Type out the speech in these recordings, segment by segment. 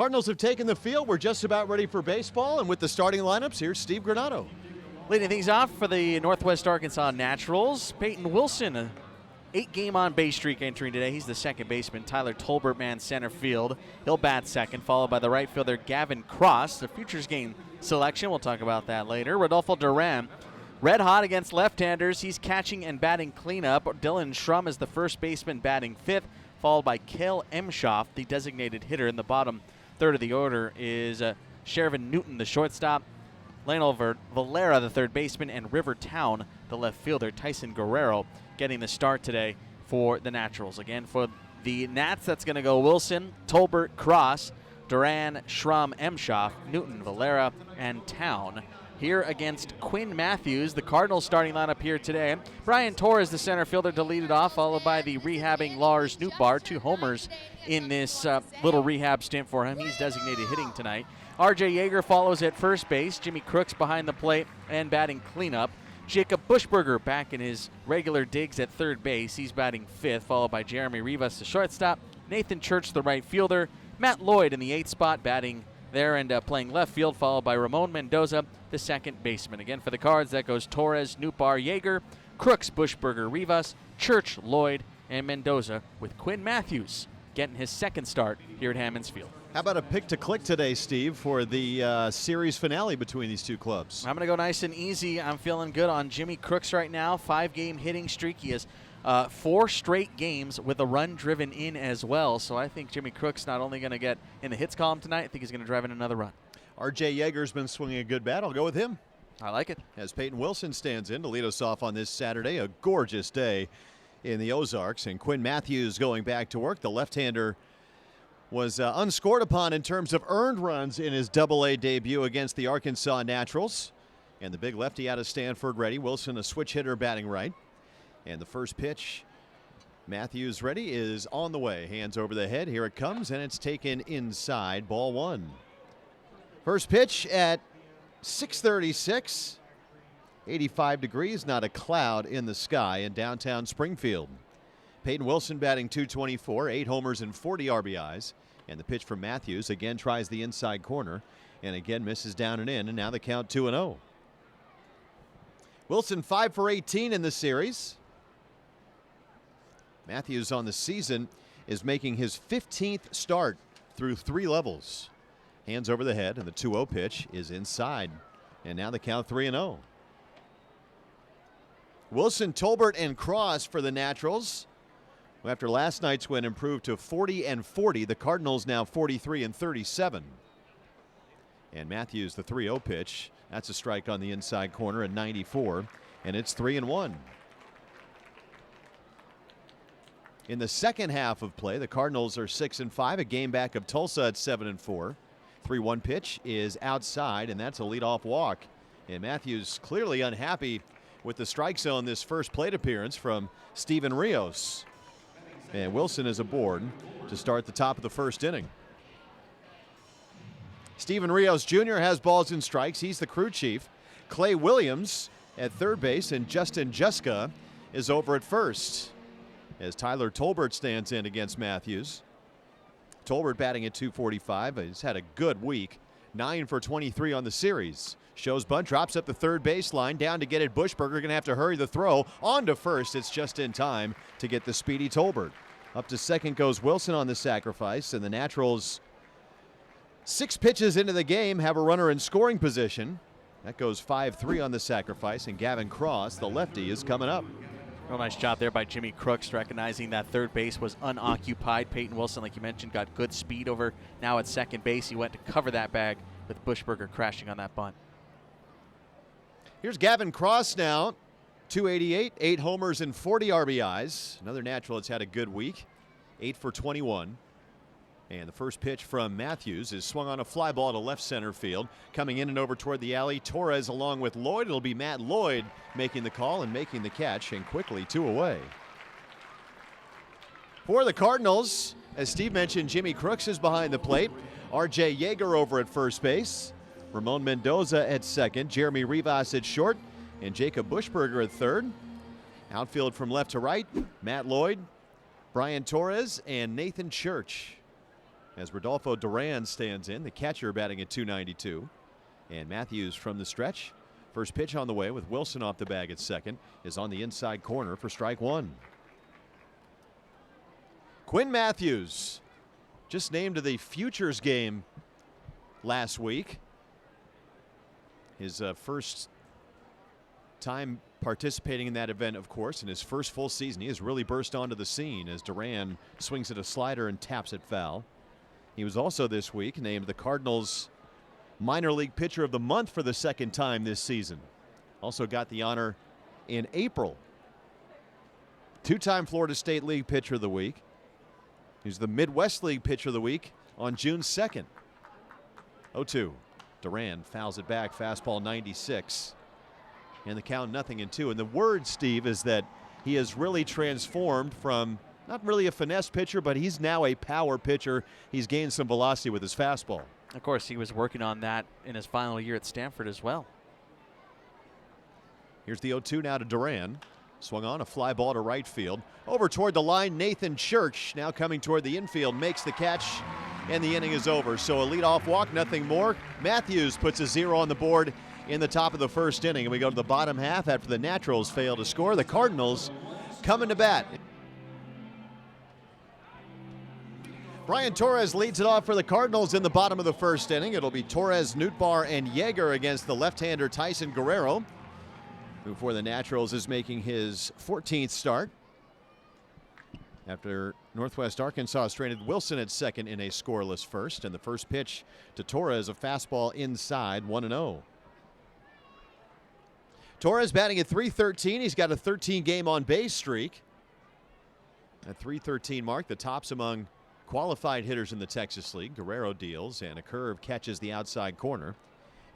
Cardinals have taken the field. We're just about ready for baseball, and with the starting lineups, here's Steve Granado. Leading things off for the Northwest Arkansas Naturals, Peyton Wilson, an 8-game on-base streak entering today. He's the second baseman. Tyler Tolbert mans center field. He'll bat second, followed by the right fielder Gavin Cross, the Futures game selection. We'll talk about that later. Rodolfo Duran, red hot against left-handers. He's catching and batting cleanup. Dylan Schrum is the first baseman, batting fifth, followed by Kale Emshoff, the designated hitter. In the bottom third of the order is Shervin Newton, the shortstop. Lionel Valera, the third baseman, and River Town, the left fielder. Tyson Guerrero getting the start today for the Naturals. Again, for the Nats, that's going to go Wilson, Tolbert, Cross, Duran, Schrum, Emshoff, Newton, Valera, and Town. Here against Quinn Matthews, the Cardinals starting lineup here today. Brian Torres, the center fielder, to lead it off, followed by the rehabbing Lars Nootbaar, 2 homers in this little rehab stint for him. He's designated hitting tonight. R.J. Yeager follows at first base. Jimmy Crooks behind the plate and batting cleanup. Jacob Buschberger back in his regular digs at third base. He's batting fifth, followed by Jeremy Rivas, the shortstop. Nathan Church, the right fielder. Matt Lloyd in the 8th spot, batting there and playing left field, followed by Ramon Mendoza, the second baseman. Again, for the Cards, that goes Torres, Nootbaar, Yeager, Crooks, Buschberger, Rivas, Church, Lloyd, and Mendoza, with Quinn Matthews getting his second start here at Hammonds Field. How about a pick to click today, Steve, for the series finale between these two clubs? I'm going to go nice and easy. I'm feeling good on Jimmy Crooks right now. 5-game hitting streak. He has 4 straight games with a run driven in as well. So I think Jimmy Crooks not only going to get in the hits column tonight, I think he's going to drive in another run. R.J. Yeager's been swinging a good bat. I'll go with him. I like it. As Peyton Wilson stands in to lead us off on this Saturday, a gorgeous day in the Ozarks. And Quinn Matthews going back to work. The left-hander was unscored upon in terms of earned runs in his Double-A debut against the Arkansas Naturals. And the big lefty out of Stanford ready. Wilson, a switch hitter, batting right. And the first pitch, Matthews ready, is on the way. Hands over the head. Here it comes, and it's taken inside. Ball 1. First pitch at 6:36. 85 degrees, not a cloud in the sky in downtown Springfield. Peyton Wilson batting .224, 8 homers and 40 RBIs. And the pitch from Matthews again tries the inside corner and again misses down and in, and now the count 2-0. Wilson 5 for 18 in the series. Matthews on the season is making his 15th start through 3 levels. Hands over the head, and the 2-0 pitch is inside. And now the count 3-0. Wilson, Tolbert, and Cross for the Naturals. After last night's win, improved to 40-40. The Cardinals now 43-37. And Matthews, the 3-0 pitch. That's a strike on the inside corner at 94. And it's 3-1. In the second half of play, the Cardinals are 6-5, a game back of Tulsa at 7-4. 3-1 pitch is outside, and that's a leadoff walk. And Matthews clearly unhappy with the strike zone this first plate appearance from Steven Rios. And Wilson is aboard to start the top of the first inning. Steven Rios Jr. has balls and strikes. He's the crew chief. Clay Williams at third base, and Justin Juska is over at first as Tyler Tolbert stands in against Matthews. Tolbert batting at .245. He's had a good week. 9 for 23 on the series. Shows bunt, drops up the third baseline, down to get it. Buschberger going to have to hurry the throw. On to first. It's just in time to get the speedy Tolbert. Up to second goes Wilson on the sacrifice, and the Naturals, 6 pitches into the game, have a runner in scoring position. That goes 5-3 on the sacrifice, and Gavin Cross, the lefty, is coming up. Real nice job there by Jimmy Crooks, recognizing that third base was unoccupied. Peyton Wilson, like you mentioned, got good speed over now at second base. He went to cover that bag with Buschberger crashing on that bunt. Here's Gavin Cross now, .288, 8 homers and 40 RBIs. Another Natural that's had a good week, 8 for 21. And the first pitch from Matthews is swung on a fly ball to left center field. Coming in and over toward the alley, Torres along with Lloyd. It'll be Matt Lloyd making the call and making the catch, and quickly 2 away. For the Cardinals, as Steve mentioned, Jimmy Crooks is behind the plate. R.J. Yeager over at first base. Ramon Mendoza at second. Jeremy Rivas at short. And Jacob Buschberger at third. Outfield from left to right, Matt Lloyd, Brian Torres, and Nathan Church. as Rodolfo Duran stands in, the catcher batting at .292. And Matthews from the stretch. First pitch on the way with Wilson off the bag at second is on the inside corner for strike one. Quinn Matthews just named to the Futures game last week. His first time participating in that event, of course, in his first full season. He has really burst onto the scene as Duran swings at a slider and taps it foul. He was also this week named the Cardinals' minor league pitcher of the month for the second time this season. Also got the honor in April. Two-time Florida State League pitcher of the week. He's the Midwest League pitcher of the week on June 2nd. 0-2. Duran fouls it back, fastball 96. And the count 0-2. And the word, Steve, is that he has really transformed from not really a finesse pitcher, but he's now a power pitcher. He's gained some velocity with his fastball. Of course, he was working on that in his final year at Stanford as well. Here's the 0-2 now to Duran. Swung on a fly ball to right field. Over toward the line, Nathan Church now coming toward the infield, makes the catch, and the inning is over. So a leadoff walk, nothing more. Matthews puts a 0 on the board in the top of the first inning. And we go to the bottom half after the Naturals fail to score. The Cardinals coming to bat. Brian Torres leads it off for the Cardinals in the bottom of the first inning. It'll be Torres, Nootbaar, and Yeager against the left-hander Tyson Guerrero, who for the Naturals is making his 14th start after Northwest Arkansas stranded Wilson at second in a scoreless first. And the first pitch to Torres, a fastball inside, 1-0. Torres batting at .313. He's got a 13-game on-base streak. At .313 mark, the tops among qualified hitters in the Texas League. Guerrero deals, and a curve catches the outside corner.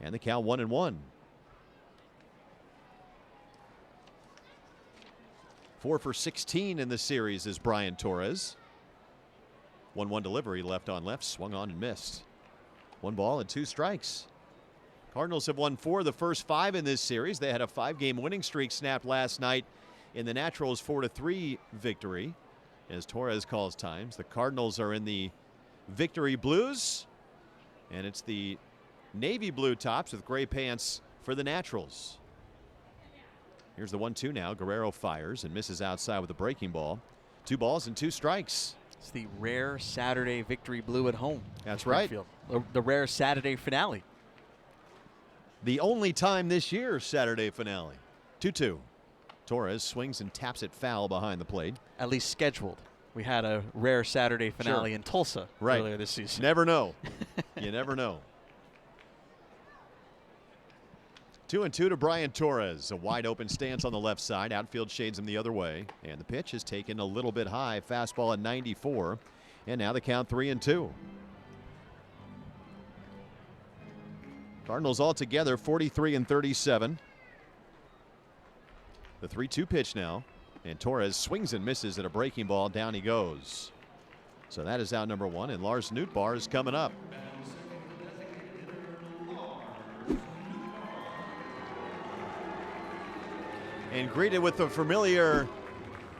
And the count 1-1. 4 for 16 in the series is Brian Torres. 1-1 delivery, left on left, swung on and missed. 1 ball and 2 strikes. Cardinals have won 4 of the first 5 in this series. They had a 5-game winning streak snapped last night in the Naturals' 4-3 victory. As Torres calls times, the Cardinals are in the victory blues, and it's the navy blue tops with gray pants for the Naturals. Here's the 1-2 now. Guerrero fires and misses outside with a breaking ball. 2 balls and 2 strikes. It's the rare Saturday victory blue at home. That's right. The rare Saturday finale. The only time this year Saturday finale. 2-2. Torres swings and taps it foul behind the plate. At least scheduled. We had a rare Saturday finale in Tulsa earlier this season. Never know. You never know. 2-2 to Brian Torres. A wide open stance on the left side. Outfield shades him the other way. And the pitch is taken a little bit high. Fastball at 94. And now the count 3-2. Cardinals altogether 43-37. The 3-2 pitch now. And Torres swings and misses at a breaking ball. Down he goes. So that is out number 1. And Lars Nootbaar is coming up. And greeted with the familiar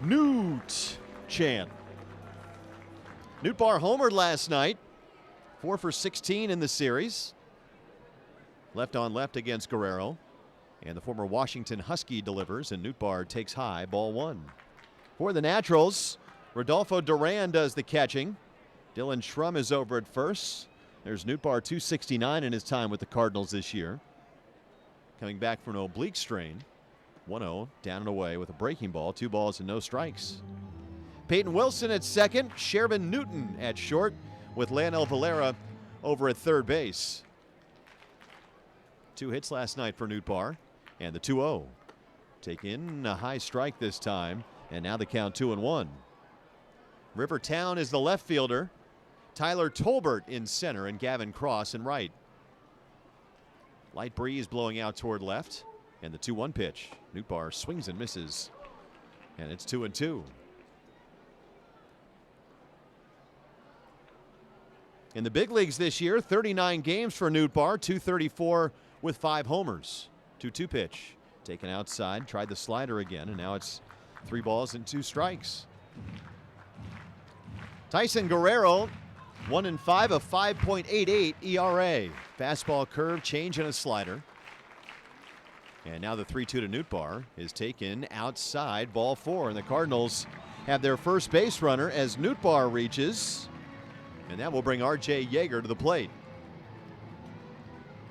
Noot chant. Nootbaar homered last night. 4 for 16 in the series. Left on left against Guerrero. And the former Washington Husky delivers, and Nootbaar takes high, ball 1. For the Naturals, Rodolfo Duran does the catching. Dylan Schrum is over at first. There's Nootbaar, 269 in his time with the Cardinals this year. Coming back from an oblique strain. 1-0, down and away with a breaking ball, 2 balls and no strikes. Peyton Wilson at second, Shervin Newton at short, with Leonel Valera over at third base. 2 hits last night for Nootbaar, and the 2-0. Take in a high strike this time, and now the count 2-1. Rivertown is the left fielder. Tyler Tolbert in center, and Gavin Cross in right. Light breeze blowing out toward left, and the 2-1 pitch. Nootbaar swings and misses, and it's 2-2. In the big leagues this year, 39 games for Nootbaar, 234 with 5 homers. 2-2 pitch. Taken outside, tried the slider again, and now it's 3 balls and 2 strikes. Tyson Guerrero 1-5, a 5.88 ERA. Fastball, curve, change, and a slider. And now the 3-2 to Nootbaar is taken outside, ball 4. And the Cardinals have their first base runner as Nootbaar reaches. And that will bring R.J. Yeager to the plate.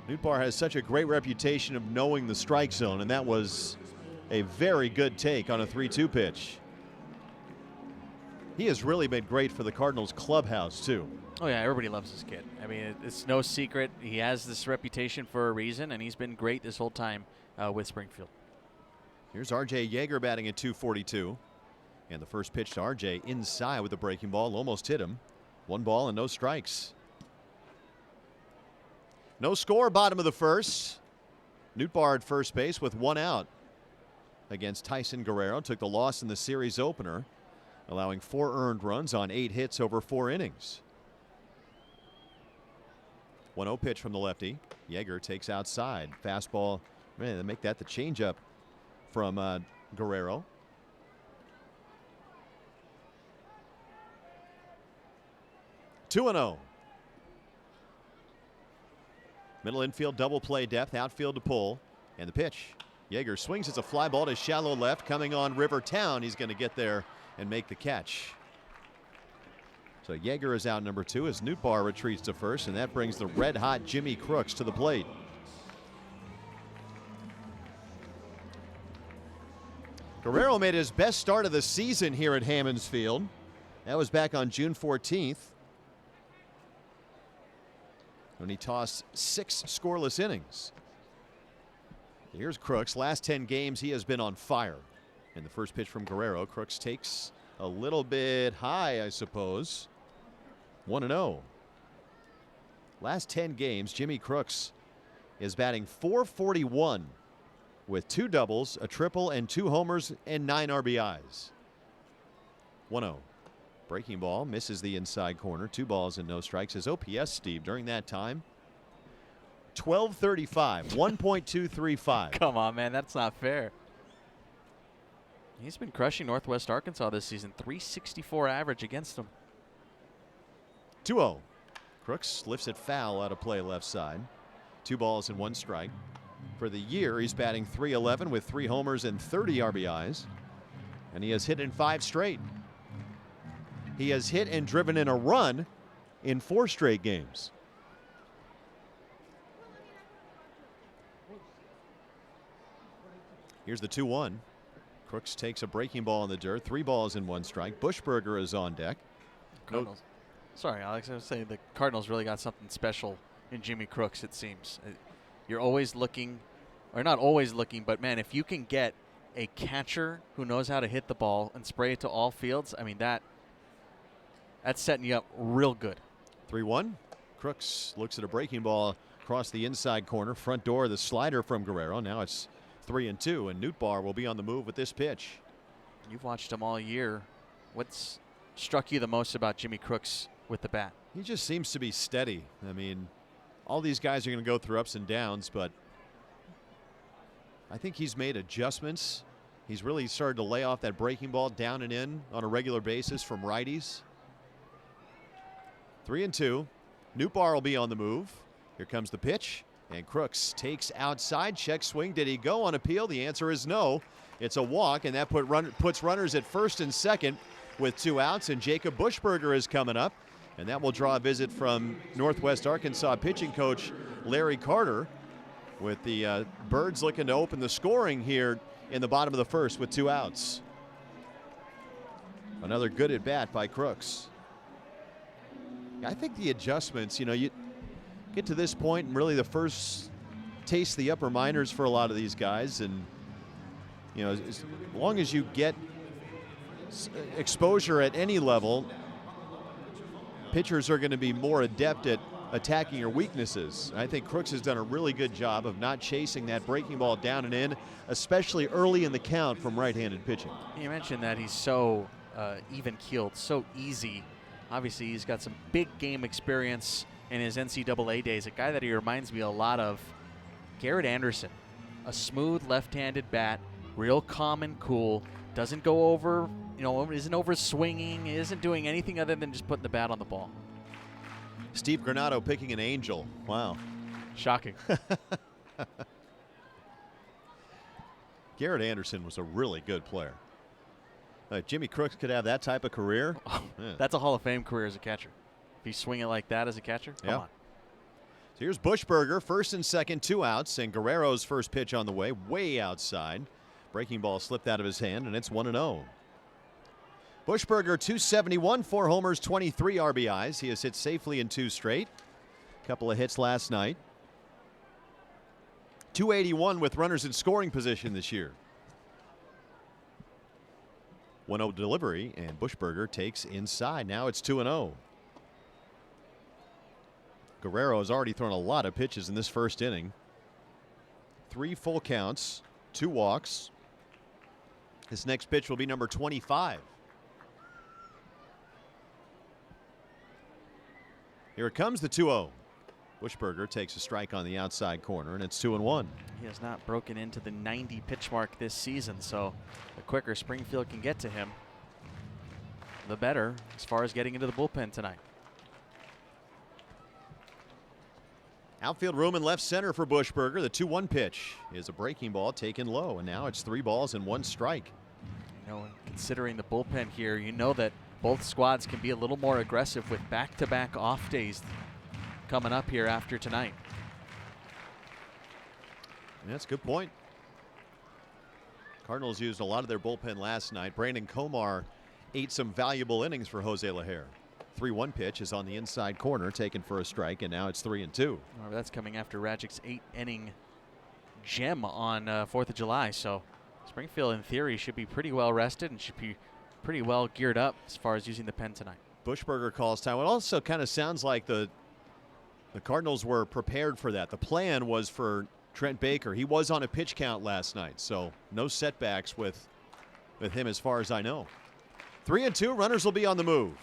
Nootbaar has such a great reputation of knowing the strike zone, and that was a very good take on a 3-2 pitch. He has really been great for the Cardinals clubhouse, too. Oh, yeah, everybody loves this kid. I mean, it's no secret. He has this reputation for a reason, and he's been great this whole time with Springfield. Here's R.J. Yeager batting at .242. And the first pitch to R.J. inside with a breaking ball. Almost hit him. 1 ball and no strikes. No score, bottom of the first. Nootbaar at first base with 1 out against Tyson Guerrero. Took the loss in the series opener, allowing 4 earned runs on 8 hits over 4 innings. 1-0 pitch from the lefty. Yeager takes outside. Fastball. Man, they make that the changeup from Guerrero. Two and 0. Middle infield double play depth, outfield to pull, and the pitch. Yeager swings. It's a fly ball to shallow left, coming on Rivertown. He's going to get there and make the catch. So Yeager is out number 2 as Nootbaar retreats to first, and that brings the red-hot Jimmy Crooks to the plate. Guerrero made his best start of the season here at Hammons Field. That was back on June 14th. When he tossed 6 scoreless innings. Here's Crooks. Last 10 games, he has been on fire. And the first pitch from Guerrero, Crooks takes a little bit high, I suppose. 1-0. Last 10 games, Jimmy Crooks is batting .441 with 2 doubles, a triple, and 2 homers and 9 RBIs. 1-0. Breaking ball misses the inside corner. 2 balls and no strikes. His OPS, Steve, during that time, 1235, 1.235. Come on, man. That's not fair. He's been crushing Northwest Arkansas this season. .364 average against them. 2-0. Crooks lifts it foul out of play left side. 2 balls and 1 strike. For the year, he's batting .311 with 3 homers and 30 RBIs. And he has hit in 5 straight. He has hit and driven in a run in 4 straight games. Here's the 2-1. Crooks takes a breaking ball in the dirt. 3 balls and 1 strike. Bushberger is on deck. Cardinals. Sorry, Alex. I was saying the Cardinals really got something special in Jimmy Crooks, it seems. You're always looking, or not always looking, but, man, if you can get a catcher who knows how to hit the ball and spray it to all fields, I mean, that's setting you up real good. 3-1. Crooks looks at a breaking ball across the inside corner. Front door, the slider from Guerrero. Now it's 3-2, and Nootbaar will be on the move with this pitch. You've watched him all year. What's struck you the most about Jimmy Crooks with the bat? He just seems to be steady. I mean, all these guys are going to go through ups and downs, but I think he's made adjustments. He's really started to lay off that breaking ball down and in on a regular basis from righties. 3-2. Nootbaar will be on the move. Here comes the pitch. And Crooks takes outside. Check swing. Did he go on appeal? The answer is no. It's a walk, and that puts runners at first and second with 2 outs. And Jacob Bushberger is coming up. And that will draw a visit from Northwest Arkansas pitching coach Larry Carter, with the Birds looking to open the scoring here in the bottom of the first with 2 outs. Another good at bat by Crooks. I think the adjustments, you get to this point and really the first taste the upper minors for a lot of these guys, and as long as you get exposure at any level, pitchers are going to be more adept at attacking your weaknesses. I think Crooks has done a really good job of not chasing that breaking ball down and in, especially early in the count from right-handed pitching. You mentioned that he's so even-keeled, so easy. Obviously, he's got some big game experience in his NCAA days. A guy that he reminds me a lot of, Garrett Anderson. A smooth left-handed bat, real calm and cool, doesn't go over, isn't over swinging, isn't doing anything other than just putting the bat on the ball. Steve Granado picking an Angel. Wow. Shocking. Garrett Anderson was a really good player. Jimmy Crooks could have that type of career. Yeah. That's a Hall of Fame career as a catcher. If he's swinging like that as a catcher, come on. So here's Buschberger, first and second, 2 outs, and Guerrero's first pitch on the way outside. Breaking ball slipped out of his hand, and it's 1-0. Buschberger, 271, 4 homers, 23 RBIs. He has hit safely in 2 straight. Couple of hits last night. 281 with runners in scoring position this year. 1-0 delivery, and Buschberger takes inside. Now it's 2-0. Guerrero has already thrown a lot of pitches in this first inning. 3 full counts, 2 walks. His next pitch will be number 25. Here it comes, the 2-0. Buschberger takes a strike on the outside corner, and it's 2-1. He has not broken into the 90 pitch mark this season, so the quicker Springfield can get to him, the better as far as getting into the bullpen tonight. Outfield room in left center for Buschberger. The 2-1 pitch is a breaking ball taken low, and now it's 3 balls and 1 strike. You know, considering the bullpen here, you know that both squads can be a little more aggressive with back-to-back off days coming up here after tonight. That's a good point. Cardinals used a lot of their bullpen last night. Brandon Comar ate some valuable innings for Jose Lajer. 3-1 pitch is on the inside corner, taken for a strike, and now it's 3-2. Oh, that's coming after Rajic's 8-inning gem on 4th of July. So Springfield, in theory, should be pretty well rested and should be pretty well geared up as far as using the pen tonight. Buschberger calls time. It also kind of sounds like the Cardinals were prepared for that. The plan was for Trent Baker. He was on a pitch count last night, so no setbacks with him as far as I know. 3-2, runners will be on the move.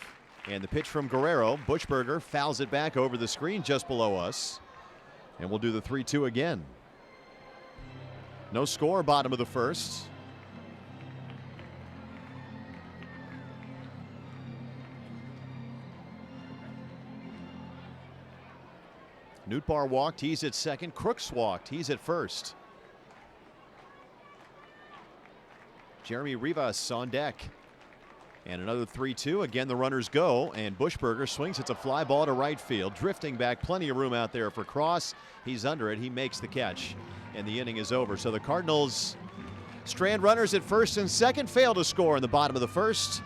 And the pitch from Guerrero, Buschberger fouls it back over the screen just below us. And we'll do the 3-2 again. No score, bottom of the first. Nootbaar walked, he's at second. Crooks walked, he's at first. Jeremy Rivas on deck. And another 3-2. Again, the runners go, and Buschberger swings. It's a fly ball to right field. Drifting back, plenty of room out there for Cross. He's under it. He makes the catch, and the inning is over. So the Cardinals strand runners at first and second, fail to score in the bottom of the first.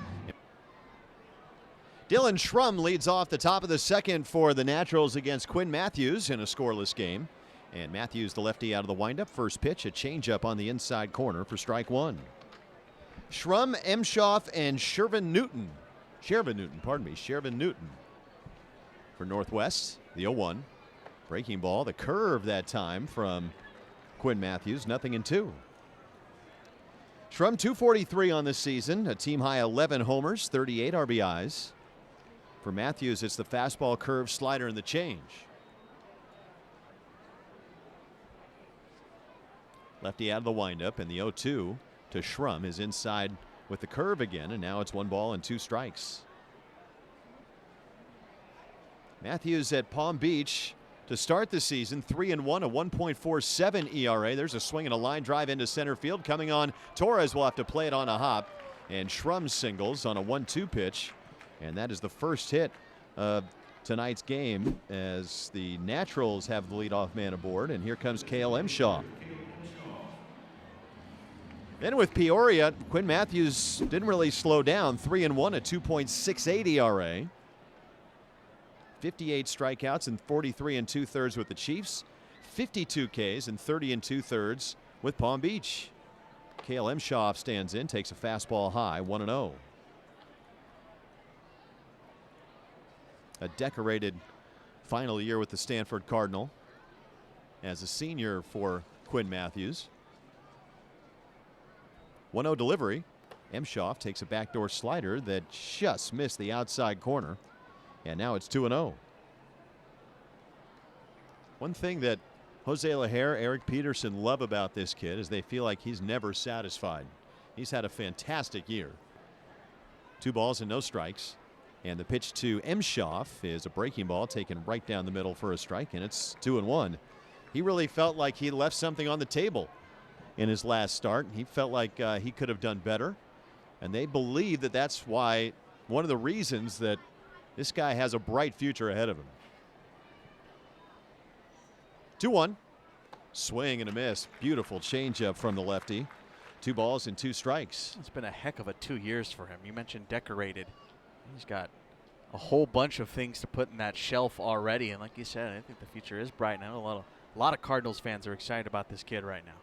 Dylan Schrum leads off the top of the second for the Naturals against Quinn Matthews in a scoreless game. And Matthews, the lefty, out of the windup. First pitch, a changeup on the inside corner for strike 1. Schrum, Emshoff, and Shervin Newton for Northwest. The 0-1. Breaking ball, the curve that time from Quinn Matthews, 0-2. Schrum 243 on this season, a team high 11 homers, 38 RBIs. For Matthews, it's the fastball, curve, slider, and the change. Lefty out of the windup, and the 0-2 to Schrum is inside with the curve again, and now it's 1 ball and 2 strikes. Matthews at Palm Beach to start the season, 3-1, a 1.47 ERA. There's a swing and a line drive into center field. Coming on, Torres will have to play it on a hop, and Schrum singles on a 1-2 pitch, and that is the first hit of tonight's game as the Naturals have the leadoff man aboard, and here comes Cale Emshaw. Then with Peoria, Quinn Matthews didn't really slow down. 3-1, a 2.68 ERA. 58 strikeouts and 43 2/3 with the Chiefs. 52 Ks and 30 2/3 with Palm Beach. Cale Emshaw stands in, takes a fastball high, 1-0. A decorated final year with the Stanford Cardinal as a senior for Quinn Matthews. 1-0 delivery. Emshoff takes a backdoor slider that just missed the outside corner. And now it's 2-0. One thing that Jose Lajer, Eric Peterson love about this kid is they feel like he's never satisfied. He's had a fantastic year. 2 balls and no strikes. And the pitch to Emshoff is a breaking ball taken right down the middle for a strike, and it's 2-1. He really felt like he left something on the table in his last start. He felt like he could have done better, and they believe that that's why, one of the reasons that this guy has a bright future ahead of him. 2-1. Swing and a miss. Beautiful changeup from the lefty. 2 balls and 2 strikes. It's been a heck of a 2 years for him. You mentioned decorated. He's got a whole bunch of things to put in that shelf already, and like you said, I think the future is bright. And I know a lot of Cardinals fans are excited about this kid right now.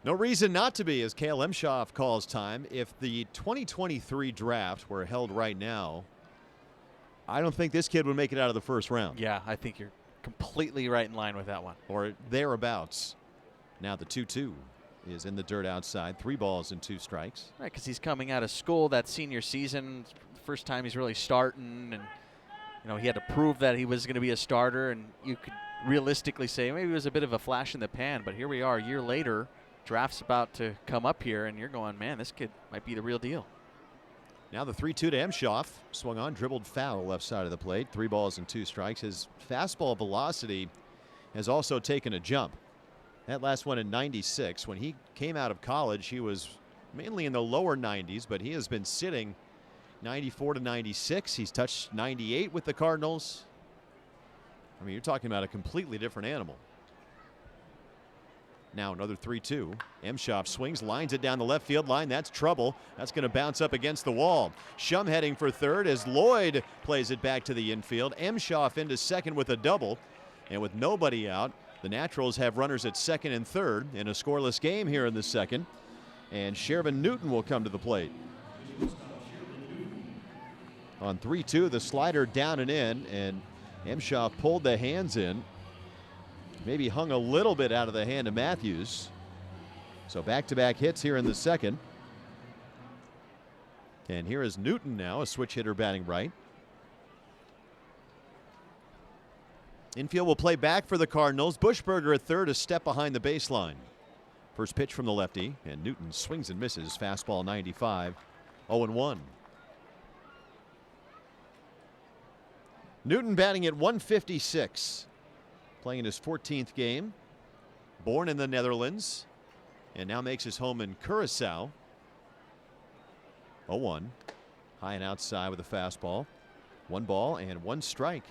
No reason not to be, as Cale Emshoff calls time. If the 2023 draft were held right now, I don't think this kid would make it out of the first round. Yeah, I think you're completely right in line with that one. Or thereabouts. Now the 2-2 is in the dirt outside. 3 balls and 2 strikes. Right, because he's coming out of school that senior season. First time he's really starting, and he had to prove that he was going to be a starter, and you could realistically say maybe it was a bit of a flash in the pan, but here we are a year later. Draft's about to come up here, and you're going, man, this kid might be the real deal. Now the 3-2 to Emshoff. Swung on, dribbled foul left side of the plate. 3 balls and 2 strikes. His fastball velocity has also taken a jump. That last one in 96. When he came out of college, he was mainly in the lower 90s, but he has been sitting 94 to 96. He's touched 98 with the Cardinals. I mean, you're talking about a completely different animal. Now another 3-2. Emshoff swings, lines it down the left field line. That's trouble. That's going to bounce up against the wall. Shum heading for third as Lloyd plays it back to the infield. Emshoff into second with a double. And with nobody out, the Naturals have runners at second and third in a scoreless game here in the second. And Shervin Newton will come to the plate. On 3-2, the slider down and in, and Emshoff pulled the hands in. Maybe hung a little bit out of the hand of Matthews. So back-to-back hits here in the second. And here is Newton now, a switch hitter batting right. Infield will play back for the Cardinals. Buschberger at third, a step behind the baseline. First pitch from the lefty, and Newton swings and misses. Fastball 95, 0-1. Newton batting at 156. Playing in his 14th game. Born in the Netherlands, and now makes his home in Curacao. 0-1. High and outside with a fastball. 1 ball and 1 strike.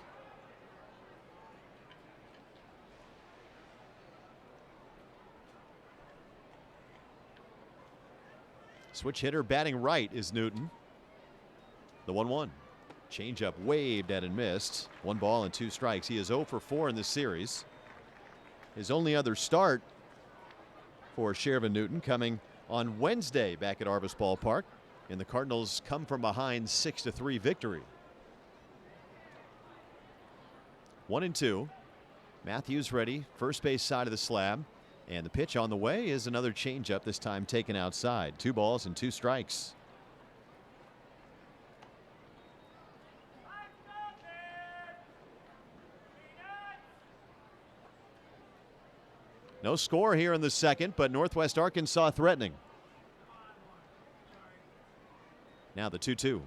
Switch hitter batting right is Newton. The 1-1. Changeup waved at and missed. 1 ball and 2 strikes. He is 0 for 4 in this series. His only other start for Shervin Newton coming on Wednesday back at Arvis Ballpark, and the Cardinals come from behind 6-3 victory. 1-2. Matthews ready, first base side of the slab, and the pitch on the way is another changeup, this time taken outside. 2 balls and 2 strikes. No score here in the second, but Northwest Arkansas threatening. Now the 2-2.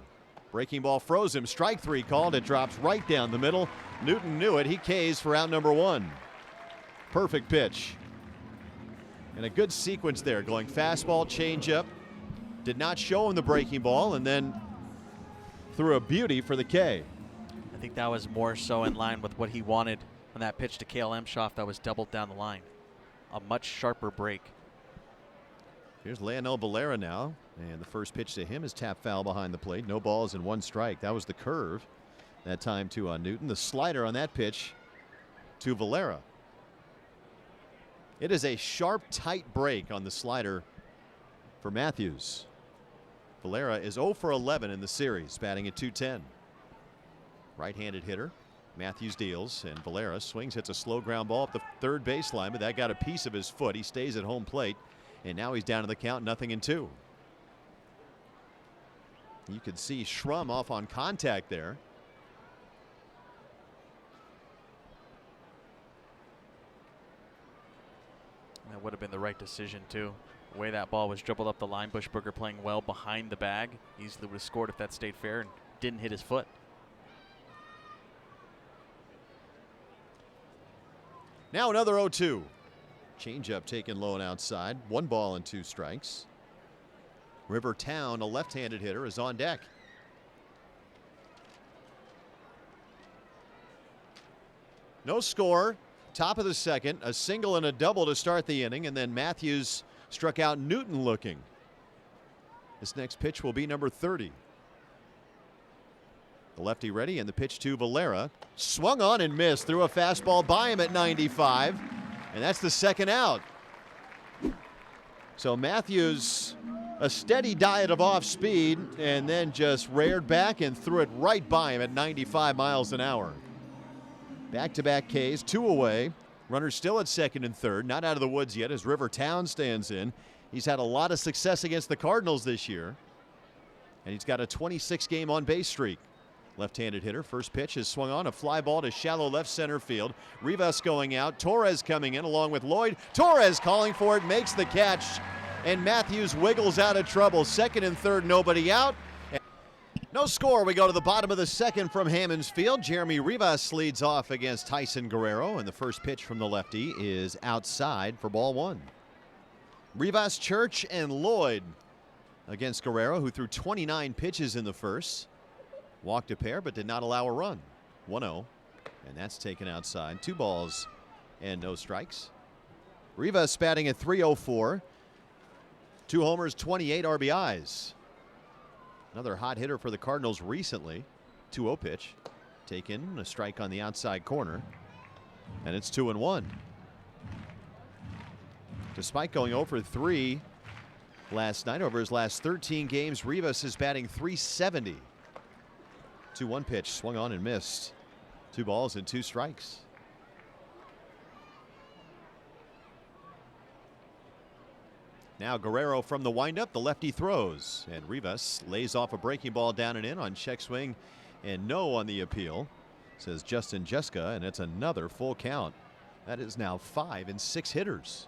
Breaking ball froze him. Strike 3 called. It drops right down the middle. Newton knew it. He Ks for out number 1. Perfect pitch. And a good sequence there, going fastball, changeup. Did not show him the breaking ball, and then threw a beauty for the K. I think that was more so in line with what he wanted on that pitch to Cale Emshoff that was doubled down the line. A much sharper break. Here's Leonel Valera now, and the first pitch to him is tap foul behind the plate. No balls and 1 strike. That was the curve that time to Newton. The slider on that pitch to Valera. It is a sharp, tight break on the slider for Matthews. Valera is 0 for 11 in the series, batting at .210. Right-handed hitter. Matthews deals, and Valera swings, hits a slow ground ball up the third baseline, but that got a piece of his foot. He stays at home plate, and now he's down to the count, 0-2. You can see Schrum off on contact there. That would have been the right decision, too. The way that ball was dribbled up the line, Buschberger playing well behind the bag. Easily would have scored if that stayed fair, and didn't hit his foot. Now another 0-2. Changeup taken low and outside. 1 ball and 2 strikes. Rivertown, a left-handed hitter, is on deck. No score. Top of the second. A single and a double to start the inning, and then Matthews struck out Newton looking. This next pitch will be number 30. The lefty ready, and the pitch to Valera. Swung on and missed. Threw a fastball by him at 95, and that's the second out. So Matthews, a steady diet of off speed, and then just reared back and threw it right by him at 95 miles an hour. Back-to-back Ks, 2 away. Runners still at second and third. Not out of the woods yet as Rivertown stands in. He's had a lot of success against the Cardinals this year, and he's got a 26-game on-base streak. Left-handed hitter. First pitch is swung on. A fly ball to shallow left center field. Rivas going out. Torres coming in along with Lloyd. Torres calling for it. Makes the catch. And Matthews wiggles out of trouble. Second and third, nobody out. No score. We go to the bottom of the second from Hammons Field. Jeremy Rivas leads off against Tyson Guerrero. And the first pitch from the lefty is outside for ball 1. Rivas, Church, and Lloyd against Guerrero, who threw 29 pitches in the first. Walked a pair, but did not allow a run. 1-0, and that's taken outside. 2 balls and no strikes. Rivas batting at .304. 2 homers, 28 RBIs. Another hot hitter for the Cardinals recently. 2-0 pitch. Taken, a strike on the outside corner, and it's 2-1. Despite going 0 for 3 last night, over his last 13 games, Rivas is batting .370. 2-1 pitch, swung on and missed. 2 balls and 2 strikes. Now Guerrero from the windup, the lefty throws, and Rivas lays off a breaking ball down and in on check swing, and no on the appeal, says Justin Jeska, and it's another full count. That is now 5 and 6 hitters.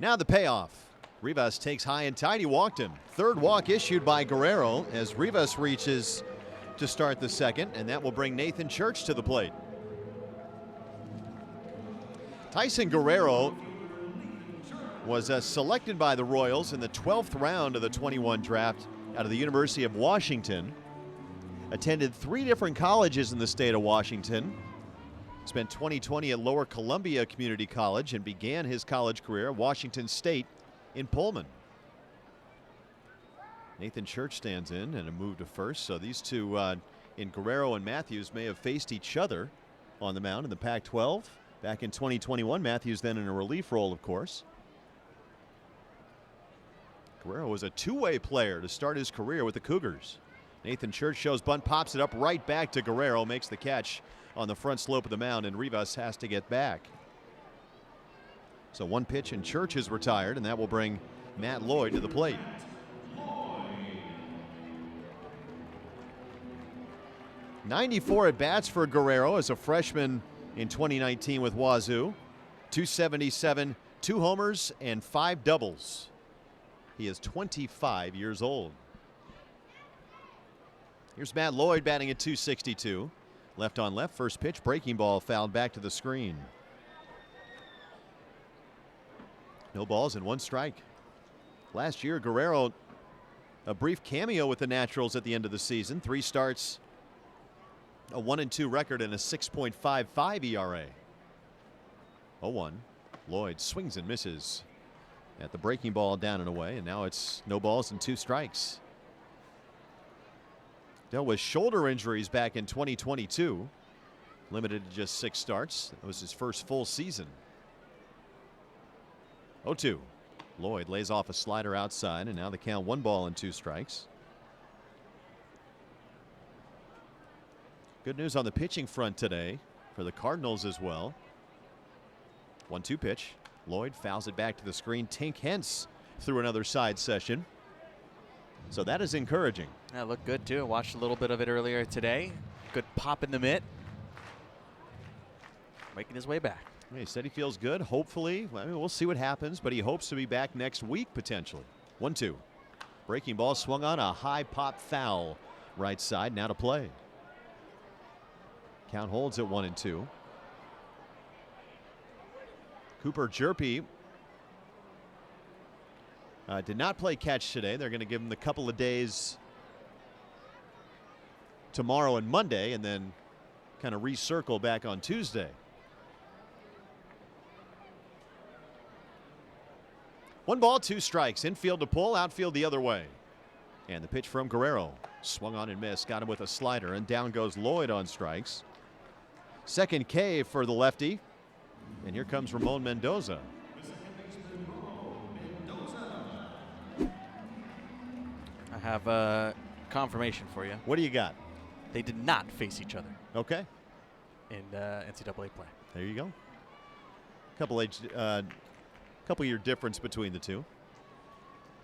Now the payoff. Rivas takes high and tight. He walked him. Third walk issued by Guerrero as Rivas reaches to start the second, and that will bring Nathan Church to the plate. Tyson Guerrero was selected by the Royals in the 12th round of the 21 draft out of the University of Washington. Attended 3 different colleges in the state of Washington. Spent 2020 at Lower Columbia Community College and began his college career at Washington State in Pullman. Nathan Church stands in and a move to first. So these two in Guerrero and Matthews may have faced each other on the mound in the Pac-12 back in 2021. Matthews then in a relief role, of course. Guerrero was a two-way player to start his career with the Cougars. Nathan Church shows bunt, pops it up right back to Guerrero, makes the catch on the front slope of the mound, and Rivas has to get back. So 1 pitch and Church is retired, and that will bring Matt Lloyd to the plate. .94 at bats for Guerrero as a freshman in 2019 with Wazoo. .277, 2 homers, and 5 doubles. He is 25 years old. Here's Matt Lloyd batting at .262. Left on left, first pitch, breaking ball fouled back to the screen. No balls and 1 strike. Last year, Guerrero, a brief cameo with the Naturals at the end of the season. 3 starts, a 1-2 record, and a 6.55 ERA. 0-1. Lloyd swings and misses at the breaking ball down and away, and now it's no balls and 2 strikes. Dealt with shoulder injuries back in 2022. Limited to just 6 starts. That was his first full season. 0-2. Lloyd lays off a slider outside, and now the count 1 ball and 2 strikes. Good news on the pitching front today for the Cardinals as well. 1-2 pitch. Lloyd fouls it back to the screen. Tink Hence through another side session. So that is encouraging. That looked good too. I watched a little bit of it earlier today. Good pop in the mitt. Making his way back. He said he feels good. Hopefully, I mean, we'll see what happens, but he hopes to be back next week potentially. 1-2. Breaking ball swung on, a high pop foul. Right side, now to play. Count holds at 1-2. Cooper Jerpy did not play catch today. They're going to give him the couple of days tomorrow and Monday, and then kind of recircle back on Tuesday. 1 ball, 2 strikes. Infield to pull, outfield the other way. And the pitch from Guerrero. Swung on and missed. Got him with a slider, and down goes Lloyd on strikes. Second K for the lefty. And here comes Ramon Mendoza. I have a confirmation for you. What do you got? They did not face each other Okay. in NCAA play. There you go. Couple year difference between the two.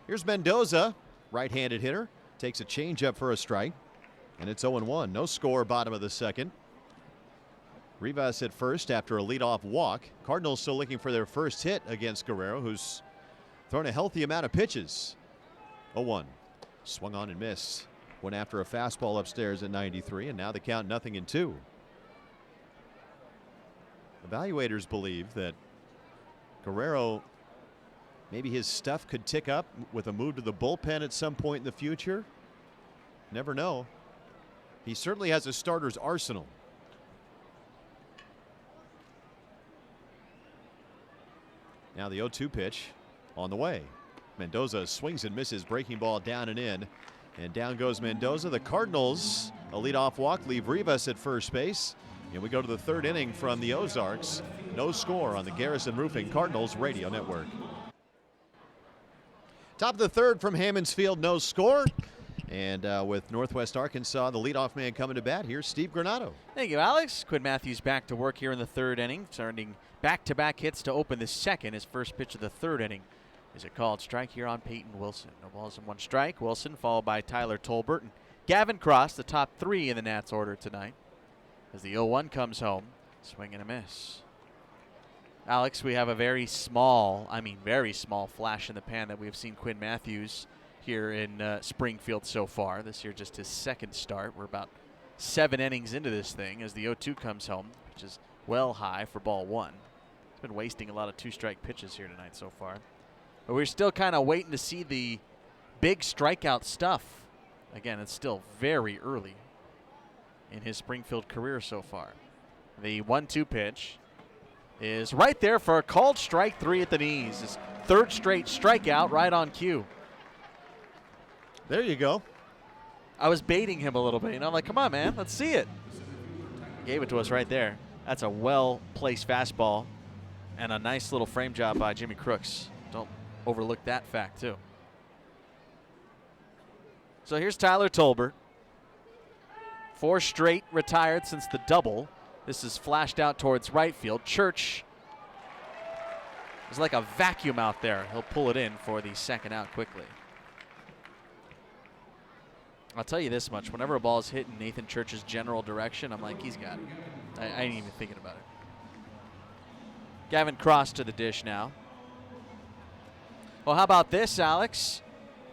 Here's Mendoza, right-handed hitter. Takes a changeup for a strike. And it's 0-1. No score, bottom of the second. Rivas at first after a leadoff walk. Cardinals still looking for their first hit against Guerrero, who's thrown a healthy amount of pitches. 0-1. Swung on and missed. Went after a fastball upstairs at 93, and now the count 0-2. Evaluators believe that Guerrero, maybe his stuff could tick up with a move to the bullpen at some point in the future. Never know. He certainly has a starter's arsenal. Now the 0-2 pitch on the way. Mendoza swings and misses, breaking ball down and in. And down goes Mendoza. The Cardinals, a leadoff walk, leave Rivas at first base. And we go to the third inning from the Ozarks. No score on the Garrison Roofing Cardinals radio network. Top of the third from Hammons Field, no score. And with Northwest Arkansas, the leadoff man coming to bat, here's Steve Granado. Thank you, Alex. Quinn Matthews back to work here in the third inning, starting back-to-back hits to open the second. His first pitch of the third inning is a called strike here on Peyton Wilson. No balls and 1 strike. Wilson followed by Tyler Tolbert and Gavin Cross, the top 3 in the Nats order tonight. As the 0-1 comes home, swing and a miss. Alex, we have a very small flash in the pan that we've seen Quinn Matthews here in Springfield so far. This year just his second start. We're about 7 innings into this thing as the 0-2 comes home, which is well high for ball 1. He's been wasting a lot of 2-strike pitches here tonight so far. But we're still kind of waiting to see the big strikeout stuff. Again, it's still very early in his Springfield career so far. The 1-2 pitch is right there for a called strike 3 at the knees. His third straight strikeout right on cue. There you go. I was baiting him a little bit. I'm like, come on, man, let's see it. Gave it to us right there. That's a well-placed fastball and a nice little frame job by Jimmy Crooks. Don't overlook that fact, too. So here's Tyler Tolbert. 4 straight retired since the double. This is flashed out towards right field. Church is like a vacuum out there. He'll pull it in for the second out quickly. I'll tell you this much. Whenever a ball is hit in Nathan Church's general direction, I'm like, he's got it. I ain't even thinking about it. Gavin Cross to the dish now. Well, how about this, Alex?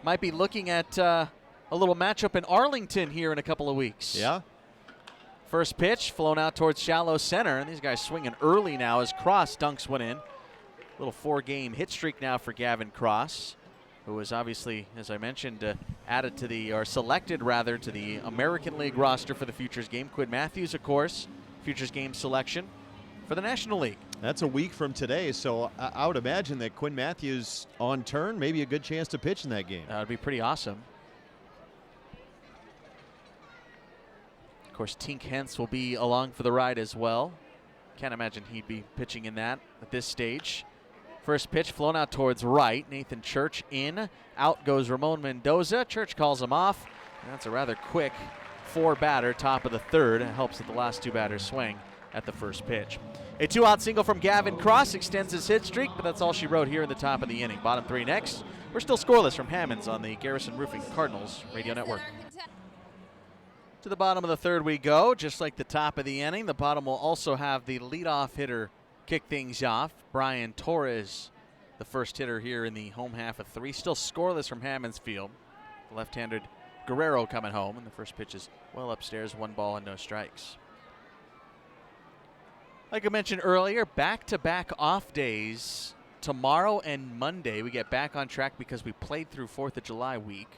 Might be looking at a little matchup in Arlington here in a couple of weeks. Yeah. First pitch flown out towards shallow center, and these guys swinging early now as Cross dunks one in. Little 4-game hit streak now for Gavin Cross, who was obviously, as I mentioned, added to the, or selected rather, to the American League roster for the Futures game. Quinn Matthews, of course, Futures game selection for the National League. That's a week from today, so I would imagine that Quinn Matthews on turn, maybe a good chance to pitch in that game. That would be pretty awesome. Of course, Tink Hentz will be along for the ride as well. Can't imagine he'd be pitching in that at this stage. First pitch flown out towards right. Nathan Church in. Out goes Ramon Mendoza. Church calls him off. And that's a rather quick 4-batter, top of the third. It helps that the last 2 batters swing at the first pitch. A 2-out single from Gavin Cross extends his hit streak, but that's all she wrote here in the top of the inning. Bottom 3 next. We're still scoreless from Hammons on the Garrison Roofing Cardinals radio network. To the bottom of the third we go, just like the top of the inning. The bottom will also have the leadoff hitter kick things off. Brian Torres, the first hitter here in the home half of 3. Still scoreless from Hammons Field. The left-handed Guerrero coming home, and the first pitch is well upstairs, 1 ball and no strikes. Like I mentioned earlier, back-to-back off days. Tomorrow and Monday we get back on track because we played through 4th of July week.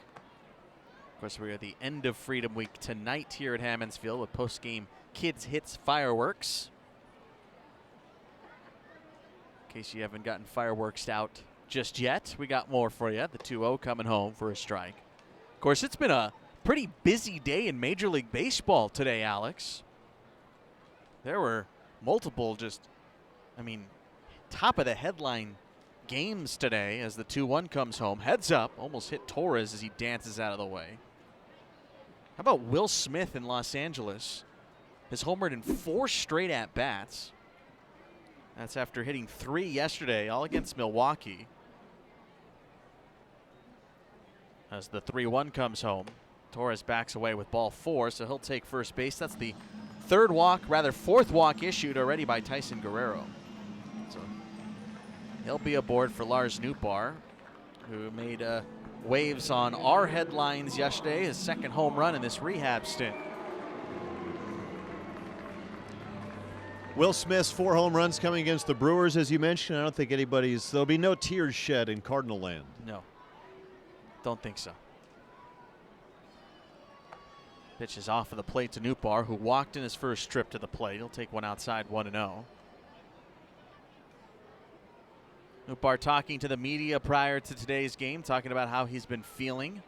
Of course, we're at the end of Freedom Week tonight here at Hammons Field with post-game Kids Hits fireworks. In case you haven't gotten fireworks out just yet, we got more for you. The 2-0 coming home for a strike. Of course, it's been a pretty busy day in Major League Baseball today, Alex. There were multiple top of the headline games today as the 2-1 comes home. Heads up, almost hit Torres as he dances out of the way. How about Will Smith in Los Angeles? Has homered in 4 straight at-bats. That's after hitting 3 yesterday, all against Milwaukee. As the 3-1 comes home, Torres backs away with ball 4, so he'll take first base. That's the 4th walk issued already by Tyson Guerrero. So he'll be aboard for Lars Nootbaar, who made waves on our headlines yesterday, his 2nd home run in this rehab stint. Will Smith's 4 home runs coming against the Brewers, as you mentioned. I don't think there'll be no tears shed in Cardinal land. No, don't think so. Pitch is off of the plate to Nootbaar, who walked in his first trip to the plate. He'll take one outside, 1-0. Nootbaar talking to the media prior to today's game, talking about how he's been feeling,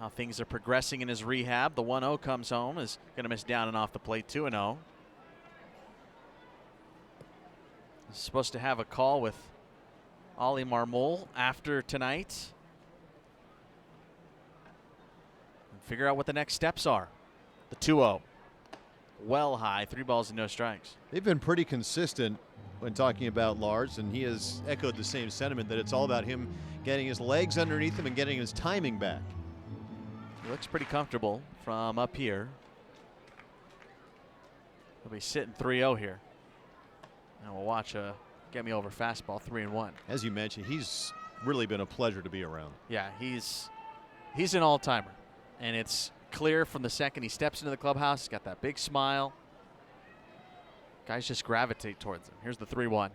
how things are progressing in his rehab. The 1-0 comes home, is going to miss down and off the plate, 2-0. He's supposed to have a call with Oli Marmol after tonight and figure out what the next steps are. The 2-0, well high, 3 balls and no strikes. They've been pretty consistent when talking about Lars, and he has echoed the same sentiment that it's all about him getting his legs underneath him and getting his timing back. He looks pretty comfortable from up here. He'll be sitting 3-0 here. And we'll watch a get-me-over fastball, 3-1. As you mentioned, he's really been a pleasure to be around. Yeah, he's an all-timer. And it's clear from the second he steps into the clubhouse. He's got that big smile. Guys just gravitate towards him. Here's the 3-1.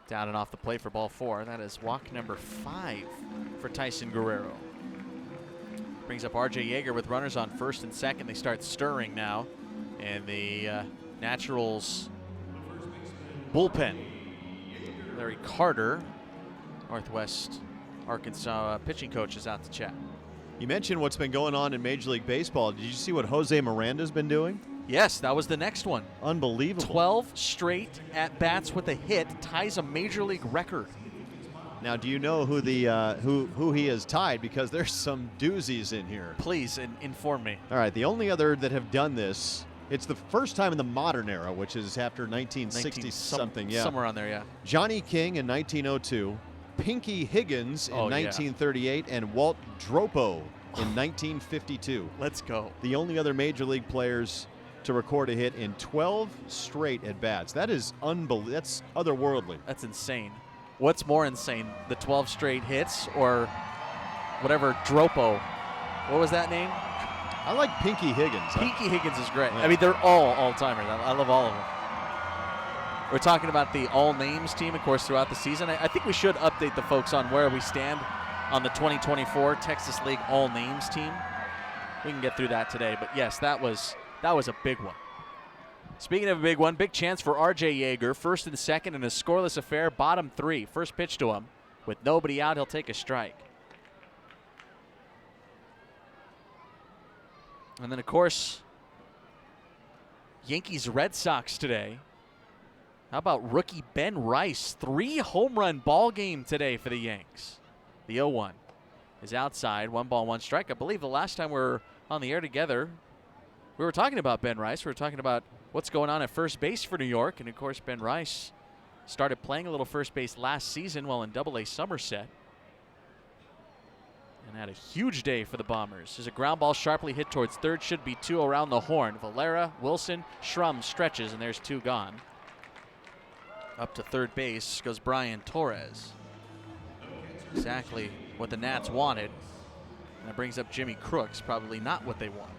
Down and off the plate for ball 4. That is walk number 5 for Tyson Guerrero. Brings up R.J. Yeager with runners on first and second. They start stirring now. And the Naturals bullpen. Larry Carter, Northwest Arkansas pitching coach, is out to chat. You mentioned what's been going on in Major League Baseball. Did you see what Jose Miranda's been doing? Yes, that was the next one. Unbelievable. 12 straight at-bats with a hit, ties a Major League record. Now, do you know who who he has tied? Because there's some doozies in here. Please inform me. All right, the only other that have done this, it's the first time in the modern era, which is after 1960-something. Yeah, somewhere on there, yeah. Johnny King in 1902, Pinky Higgins in 1938, and Walt Dropo in 1952. Let's go. The only other Major League players to record a hit in 12 straight at-bats. That is unbelievable. That's otherworldly. That's insane. What's more insane, the 12 straight hits or whatever Dropo? What was that name? I like Pinky Higgins. Pinky Higgins is great. Yeah. I mean, they're all-timers. I love all of them. We're talking about the all-names team, of course, throughout the season. I think we should update the folks on where we stand on the 2024 Texas League all-names team. We can get through that today. But, yes, that was a big one. Speaking of a big one, big chance for R.J. Yeager. First and second in a scoreless affair, bottom 3. First pitch to him. With nobody out, he'll take a strike. And then, of course, Yankees-Red Sox today. How about rookie Ben Rice? 3 home run ball game today for the Yanks. The 0-1 is outside. 1 ball, 1 strike. I believe the last time we were on the air together, we were talking about Ben Rice. We were talking about what's going on at first base for New York. And, of course, Ben Rice started playing a little first base last season while in Double-A Somerset. And had a huge day for the Bombers. There's a ground ball sharply hit towards third. Should be 2 around the horn. Valera, Wilson, Schrum stretches, and there's 2 gone. Up to third base goes Brian Torres. Exactly what the Nats wanted. And it brings up Jimmy Crooks, probably not what they want.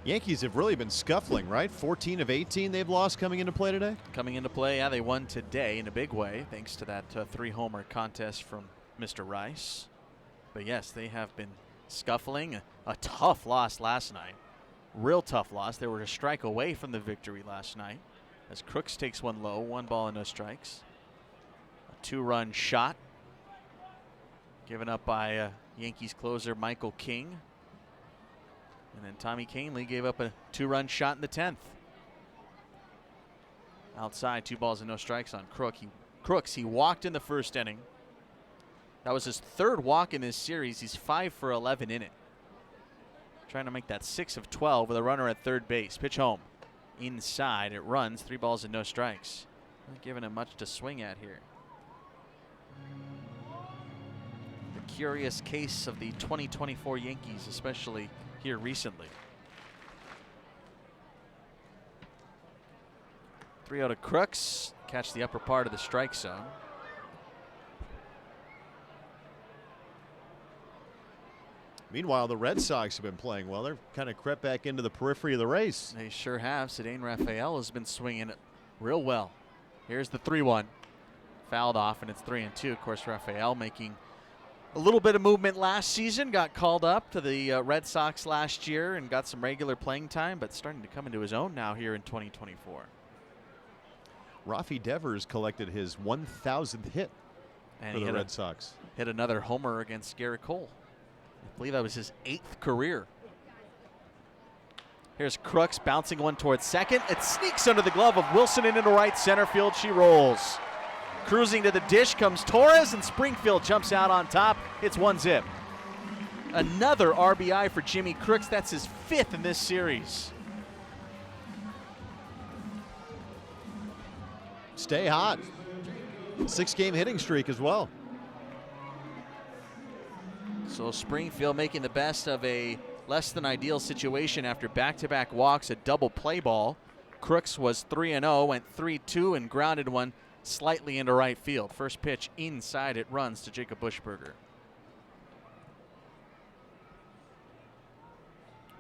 Yankees have really been scuffling, right? 14 of 18 they've lost coming into play today? Coming into play, yeah, they won today in a big way, thanks to that 3-homer contest from Mr. Rice. But yes, they have been scuffling. A tough loss last night. Real tough loss. They were a strike away from the victory last night, as Crooks takes one low, 1 ball and no strikes. A 2-run shot given up by Yankees closer Michael King. And then Tommy Kahnle gave up a 2-run shot in the 10th. Outside, 2 balls and no strikes on Crooks. He walked in the first inning. That was his 3rd walk in this series. He's 5 for 11 in it. Trying to make that 6 of 12 with a runner at third base. Pitch home. Inside, it runs. 3 balls and no strikes. Not giving him much to swing at here. The curious case of the 2024 Yankees, especially here recently. 3-0 to Crooks. Catch the upper part of the strike zone. Meanwhile, the Red Sox have been playing well. They're kind of crept back into the periphery of the race. They sure have. Cedane Rafael has been swinging it real well. Here's the 3-1. Fouled off, and it's 3-2. Of course, Rafael making a little bit of movement last season. Got called up to the Red Sox last year and got some regular playing time, but starting to come into his own now here in 2024. Rafi Devers collected his 1,000th hit for the Red Sox. Hit another homer against Garrett Cole. I believe that was his 8th career. Here's Crooks bouncing one towards second. It sneaks under the glove of Wilson and into right center field. She rolls. Cruising to the dish comes Torres, and Springfield jumps out on top. It's 1-0. Another RBI for Jimmy Crooks. That's his 5th in this series. Stay hot. 6-game hitting streak as well. So Springfield making the best of a less than ideal situation after back-to-back walks, a double play ball. Crooks was 3-0, went 3-2 and grounded one slightly into right field. First pitch inside, it runs to Jacob Buschberger.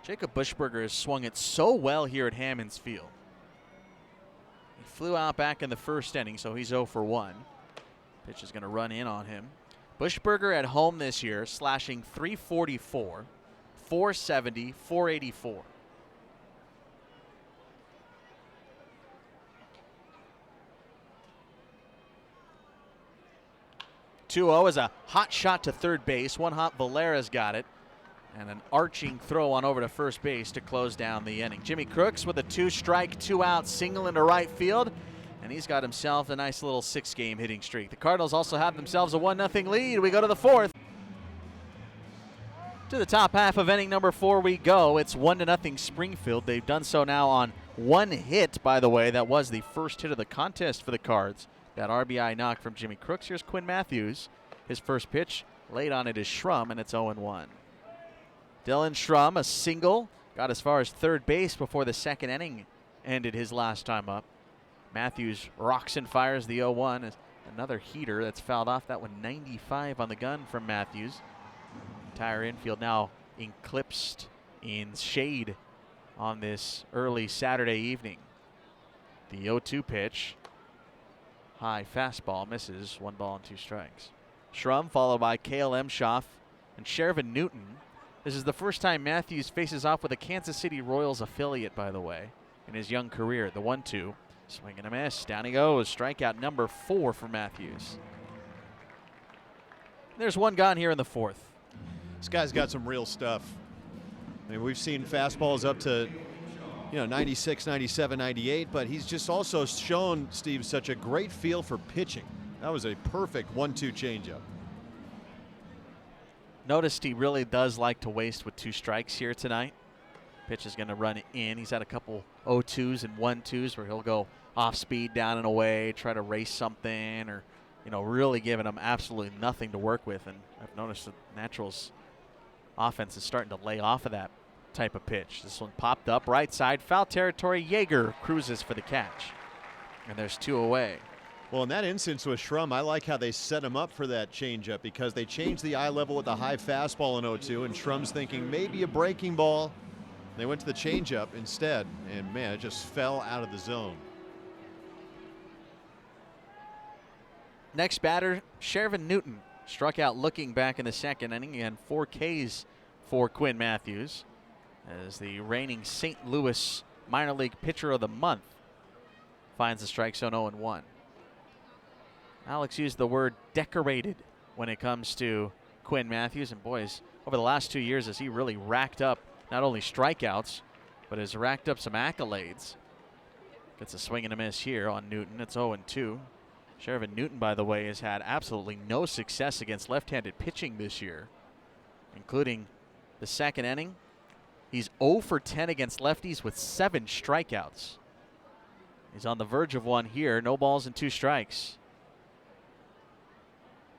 Jacob Buschberger has swung it so well here at Hammons Field. He flew out back in the first inning, so he's 0 for 1. Pitch is going to run in on him. Buschberger at home this year, slashing .344, .470, .484. .2-0 is a hot shot to third base. One hop Valera's got it. And an arching throw on over to first base to close down the inning. Jimmy Crooks with a 2-strike, 2-out single into right field. And he's got himself a nice little 6-game hitting streak. The Cardinals also have themselves a 1-0 lead. We go to the 4th. To the top half of inning number 4 we go. It's 1-0 Springfield. They've done so now on 1 hit, by the way. That was the first hit of the contest for the Cards. That RBI knock from Jimmy Crooks. Here's Quinn Matthews. His first pitch laid on it is Schrum, and it's 0-1. Dylan Schrum, a single, got as far as third base before the second inning ended his last time up. Matthews rocks and fires the 0-1. Another heater that's fouled off. That one 95 on the gun from Matthews. Entire infield now eclipsed in shade on this early Saturday evening. The 0-2 pitch. High fastball misses. 1 ball and 2 strikes. Schrum followed by Cale Emshoff and Shervin Newton. This is the first time Matthews faces off with a Kansas City Royals affiliate, by the way, in his young career. The 1-2. Swing and a miss. Down he goes. Strikeout number 4 for Matthews. There's one gone here in the 4th. This guy's got some real stuff. I mean, we've seen fastballs up to, 96, 97, 98, but he's just also shown, Steve, such a great feel for pitching. That was a perfect 1-2 changeup. Noticed he really does like to waste with 2 strikes here tonight. Pitch is going to run in. He's had a couple 0-2s and 1-2s where he'll go off speed down and away, try to race something, or, really giving him absolutely nothing to work with. And I've noticed the Naturals offense is starting to lay off of that type of pitch. This one popped up right side, foul territory. Yeager cruises for the catch. And there's 2 away. Well, in that instance with Schrum, I like how they set him up for that changeup because they changed the eye level with a high fastball in 0-2, and Schrum's thinking maybe a breaking ball. They went to the changeup instead, and man, it just fell out of the zone. Next batter, Shervin Newton, struck out looking back in the second inning, and 4 Ks for Quinn Matthews as the reigning St. Louis minor league pitcher of the month finds the strike zone 0-1. Alex used the word decorated when it comes to Quinn Matthews, and boys, over the last 2 years as he really racked up not only strikeouts, but has racked up some accolades. Gets a swing and a miss here on Newton. It's 0-2. Shervin Newton, by the way, has had absolutely no success against left-handed pitching this year, including the second inning. He's 0 for 10 against lefties with 7 strikeouts. He's on the verge of one here. No balls and 2 strikes.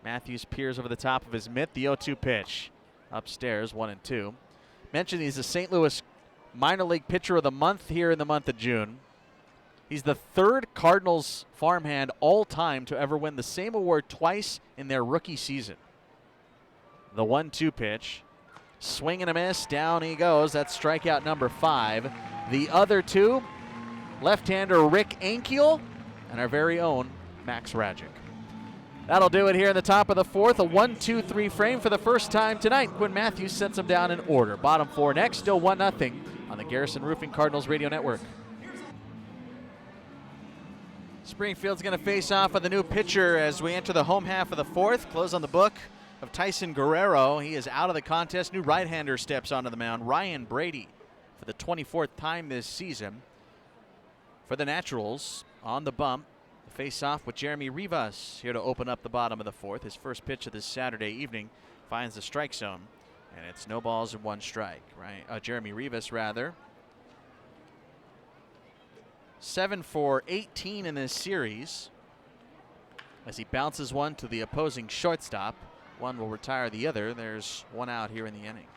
Matthews peers over the top of his mitt. The 0-2 pitch. Upstairs, 1-2. Mentioned he's the St. Louis minor league pitcher of the month here in the month of June. He's the 3rd Cardinals farmhand all time to ever win the same award twice in their rookie season. The 1-2 pitch. Swing and a miss. Down he goes. That's strikeout number 5. The other 2, left-hander Rick Ankiel and our very own Max Rajic. That'll do it here in the top of the 4th. A 1-2-3 frame for the first time tonight. Quinn Matthews sets them down in order. Bottom 4 next, still 1-0 on the Garrison Roofing Cardinals Radio Network. Springfield's going to face off with a new pitcher as we enter the home half of the 4th. Close on the book of Tyson Guerrero. He is out of the contest. New right-hander steps onto the mound. Ryan Brady for the 24th time this season. For the Naturals, on the bump, face-off with Jeremy Rivas here to open up the bottom of the 4th. His first pitch of this Saturday evening finds the strike zone, and it's no balls and 1 strike. Right, Jeremy Rivas rather. 7 for 18 in this series as he bounces one to the opposing shortstop. One will retire the other. There's 1 out here in the inning.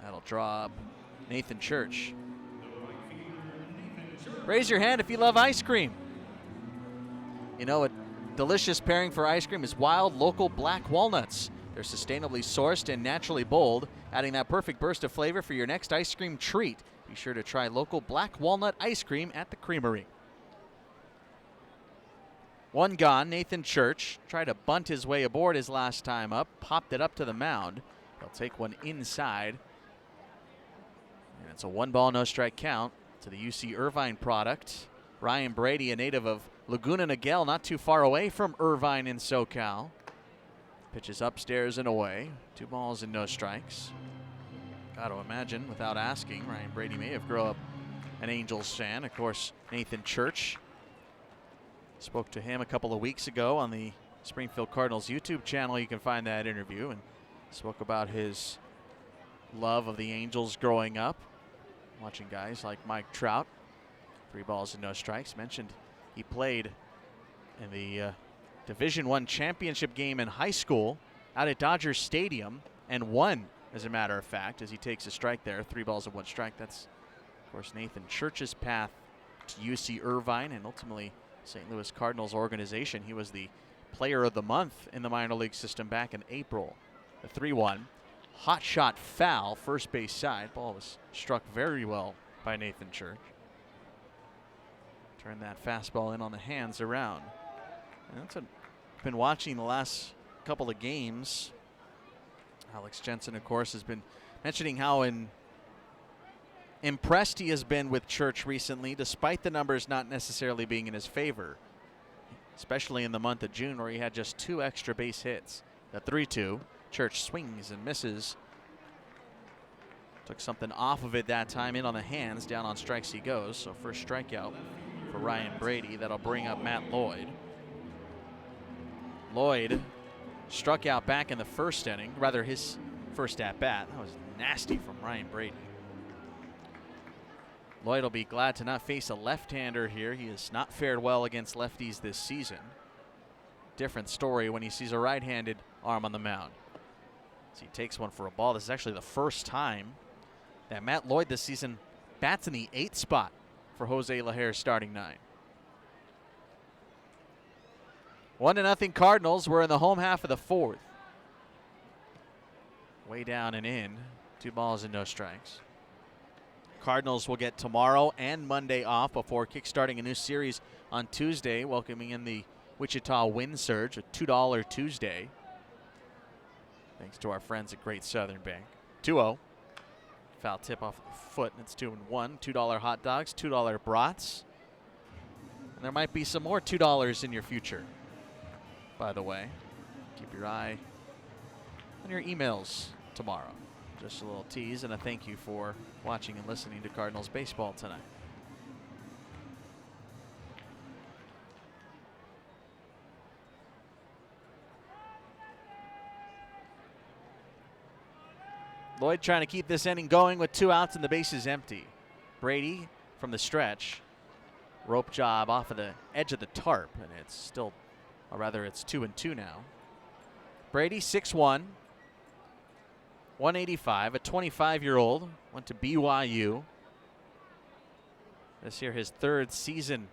That'll draw up Nathan Church. Raise your hand if you love ice cream. You know, a delicious pairing for ice cream is wild local black walnuts. They're sustainably sourced and naturally bold, adding that perfect burst of flavor for your next ice cream treat. Be sure to try local black walnut ice cream at the Creamery. 1 gone, Nathan Church tried to bunt his way aboard his last time up, popped it up to the mound. He'll take one inside. And it's a 1-ball, no strike count to the UC Irvine product. Ryan Brady, a native of Laguna Niguel, not too far away from Irvine in SoCal. Pitches upstairs and away. 2 balls and no strikes. Got to imagine, without asking, Ryan Brady may have grown up an Angels fan. Of course, Nathan Church. Spoke to him a couple of weeks ago on the Springfield Cardinals YouTube channel. You can find that interview, and spoke about his love of the Angels growing up, watching guys like Mike Trout. 3 balls and no strikes. Mentioned he played in the Division I championship game in high school out at Dodger Stadium and won, as a matter of fact, as he takes a strike there. 3 balls and 1 strike. That's, of course, Nathan Church's path to UC Irvine and ultimately St. Louis Cardinals organization. He was the player of the month in the minor league system back in April. The 3-1. Hot shot foul, first base side. Ball was struck very well by Nathan Church. Turn that fastball in on the hands around. And that's what I've been watching the last couple of games. Alex Jensen, of course, has been mentioning how impressed he has been with Church recently, despite the numbers not necessarily being in his favor, especially in the month of June where he had just 2 extra base hits. The 3-2, Church swings and misses. Took something off of it that time, in on the hands, down on strikes he goes. So first strikeout for Ryan Brady. That'll bring up Matt Lloyd. Lloyd struck out back in the first inning, rather his first at-bat. That was nasty from Ryan Brady. Lloyd will be glad to not face a left-hander here. He has not fared well against lefties this season. Different story when he sees a right-handed arm on the mound. So he takes one for a ball. This is actually the first time that Matt Lloyd this season bats in the 8th spot for Jose Lajer's starting 9. 1-0 Cardinals. We're in the home half of the fourth. Way down and in. 2 balls and no strikes. Cardinals will get tomorrow and Monday off before kickstarting a new series on Tuesday, welcoming in the Wichita Wind Surge, a $2 Tuesday. Thanks to our friends at Great Southern Bank. 2-0. Foul tip off the foot, and it's 2-1. $2 hot dogs, $2 brats. And there might be some more $2 in your future, by the way. Keep your eye on your emails tomorrow. Just a little tease and a thank you for watching and listening to Cardinals baseball tonight. Lloyd trying to keep this inning going with 2 outs and the bases empty. Brady from the stretch. Rope job off of the edge of the tarp, and it's still, or rather it's 2-2 now. Brady 6'1", 185, a 25-year-old, went to BYU. This year his 3rd season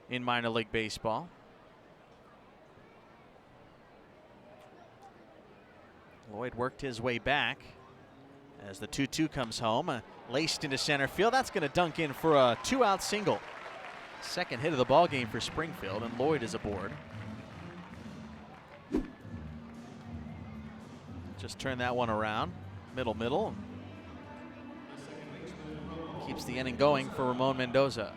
in minor league baseball. Lloyd worked his way back as the 2-2 comes home, laced into center field. That's going to dunk in for a 2-out single. Second hit of the ball game for Springfield, and Lloyd is aboard. Just turn that one around. Middle. Keeps the inning going for Ramon Mendoza.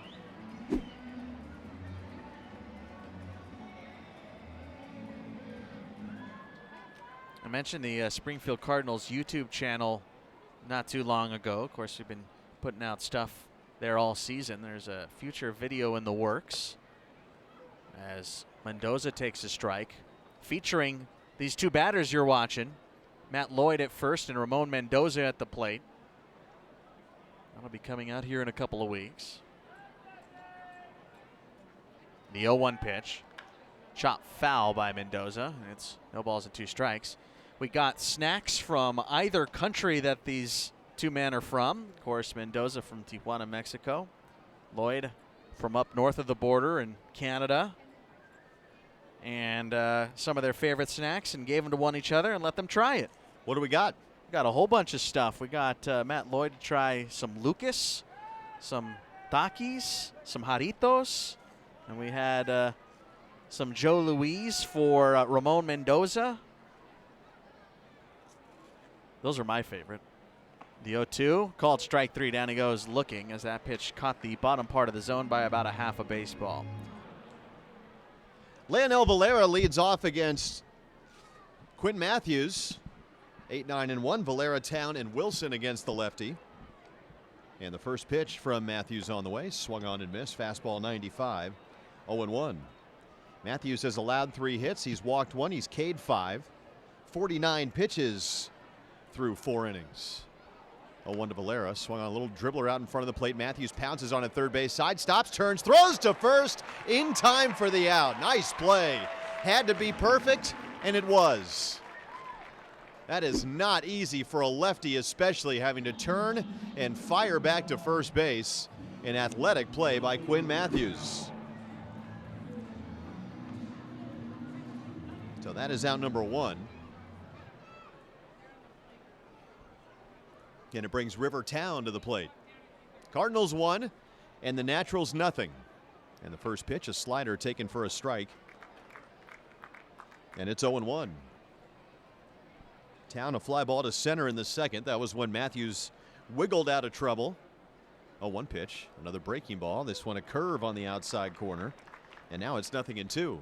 I mentioned the Springfield Cardinals YouTube channel not too long ago. Of course, we've been putting out stuff there all season. There's a future video in the works as Mendoza takes a strike, featuring these 2 batters you're watching. Matt Lloyd at first and Ramon Mendoza at the plate. That'll be coming out here in a couple of weeks. The 0-1 pitch. Chop foul by Mendoza. It's no balls and 2 strikes. We got snacks from either country that these 2 men are from. Of course, Mendoza from Tijuana, Mexico. Lloyd from up north of the border in Canada. And some of their favorite snacks, and gave them to one each other and let them try it. What do we got? We got a whole bunch of stuff. We got Matt Lloyd to try some Lucas, some Takis, some Jarritos, and we had some Joe Louise for Ramon Mendoza. Those are my favorite. The 0-2, called strike 3. Down he goes looking as that pitch caught the bottom part of the zone by about a half a baseball. Leonel Valera leads off against Quinn Matthews. 8-9-1. Valera, Town, and Wilson against the lefty. And the first pitch from Matthews on the way. Swung on and missed. Fastball 95. 0-1. Matthews has allowed 3 hits. He's walked 1. He's K'd 5. 49 pitches through 4 innings. 0-1 to Valera. Swung on a little dribbler out in front of the plate. Matthews pounces on at third base. Side stops, turns, throws to first in time for the out. Nice play. Had to be perfect, and it was. That is not easy for a lefty, especially having to turn and fire back to first base. An athletic play by Quinn Matthews. So that is out number 1. And it brings River Town to the plate. Cardinals 1 and the Naturals nothing. And the first pitch, a slider taken for a strike. And it's 0-1. Town a fly ball to center in the second. That was when Matthews wiggled out of trouble. 0-1 pitch, another breaking ball. This one a curve on the outside corner. And now it's 0-2.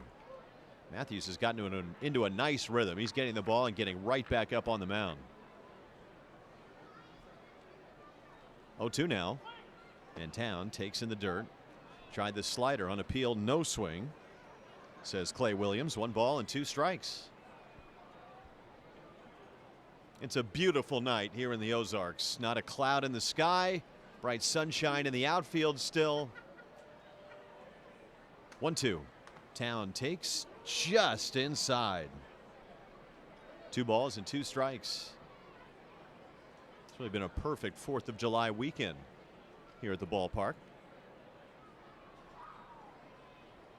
Matthews has gotten into a nice rhythm. He's getting the ball and getting right back up on the mound. 0-2 now. And Town takes in the dirt. Tried the slider on appeal, no swing. Says Clay Williams. 1 ball and 2 strikes. It's a beautiful night here in the Ozarks. Not a cloud in the sky. Bright sunshine in the outfield still. 1-2. Town takes just inside. 2 balls and 2 strikes. It's really been a perfect 4th of July weekend here at the ballpark.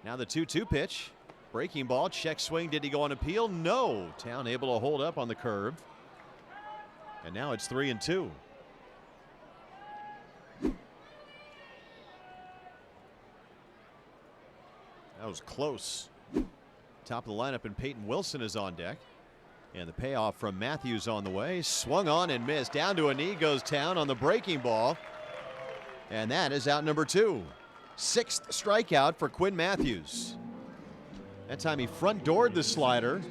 Now the 2-2 pitch. Breaking ball, check swing. Did he go on appeal? No. Town able to hold up on the curve. And now it's 3-2. That was close. Top of the lineup, and Peyton Wilson is on deck. And the payoff from Matthews on the way. Swung on and missed. Down to a knee goes Town on the breaking ball. And that is out number 2. 6th strikeout for Quinn Matthews. That time he front doored the slider.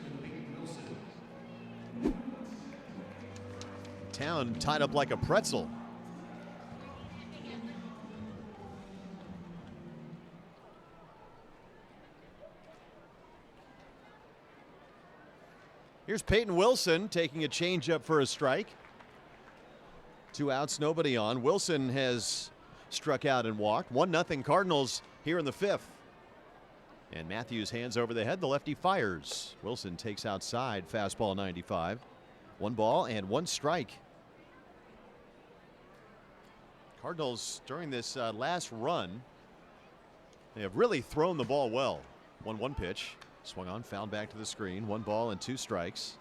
Town tied up like a pretzel. Here's Peyton Wilson taking a changeup for a strike. 2 outs, nobody on. Wilson has struck out and walked. 1-0 Cardinals here in the 5th. And Matthews hands over the head. The lefty fires. Wilson takes outside. Fastball 95. 1 ball and 1 strike. Cardinals during this last run, they have really thrown the ball well. 1-1 pitch. Swung on, fouled back to the screen. 1 ball and 2 strikes.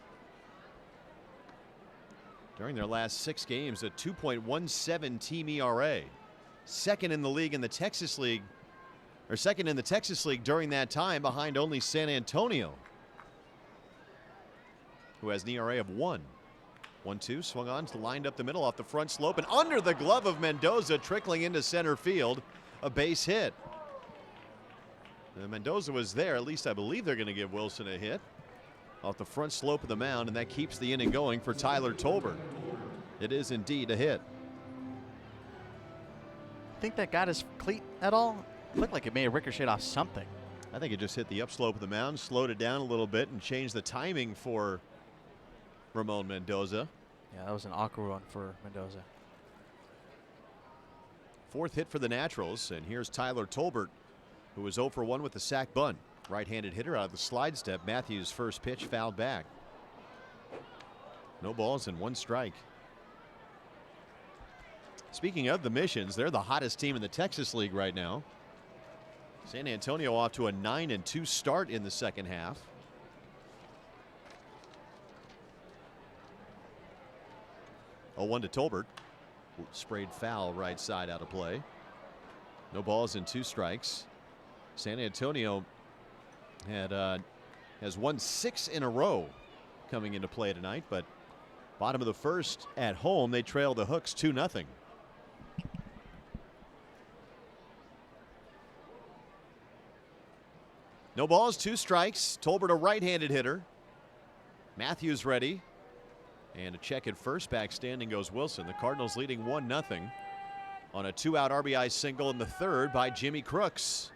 During their last 6 games, a 2.17 team ERA. Second in the league in the Texas League, or second in the Texas League during that time, behind only San Antonio, who has an ERA of 1. 1-2, swung on, lined up the middle off the front slope and under the glove of Mendoza, trickling into center field. A base hit. Mendoza was there. At least I believe they're going to give Wilson a hit off the front slope of the mound, and that keeps the inning going for Tyler Tolbert. It is indeed a hit. Think that got his cleat at all? It looked like it may have ricocheted off something. I think it just hit the upslope of the mound, slowed it down a little bit, and changed the timing for Ramon Mendoza. Yeah, that was an awkward one for Mendoza. 4th hit for the Naturals, and here's Tyler Tolbert, who was 0 for 1 with the sac bunt. Right-handed hitter out of the slide step. Matthews' first pitch fouled back. No balls and 1 strike. Speaking of the Missions, they're the hottest team in the Texas League right now. San Antonio off to a 9-2 start in the second half. Oh, 1 to Tolbert. Sprayed foul right side out of play. No balls and 2 strikes. San Antonio has won 6 in a row coming into play tonight, but bottom of the first at home, they trail the Hooks 2-0. No balls, 2 strikes. Tolbert, a right-handed hitter. Matthews ready. And a check at first. Back standing goes Wilson. The Cardinals leading 1-0 on a 2-out RBI single in the 3rd by Jimmy Crooks.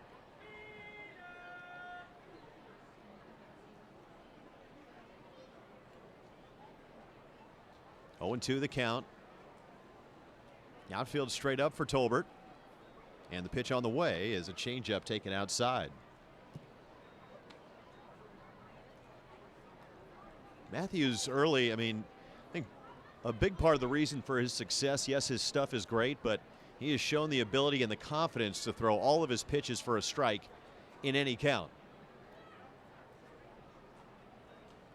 Oh, 0-2 the count. Outfield straight up for Tolbert. And the pitch on the way is a changeup taken outside. Matthews early, I think a big part of the reason for his success, yes, his stuff is great, but he has shown the ability and the confidence to throw all of his pitches for a strike in any count.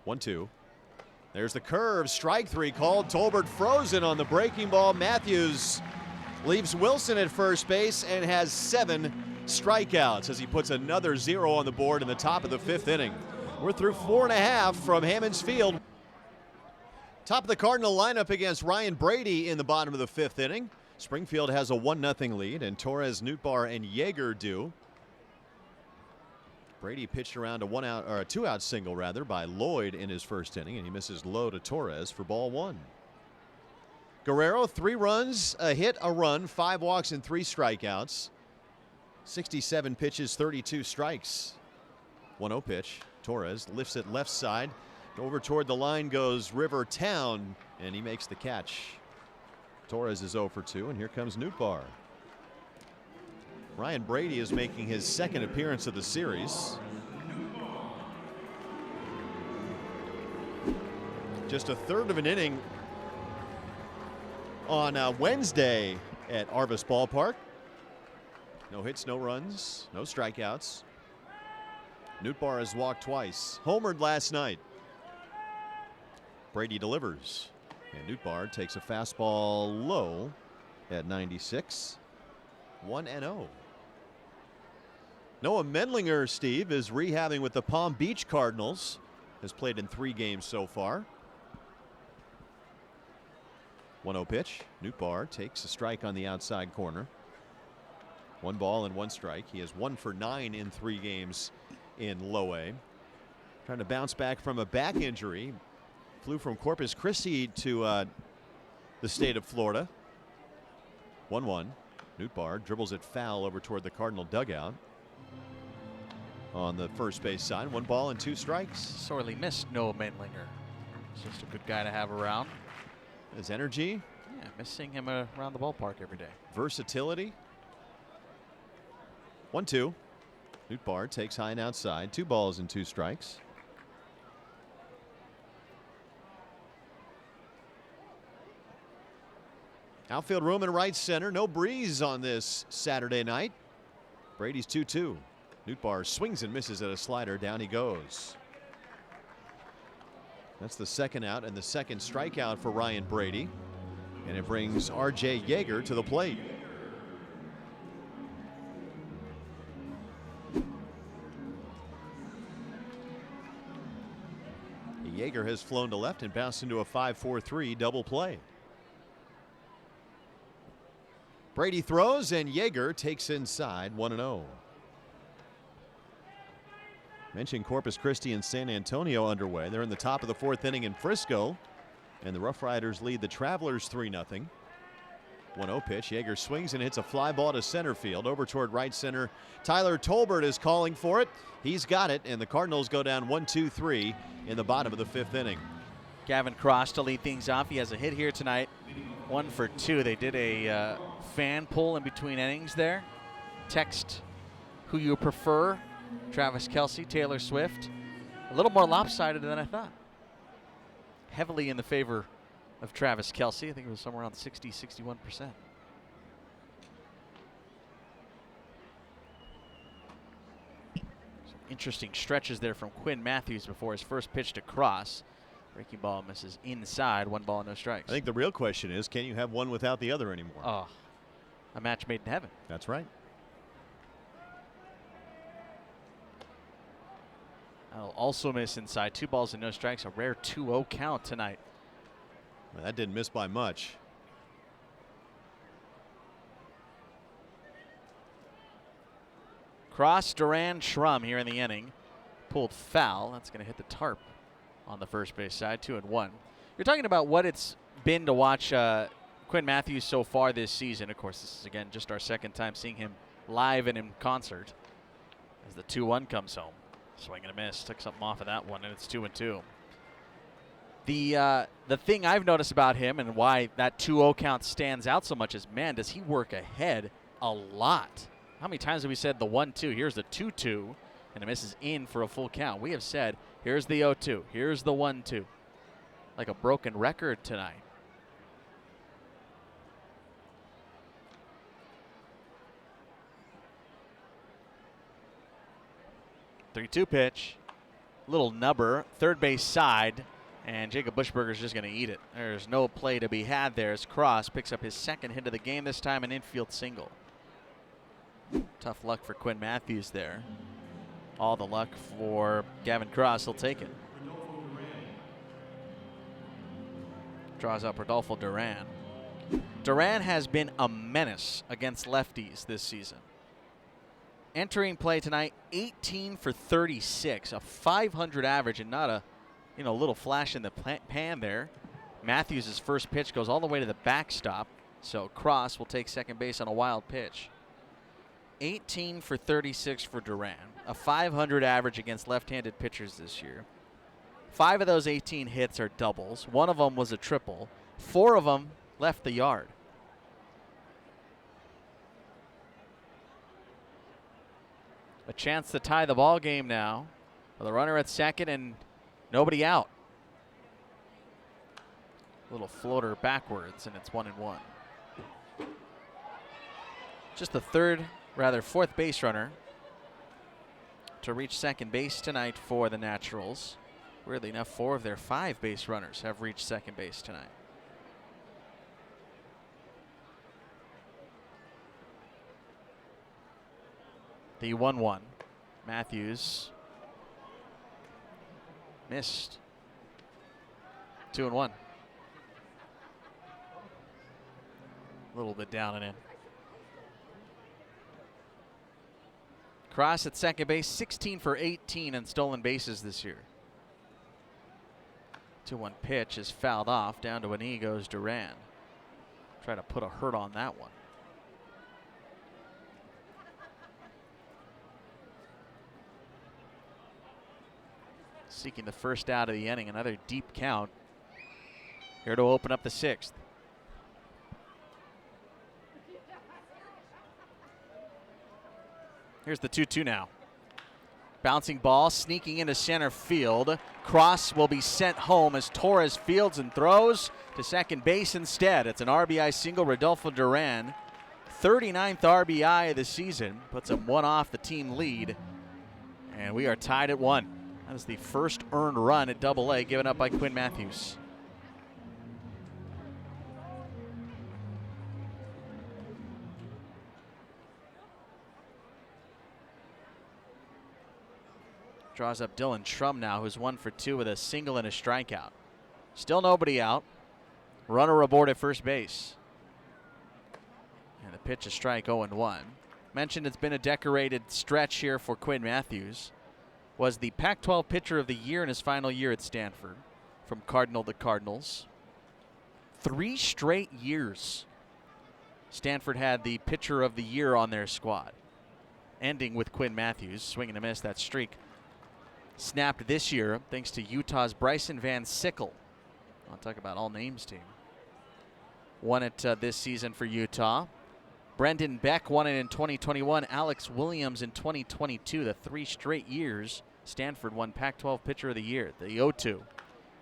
1-2. There's the curve. Strike 3 called. Tolbert frozen on the breaking ball. Matthews leaves Wilson at first base and has 7 strikeouts as he puts another 0 on the board in the top of the 5th inning. We're through 4.5 from Hammons Field. Top of the Cardinal lineup against Ryan Brady in the bottom of the 5th inning. Springfield has a 1-0 lead, and Torres, Nootbaar, and Yeager do. Brady pitched around a 2-out single by Lloyd in his first inning, and he misses low to Torres for ball 1. Guerrero, 3 runs, a hit, a run, 5 walks, and 3 strikeouts. 67 pitches, 32 strikes. 1-0 pitch. Torres lifts it left side. Over toward the line goes River Town, and he makes the catch. Torres is 0 for 2, and here comes Nootbaar. Ryan Brady is making his 2nd appearance of the series. Just a 1/3 of an inning on Wednesday at Arvis Ballpark. No hits, no runs, no strikeouts. Nootbaar has walked twice. Homered last night. Brady delivers. And Nootbaar takes a fastball low at 96. 1-0. Noah Mendlinger, Steve, is rehabbing with the Palm Beach Cardinals. Has played in 3 games so far. 1-0 pitch. Nootbaar takes a strike on the outside corner. 1 ball and 1 strike. He is 1 for 9 in 3 games in low A. Trying to bounce back from a back injury. Flew from Corpus Christi to the state of Florida. 1-1. Nootbaar dribbles it foul over toward the Cardinal dugout. On the first base side, 1 ball and 2 strikes. Sorely missed Noah Mendlinger. He's just a good guy to have around. His energy. Yeah, miss seeing him around the ballpark every day. Versatility. 1-2. Nootbaar takes high and outside. 2 balls and 2 strikes. Outfield room in right center. No breeze on this Saturday night. Brady's 2-2. Nootbaar swings and misses at a slider. Down he goes. That's the second out and the second strikeout for Ryan Brady. And it brings R.J. Yeager to the plate. Yeager has flown to left and bounced into a 5-4-3 double play. Brady throws and Yeager takes inside. 1-0. Mentioned Corpus Christi and San Antonio underway. They're in the top of the 4th inning in Frisco. And the Rough Riders lead the Travelers 3-0. 1-0 pitch. Yeager swings and hits a fly ball to center field. Over toward right center. Tyler Tolbert is calling for it. He's got it, and the Cardinals go down 1-2-3 in the bottom of the 5th inning. Gavin Cross to lead things off. He has a hit here tonight. 1 for 2. They did a fan poll in between innings there. Text who you prefer. Travis Kelce, Taylor Swift. A little more lopsided than I thought. Heavily in the favor of Travis Kelce. I think it was somewhere around 60-61%. Some interesting stretches there from Quinn Matthews before his first pitch to Cross. Breaking ball misses inside. 1 ball, no strikes. I think the real question is, can you have one without the other anymore? Oh, a match made in heaven. That's right. I'll also miss inside. 2 balls and no strikes. A rare 2-0 count tonight. Well, that didn't miss by much. Cross, Duran, Schrum here in the inning. Pulled foul. That's going to hit the tarp on the first base side. 2-1. You're talking about what it's been to watch Quinn Matthews so far this season. Of course, this is, again, just our second time seeing him live and in concert as the 2-1 comes home. Swing and a miss. Took something off of that one, and it's 2-2. The thing I've noticed about him and why that 2-0 count stands out so much is, man, does he work ahead a lot. How many times have we said the 1-2? Here's the 2-2, and it misses in for a full count. We have said, here's the 0-2, here's the 1-2. Like a broken record tonight. Three-two pitch. Little nubber, third base side, and Jacob Bushberger's just going to eat it. There's no play to be had there as Cross picks up his second hit of the game, this time an infield single. Tough luck for Quinn Matthews there. All the luck for Gavin Cross. He'll take it. Draws up Rodolfo Duran. Duran has been a menace against lefties this season. Entering play tonight, 18 for 36, a 500 average, and not a little flash in the pan there. Matthews' first pitch goes all the way to the backstop, so Cross will take second base on a wild pitch. 18 for 36 for Duran, a 500 average against left-handed pitchers this year. 5 of those 18 hits are doubles. 1 of them was a triple. 4 of them left the yard. A chance to tie the ball game now with a runner at second and nobody out. Little floater backwards, and it's 1-1. Just the fourth base runner to reach second base tonight for the Naturals. Weirdly enough, 4 of their 5 base runners have reached second base tonight. The 1-1. Matthews missed. 2-1. A little bit down and in. Cross at second base, 16 for 18 in stolen bases this year. 2-1 pitch is fouled off. Down to a knee goes Duran. Try to put a hurt on that one. Seeking the first out of the inning. Another deep count. Here to open up the 6th. Here's the 2-2 now. Bouncing ball, sneaking into center field. Cross will be sent home as Torres fields and throws to second base instead. It's an RBI single, Rodolfo Duran. 39th RBI of the season. Puts him 1 off the team lead. And we are tied at 1. That is the first earned run at Double-A given up by Quinn Matthews. Draws up Dylan Trum now, who's 1 for 2 with a single and a strikeout. Still nobody out. Runner aboard at first base. And the pitch, a strike, 0-1. Mentioned it's been a decorated stretch here for Quinn Matthews. Was the Pac-12 Pitcher of the Year in his final year at Stanford, from Cardinal to Cardinals. 3 straight years Stanford had the Pitcher of the Year on their squad, ending with Quinn Matthews. Swing and a miss. That streak snapped this year thanks to Utah's Bryson Van Sickle. I'll talk about all names team. Won it this season for Utah. Brendan Beck won it in 2021. Alex Williams in 2022. The 3 straight years Stanford won Pac-12 Pitcher of the Year. The 0-2.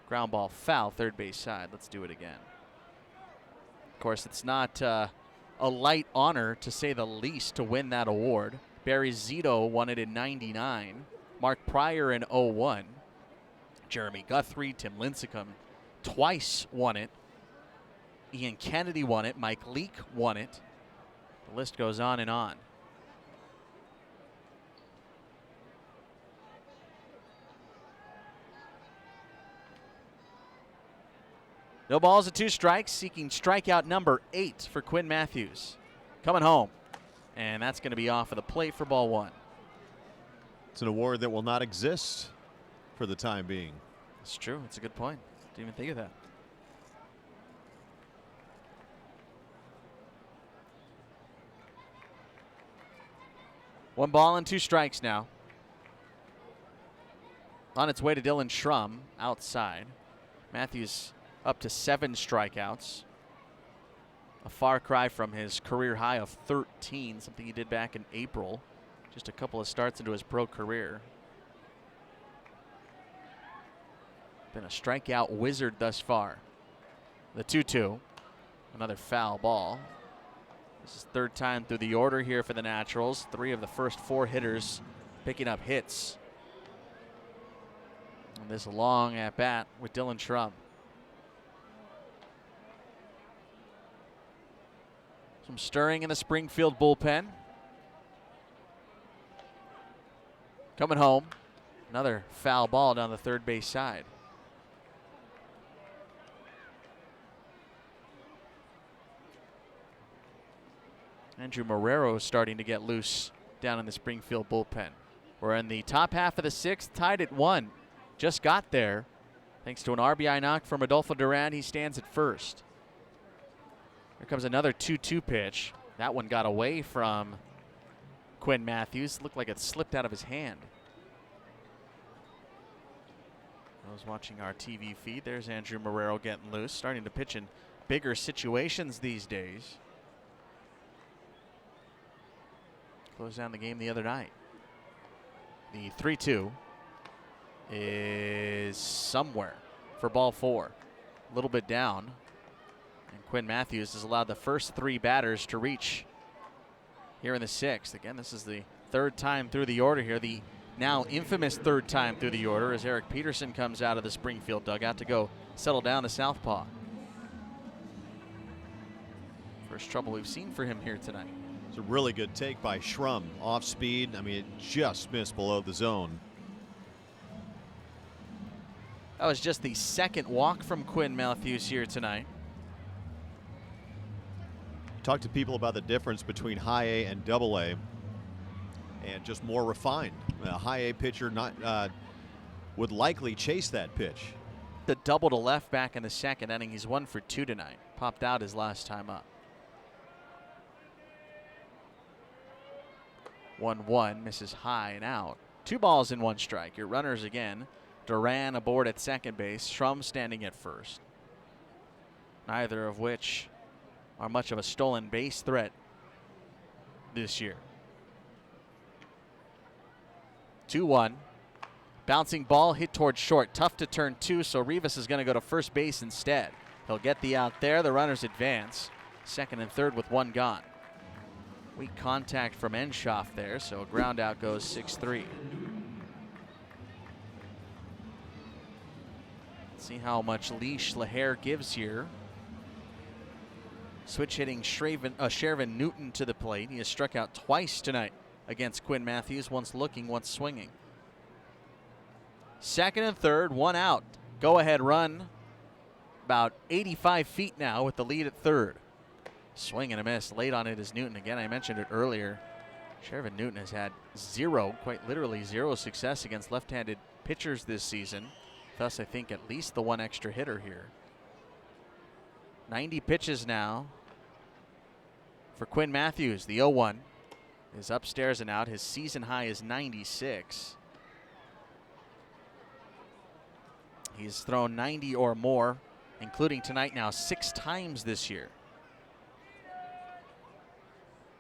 Ground ball foul, third base side. Let's do it again. Of course, it's not a light honor, to say the least, to win that award. Barry Zito won it in 99. Mark Pryor in 01. Jeremy Guthrie, Tim Lincecum twice won it. Ian Kennedy won it. Mike Leake won it. The list goes on and on. No balls and 2 strikes, seeking strikeout number 8 for Quinn Matthews. Coming home. And that's going to be off of the plate for ball 1. It's an award that will not exist for the time being. That's true. That's a good point. Didn't even think of that. One ball and 2 strikes now. On its way to Dylan Trum outside. Matthews up to 7 strikeouts. A far cry from his career high of 13, something he did back in April. Just a couple of starts into his pro career. Been a strikeout wizard thus far. The 2-2. Another foul ball. This is 3rd time through the order here for the Naturals. 3 of the first 4 hitters picking up hits. And this long at bat with Dylan Trum. Some stirring in the Springfield bullpen. Coming home. Another foul ball down the third base side. Andrew Marrero starting to get loose down in the Springfield bullpen. We're in the top half of the 6th, tied at 1. Just got there. Thanks to an RBI knock from Rodolfo Duran, he stands at first. Here comes another 2-2 pitch. That one got away from Quinn Matthews. Looked like it slipped out of his hand. Those watching our TV feed, there's Andrew Marrero getting loose, starting to pitch in bigger situations these days. Closed down the game the other night. The 3-2 is somewhere for ball 4. A little bit down. And Quinn Matthews has allowed the first 3 batters to reach here in the 6th. Again, this is the 3rd time through the order here. The now infamous third time through the order as Eric Peterson comes out of the Springfield dugout to go settle down the southpaw. First trouble we've seen for him here tonight. It's a really good take by Schrum. Off speed. I mean, it just missed below the zone. That was just the second walk from Quinn Matthews here tonight. Talk to people about the difference between high A and double A, and just more refined. A high A pitcher would likely chase that pitch. The double to left back in the second inning. He's 1 for 2 tonight. Popped out his last time up. 1-1, misses high and out. 2 balls and 1 strike. Your runners again. Duran aboard at second base. Schrum standing at first. Neither of which are much of a stolen base threat this year. 2-1. Bouncing ball hit towards short. Tough to turn 2, so Rivas is going to go to first base instead. He'll get the out there. The runners advance. Second and third with 1 gone. Weak contact from Enshoff there, so a ground out goes 6-3. See how much leash LaHare gives here. Switch hitting Shervin Newton to the plate. He has struck out twice tonight against Quinn Matthews, once looking, once swinging. Second and third, 1 out. Go ahead run about 85 feet now with the lead at third. Swing and a miss. Late on it is Newton. Again, I mentioned it earlier. Shervin Newton has had quite literally zero success against left-handed pitchers this season. Thus, I think at least the 1 extra hitter here. 90 pitches now for Quinn Matthews. The 0-1 is upstairs and out. His season high is 96. He's thrown 90 or more, including tonight now 6 times this year.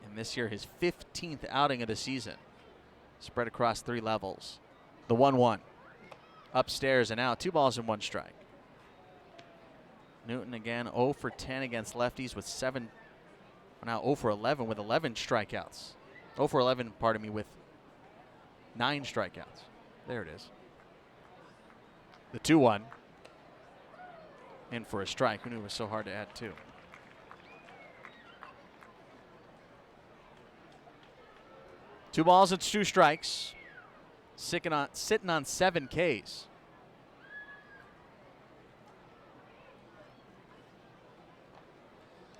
And this year his 15th outing of the season. Spread across 3 levels. The 1-1. Upstairs and out. 2 balls and 1 strike. Newton again 0 for 10 against lefties with 7. Now 0 for 11 with 11 strikeouts. 0 for 11, pardon me, with 9 strikeouts. There it is. The 2-1. In for a strike. Who knew it was so hard to add 2? Two balls and 2 strikes. Sitting on 7 Ks.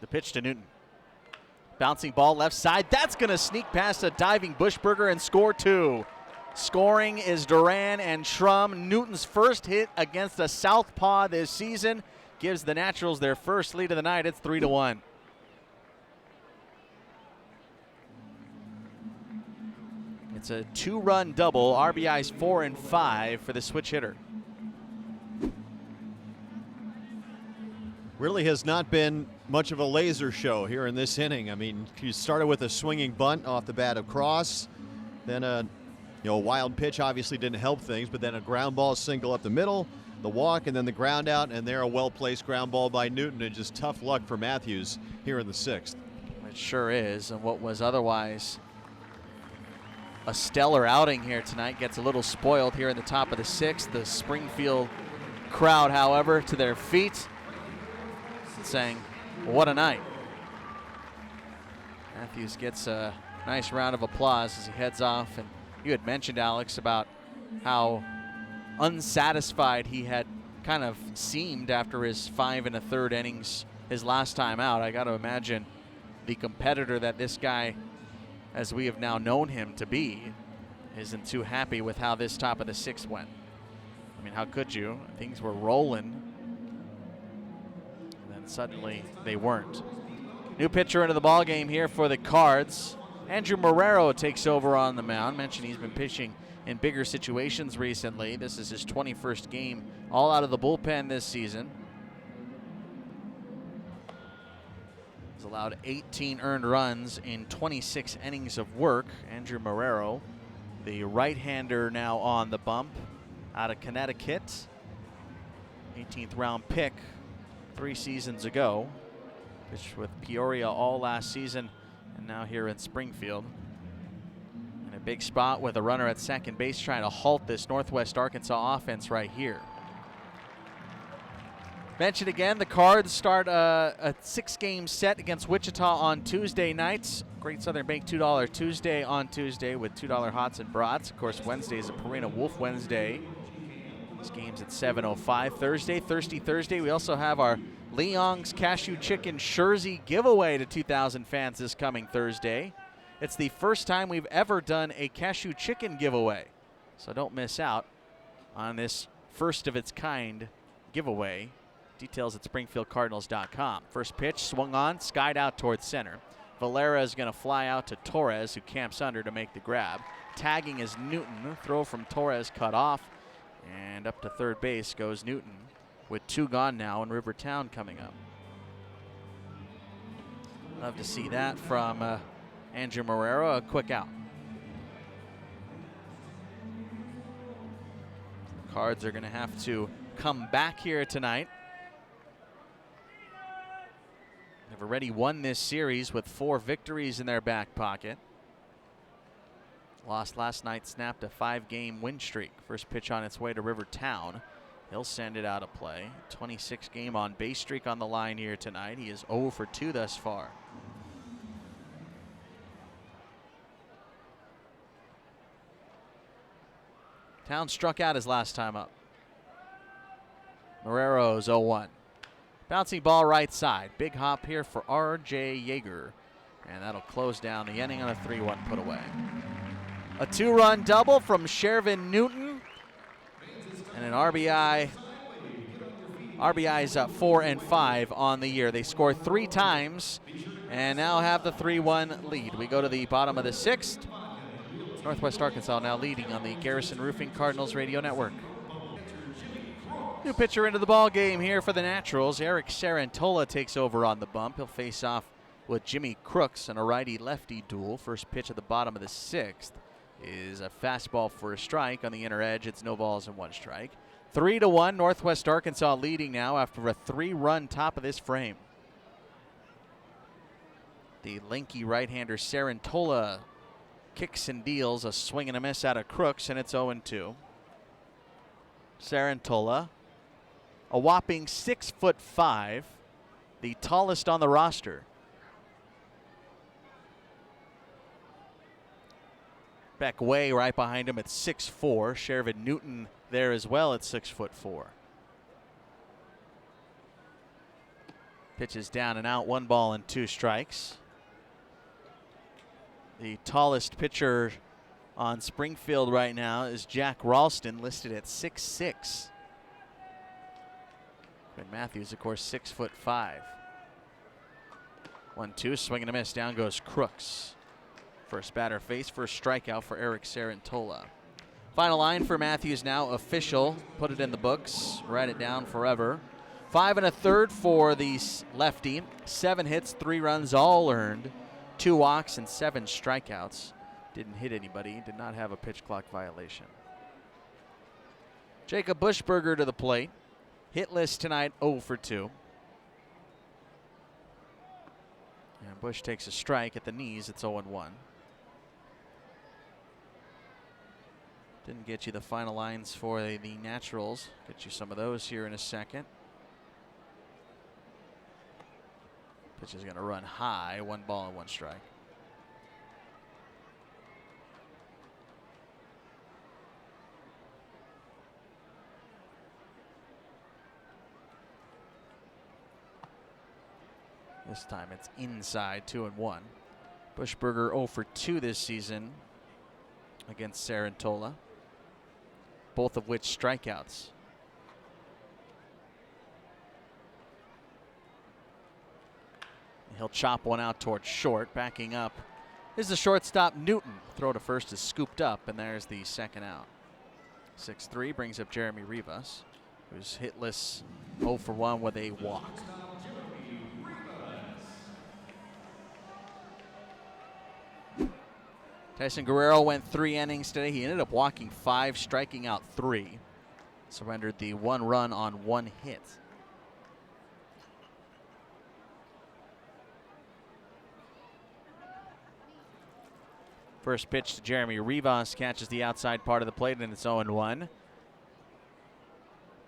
The pitch to Newton. Bouncing ball left side. That's going to sneak past a diving Bushberger and score 2. Scoring is Duran and Schrum. Newton's first hit against a southpaw this season gives the Naturals their first lead of the night. It's 3-1. It's a 2-run double. RBIs 4 and 5 for the switch hitter. Really has not been much of a laser show here in this inning. I mean, you started with a swinging bunt off the bat of Cross, then a wild pitch obviously didn't help things, but then a ground ball single up the middle, the walk, and then the ground out, and there a well-placed ground ball by Newton, and just tough luck for Matthews here in the 6th. It sure is, and what was otherwise a stellar outing here tonight gets a little spoiled here in the top of the 6th. The Springfield crowd, however, to their feet, saying, what a night. Matthews gets a nice round of applause as he heads off. And you had mentioned, Alex, about how unsatisfied he had kind of seemed after his 5 1/3 innings his last time out. I got to imagine the competitor that this guy, as we have now known him to be, isn't too happy with how this top of the 6th went. I mean, how could you? Things were rolling, and then suddenly they weren't. New pitcher into the ball game here for the Cards. Andrew Marrero takes over on the mound. Mentioned he's been pitching in bigger situations recently. This is his 21st game all out of the bullpen this season. He's allowed 18 earned runs in 26 innings of work. Andrew Marrero, the right-hander, now on the bump out of Connecticut. 18th round pick 3 seasons ago. Pitched with Peoria all last season and now here in Springfield. In a Big spot with a runner at second base trying to halt this Northwest Arkansas offense right here. Mention again, the Cards start a 6-game set against Wichita on Tuesday nights. Great Southern Bank $2 Tuesday on Tuesday with $2 hots and brats. Of course, Wednesday is a Purina Wolf Wednesday. This game's at 7:05. Thirsty Thursday. We also have our Leong's Cashew Chicken Jersey giveaway to 2,000 fans this coming Thursday. It's the first time we've ever done a cashew chicken giveaway, so don't miss out on this first of its kind giveaway. Details at SpringfieldCardinals.com. First pitch swung on, skied out towards center. Valera is going to fly out to Torres, who camps under to make the grab. Tagging is Newton. Throw from Torres cut off, and up to third base goes Newton with 2 gone now, and Rivertown coming up. Love to see that from Andrew Marrero, a quick out. Cards are going to have to come back here tonight. They've already won this series with 4 victories in their back pocket. Lost last night, snapped a 5-game win streak. First pitch on its way to Rivertown. He'll send it out of play. 26-game on base streak on the line here tonight. He is 0 for 2 thus far. Town struck out his last time up. Marrero's 0-1. Bouncing ball right side. Big hop here for R.J. Yeager. And that'll close down the inning on a 3-1 put away. A 2-run double from Shervin Newton. And an RBI. RBI's up 4 and 5 on the year. They scored 3 times and now have the 3-1 lead. We go to the bottom of the 6th. Northwest Arkansas now leading on the Garrison Roofing Cardinals radio network. New pitcher into the ball game here for the Naturals. Eric Sarantola takes over on the bump. He'll face off with Jimmy Crooks in a righty-lefty duel. First pitch at the bottom of the 6th is a fastball for a strike. On the inner edge, it's no balls and 1 strike. 3-1, Northwest Arkansas leading now after a 3-run top of this frame. The lanky right-hander Sarantola kicks and deals a swing and a miss out of Crooks, and it's 0-2. Sarantola, a whopping 6'5", the tallest on the roster. Beck Way right behind him at 6'4". Shervin Newton there as well at 6'4". Pitches down and out, 1 ball and 2 strikes. The tallest pitcher on Springfield right now is Jack Ralston, listed at 6'6". Quinn Matthews, of course, 6'5". 1-2, swing and a miss. Down goes Crooks. First batter face, first strikeout for Eric Sarantola. Final line for Matthews now official. Put it in the books. Write it down forever. 5 1/3 for the lefty. 7 hits, 3 runs, all earned. 2 walks and 7 strikeouts. Didn't hit anybody. Did not have a pitch clock violation. Jacob Buschberger to the plate. Hitless tonight, 0 for 2. And Busch takes a strike at the knees. It's 0-1. Didn't get you the final lines for the Naturals. Get you some of those here in a second. Pitch is going to run high. 1 ball and 1 strike. This time it's inside, 2-1. Buschberger 0 for 2 this season against Sarantola, both of which strikeouts. He'll chop one out towards short. Backing up is the shortstop Newton. Throw to first is scooped up, and there's the second out. 6-3 brings up Jeremy Rivas, who's hitless, 0 for 1 with a walk. Tyson Guerrero went 3 innings today. He ended up walking 5, striking out 3. Surrendered the 1 run on 1 hit. First pitch to Jeremy Rivas, catches the outside part of the plate, and it's 0-1.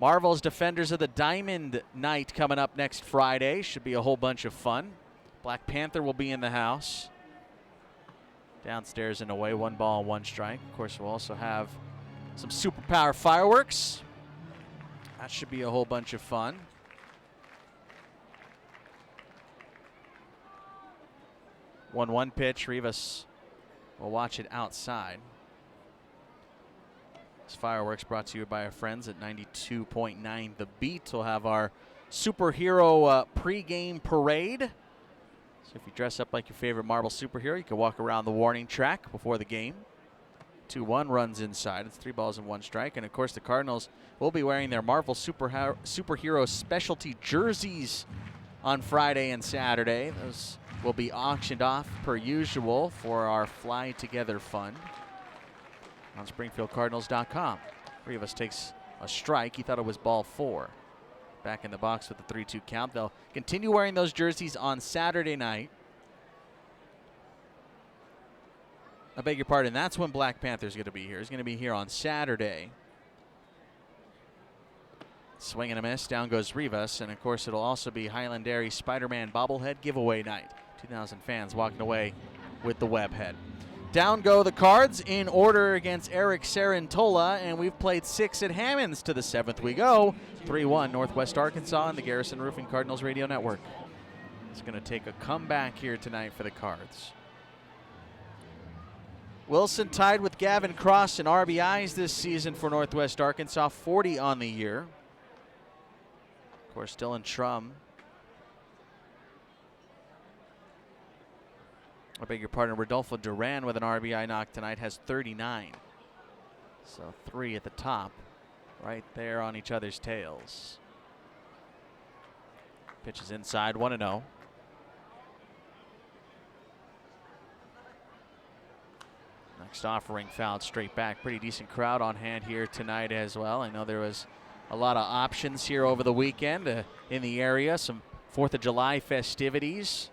Marvel's Defenders of the Diamond Night coming up next Friday. Should be a whole bunch of fun. Black Panther will be in the house. Downstairs and away, 1 ball, 1 strike. Of course, we'll also have some superpower fireworks. That should be a whole bunch of fun. One pitch. Rivas will watch it outside. This fireworks brought to you by our friends at 92.9 The Beat. We'll have our superhero pregame parade. So if you dress up like your favorite Marvel superhero, you can walk around the warning track before the game. 2-1 runs inside. It's 3 balls and 1 strike. And of course, the Cardinals will be wearing their Marvel superhero specialty jerseys on Friday and Saturday. Those will be auctioned off per usual for our Fly Together Fund on SpringfieldCardinals.com. Rivas takes a strike. He thought it was ball 4. Back in the box with the 3-2 count. They'll continue wearing those jerseys on Saturday night. I beg your pardon, that's when Black Panther's going to be here. He's going to be here on Saturday. Swing and a miss. Down goes Rivas. And, of course, it'll also be Highland Dairy Spider-Man bobblehead giveaway night. 2,000 fans walking away with the web head. Down go the Cards in order against Eric Sarantola, and we've played 6 at Hammonds. To the 7th we go. 3-1 Northwest Arkansas and the Garrison Roofing Cardinals Radio Network. It's going to take a comeback here tonight for the Cards. Wilson tied with Gavin Cross in RBIs this season for Northwest Arkansas, 40 on the year. Of course, Dylan Trum. I beg your pardon, Rodolfo Duran with an RBI knock tonight has 39. So 3 at the top, right there on each other's tails. Pitches inside, 1-0. Next offering fouled straight back. Pretty decent crowd on hand here tonight as well. I know there was a lot of options here over the weekend in the area. Some 4th of July festivities.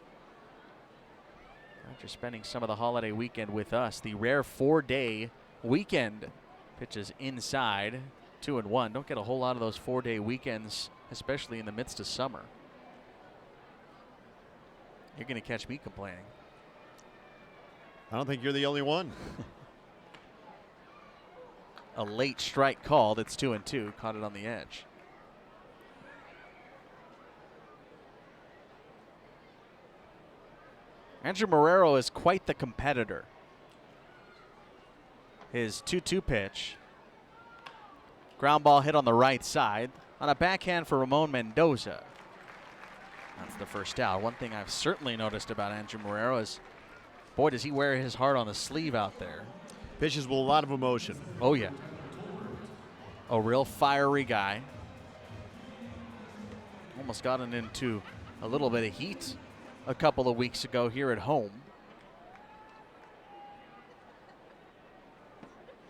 After spending some of the holiday weekend with us, the rare 4-day weekend. Pitches inside, 2-1. Don't get a whole lot of those 4-day weekends, especially in the midst of summer. You're going to catch me complaining. I don't think you're the only one. A late strike called. It's 2-2. Caught it on the edge. Andrew Marrero is quite the competitor. His 2-2 pitch. Ground ball hit on the right side on a backhand for Ramon Mendoza. That's the first out. One thing I've certainly noticed about Andrew Marrero is, boy, does he wear his heart on the sleeve out there. Pitches with a lot of emotion. Oh, yeah. A real fiery guy. Almost gotten into a little bit of heat a couple of weeks ago here at home.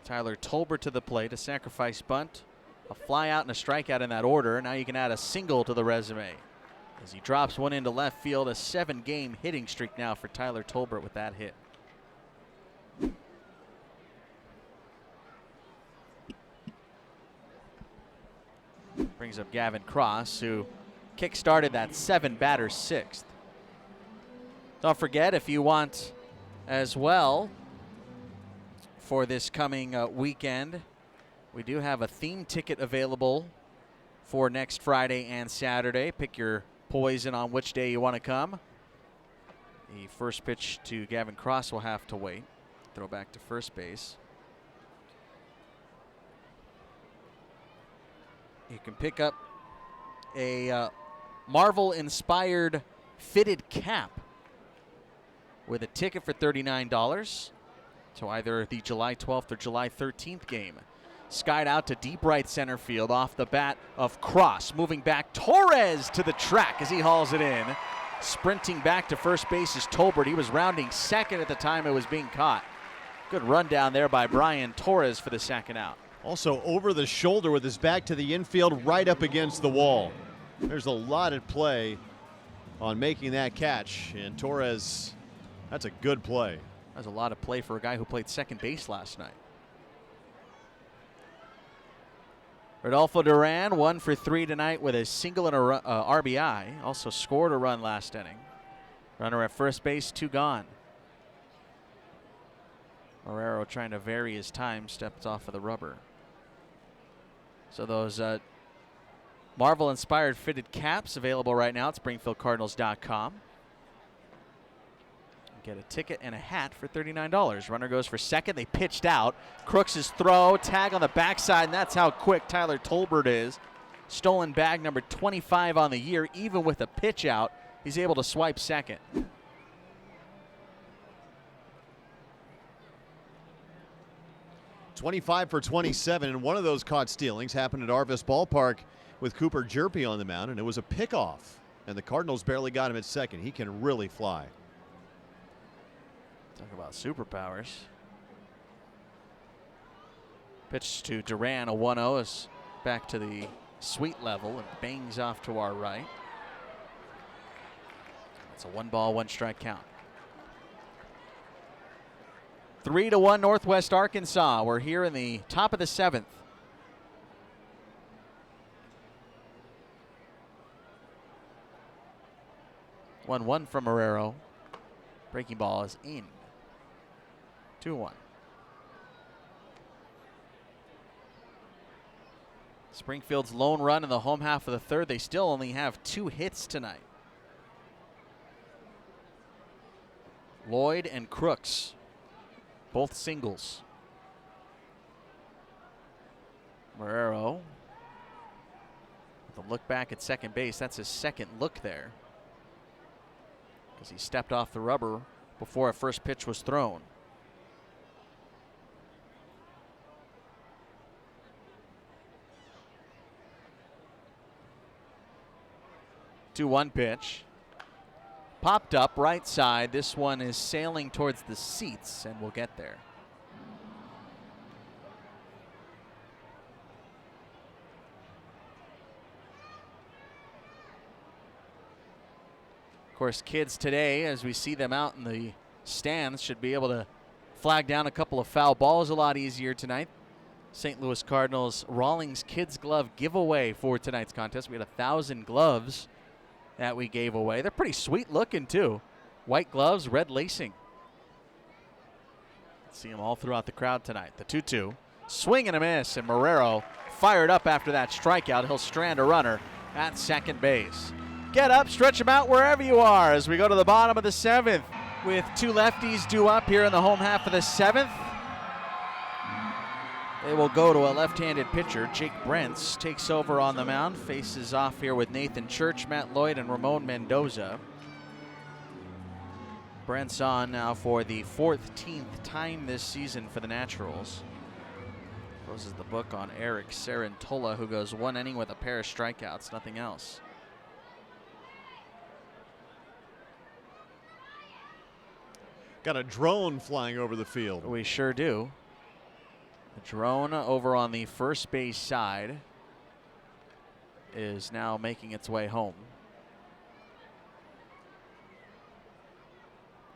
Tyler Tolbert to the plate, a sacrifice bunt, a fly out and a strikeout in that order. Now you can add a single to the resume as he drops one into left field. A 7-game hitting streak now for Tyler Tolbert with that hit. Brings up Gavin Cross, who kick-started that 7-batter 6th. Don't forget, if you want as well for this coming weekend, we do have a theme ticket available for next Friday and Saturday. Pick your poison on which day you want to come. The first pitch to Gavin Cross will have to wait. Throw back to first base. You can pick up a Marvel-inspired fitted cap with a ticket for $39 to either the July 12th or July 13th game. Skied out to deep right center field off the bat of Cross. Moving back, Torres to the track as he hauls it in. Sprinting back to first base is Tolbert. He was rounding second at the time it was being caught. Good run down there by Brian Torres for the second out. Also over the shoulder with his back to the infield, right up against the wall. There's a lot at play on making that catch, and Torres, that's a good play. That's a lot of play for a guy who played second base last night. Rodolfo Duran, 1 for 3 tonight with a single and a RBI. Also scored a run last inning. Runner at first base, 2 gone. Marrero trying to vary his time, steps off of the rubber. So those Marvel-inspired fitted caps available right now at SpringfieldCardinals.com. Get a ticket and a hat for $39. Runner goes for second. They pitched out. Crooks' throw, tag on the backside, and that's how quick Tyler Tolbert is. Stolen bag number 25 on the year. Even with a pitch out, he's able to swipe second. $25 for 27, and one of those caught stealings happened at Arvis Ballpark with Cooper Jerpy on the mound, and it was a pickoff. And the Cardinals barely got him at second. He can really fly. Talk about superpowers. Pitch to Duran, a 1-0 is back to the sweet level and bangs off to our right. It's a 1-ball, 1-strike count. 3-1 Northwest Arkansas. We're here in the top of the 7th. One from Marrero. Breaking ball is in. 2-1. Springfield's lone run in the home half of the third. They still only have 2 hits tonight. Lloyd and Crooks, both singles. Marrero with a look back at second base. That's his second look there, because he stepped off the rubber before a first pitch was thrown. Two 1 pitch. Popped up right side. This one is sailing towards the seats and will get there. Of course, kids today, as we see them out in the stands, should be able to flag down a couple of foul balls a lot easier tonight. St. Louis Cardinals Rawlings Kids Glove giveaway for tonight's contest. We had 1,000 gloves that we gave away. They're pretty sweet looking too. White gloves, red lacing. See them all throughout the crowd tonight. The 2-2. Swing and a miss, and Marrero fired up after that strikeout. He'll strand a runner at second base. Get up, stretch them out wherever you are as we go to the bottom of the 7th with 2 lefties due up here in the home half of the 7th. They will go to a left-handed pitcher. Jake Brentz takes over on the mound, faces off here with Nathan Church, Matt Lloyd, and Ramon Mendoza. Brentz on now for the 14th time this season for the Naturals. Closes the book on Eric Sarantola, who goes 1 inning with a pair of strikeouts, nothing else. Got a drone flying over the field. We sure do. The drone over on the first base side is now making its way home.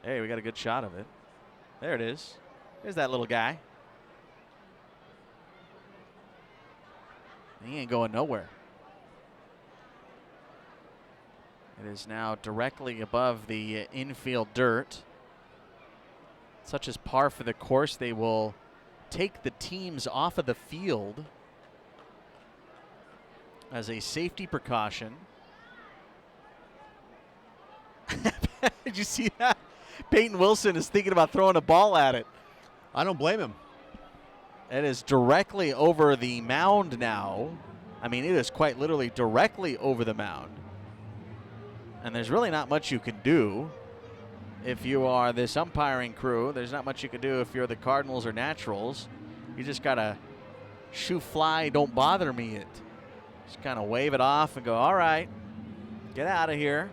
Hey, we got a good shot of it. There it is. There's that little guy. He ain't going nowhere. It is now directly above the infield dirt. Such as par for the course, they will take the teams off of the field as a safety precaution. Did you see that? Peyton Wilson is thinking about throwing a ball at it. I don't blame him. It is directly over the mound now. I mean, it is quite literally directly over the mound. And there's really not much you can do if you are this umpiring crew. There's not much you can do if you're the Cardinals or Naturals. You just got to shoo fly, don't bother me it. Just kind of wave it off and go, all right, get out of here.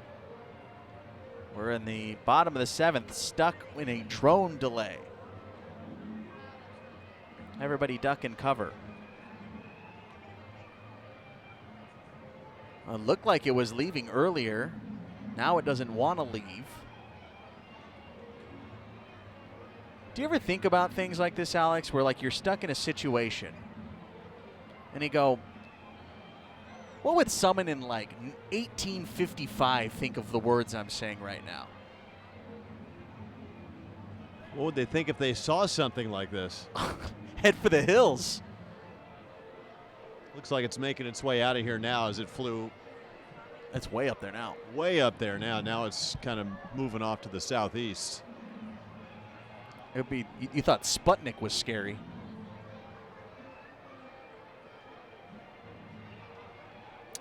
We're in the bottom of the 7th, stuck in a drone delay. Everybody duck and cover. It looked like it was leaving earlier. Now it doesn't want to leave. Do you ever think about things like this, Alex, where like you're stuck in a situation and you go, what would someone in like 1855 think of the words I'm saying right now? What would they think if they saw something like this? Head for the hills. Looks like it's making its way out of here now as it flew It's way up there now. way up there now. Now it's kind of moving off to the southeast. It'd be, you thought Sputnik was scary.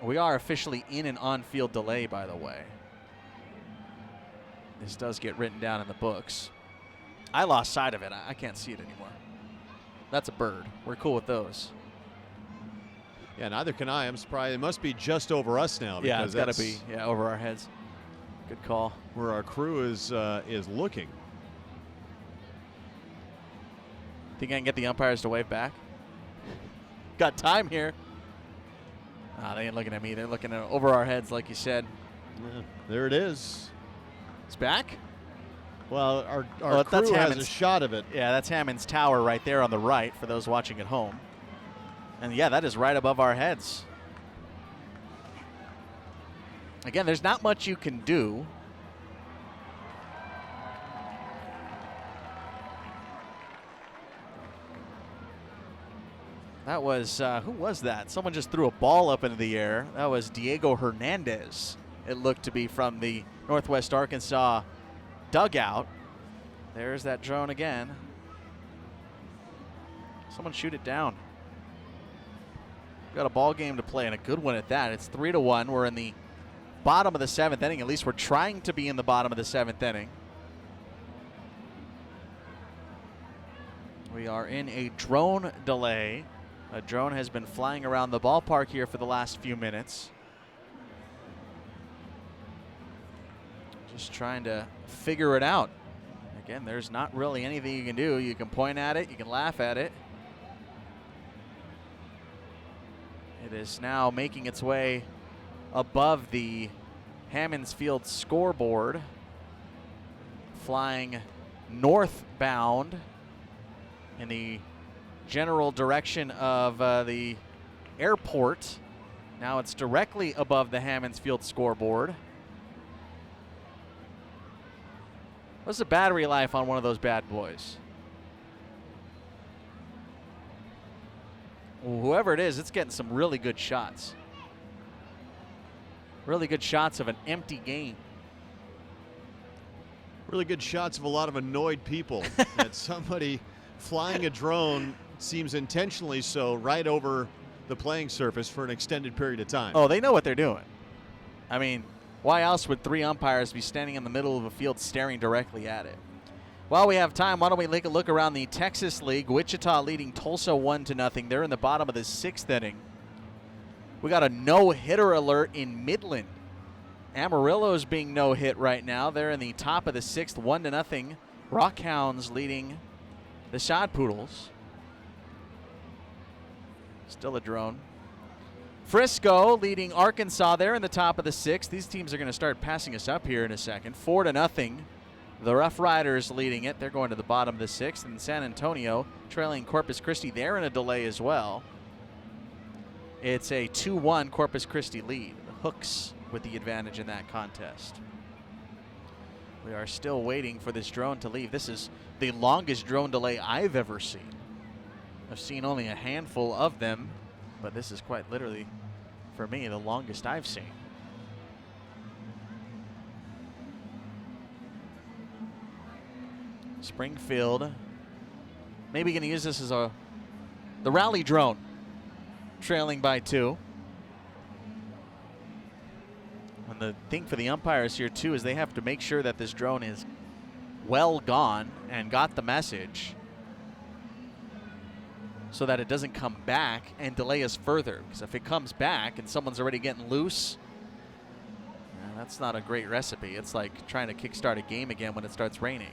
We are officially in an on-field delay, by the way. This does get written down in the books. I lost sight of it. I can't see it anymore. That's a bird. We're cool with those. Yeah, neither can I. I'm surprised. It must be just over us now. Yeah, Because it's got to be. Yeah, over our heads. Good call. where our crew is looking. Think I can get the umpires to wave back? Got time here. They ain't looking at me. They're looking at over our heads, like you said. Yeah, there it is. It's back? Well, our Well, crew that's has a Hammond's. shot of it. Yeah, that's Hammond's Tower right there on the right for those watching at home. And yeah, that is right above our heads. Again, there's not much you can do. That was, who was that? Someone just threw a ball up into the air. That was Diego Hernandez. It looked to be from the Northwest Arkansas dugout. There's that drone again. Someone shoot it down. Got a ball game to play and a good one at that. It's 3-1. We're in the bottom of the 7th inning. At least we're trying to be in the bottom of the 7th inning. We are in a drone delay. A drone has been flying around the ballpark here for the last few minutes. Just trying to figure it out. Again, there's not really anything you can do. You can point at it, you can laugh at it. It is now making its way above the Hammonds Field scoreboard, flying northbound in the general direction of the airport. Now it's directly above the Hammonds Field scoreboard. What's the battery life on one of those bad boys? Well, whoever it is, it's getting some really good shots. Really good shots of an empty game. Really good shots of a lot of annoyed people at somebody flying a drone, seems intentionally so, right over the playing surface for an extended period of time. Oh, they know what they're doing. I mean, why else would 3 umpires be standing in the middle of a field staring directly at it? While we have time, why don't we take a look around the Texas League. Wichita leading Tulsa 1-0. They're in the bottom of the 6th inning. We got a no-hitter alert in Midland. Amarillo's being no-hit right now. They're in the top of the 6th, 1-0. Rockhounds leading the Shad Poodles. Still a drone. Frisco leading Arkansas. They're in the top of the 6th. These teams are going to start passing us up here in a second. 4-0. The Rough Riders leading it. They're going to the bottom of the 6th. And San Antonio trailing Corpus Christi. They're in a delay as well. It's a 2-1 Corpus Christi lead. The Hooks with the advantage in that contest. We are still waiting for this drone to leave. This is the longest drone delay I've ever seen. I've seen only a handful of them, but this is quite literally, for me, the longest I've seen. Springfield maybe going to use this as the rally drone, trailing by 2. And the thing for the umpires here, too, is they have to make sure that this drone is well gone and got the message so that it doesn't come back and delay us further. Because if it comes back and someone's already getting loose, that's not a great recipe. It's like trying to kickstart a game again when it starts raining.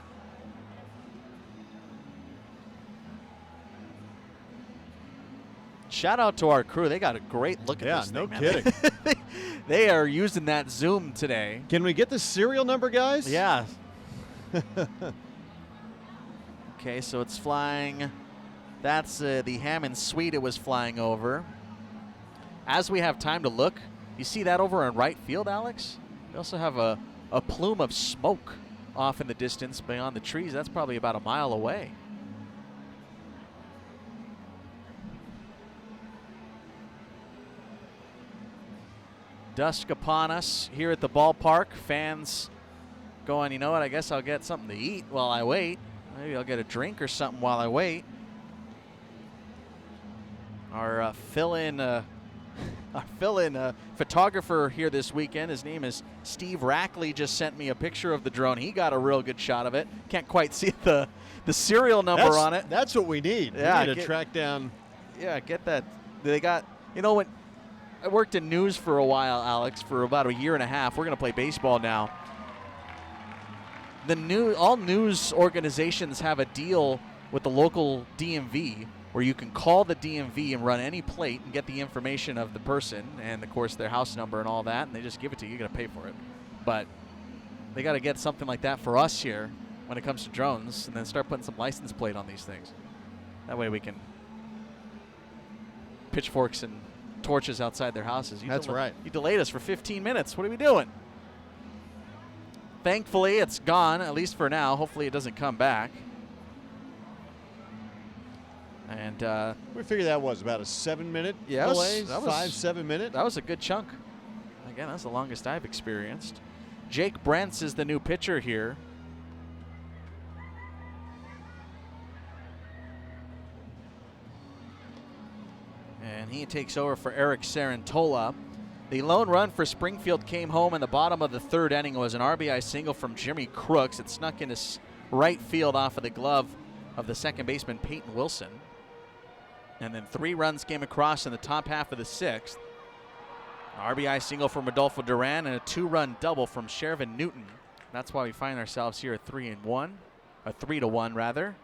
Shout out to our crew. They got a great look at this thing, no man. kidding. They are using that zoom today. Can we get the serial number, guys? Yeah. Okay, so it's flying. That's the Hammond Suite it was flying over. As we have time to look, you see that over in right field, Alex? We also have a plume of smoke off in the distance beyond the trees. That's probably about a mile away. Dusk upon us here at the ballpark. Fans going, you know what, I guess I'll get something to eat while I wait. Maybe I'll get a drink or something while I wait. Our fill-in photographer here this weekend, his name is Steve Rackley, just sent me a picture of the drone. He got a real good shot of it. Can't quite see the serial number on it. That's what we need. Yeah, we need to track down. Yeah, get that. They got, when I worked in news for a while, Alex, for about a year and a half. We're going to play baseball now. All news organizations have a deal with the local DMV where you can call the DMV and run any plate and get the information of the person and, of course, their house number and all that, and they just give it to you. You got to pay for it. But they got to get something like that for us here when it comes to drones, and then start putting some license plate on these things. That way we can pitchforks and torches outside their houses. That's right. You delayed us for 15 minutes. What are we doing? Thankfully, it's gone, at least for now. Hopefully it doesn't come back. And we figured that was about a 7-minute yeah, delay, that was 5-7 minute. That was a good chunk. Again, that's the longest I've experienced. Jake Brents is the new pitcher here. And he takes over for Eric Sarantola. The lone run for Springfield came home in the bottom of the third inning. It was an RBI single from Jimmy Crooks. It snuck into right field off of the glove of the second baseman, Peyton Wilson. And then 3 runs came across in the top half of the 6th. RBI single from Rodolfo Duran and a 2-run double from Shervin Newton. That's why we find ourselves here at 3-1, or 3-1 rather.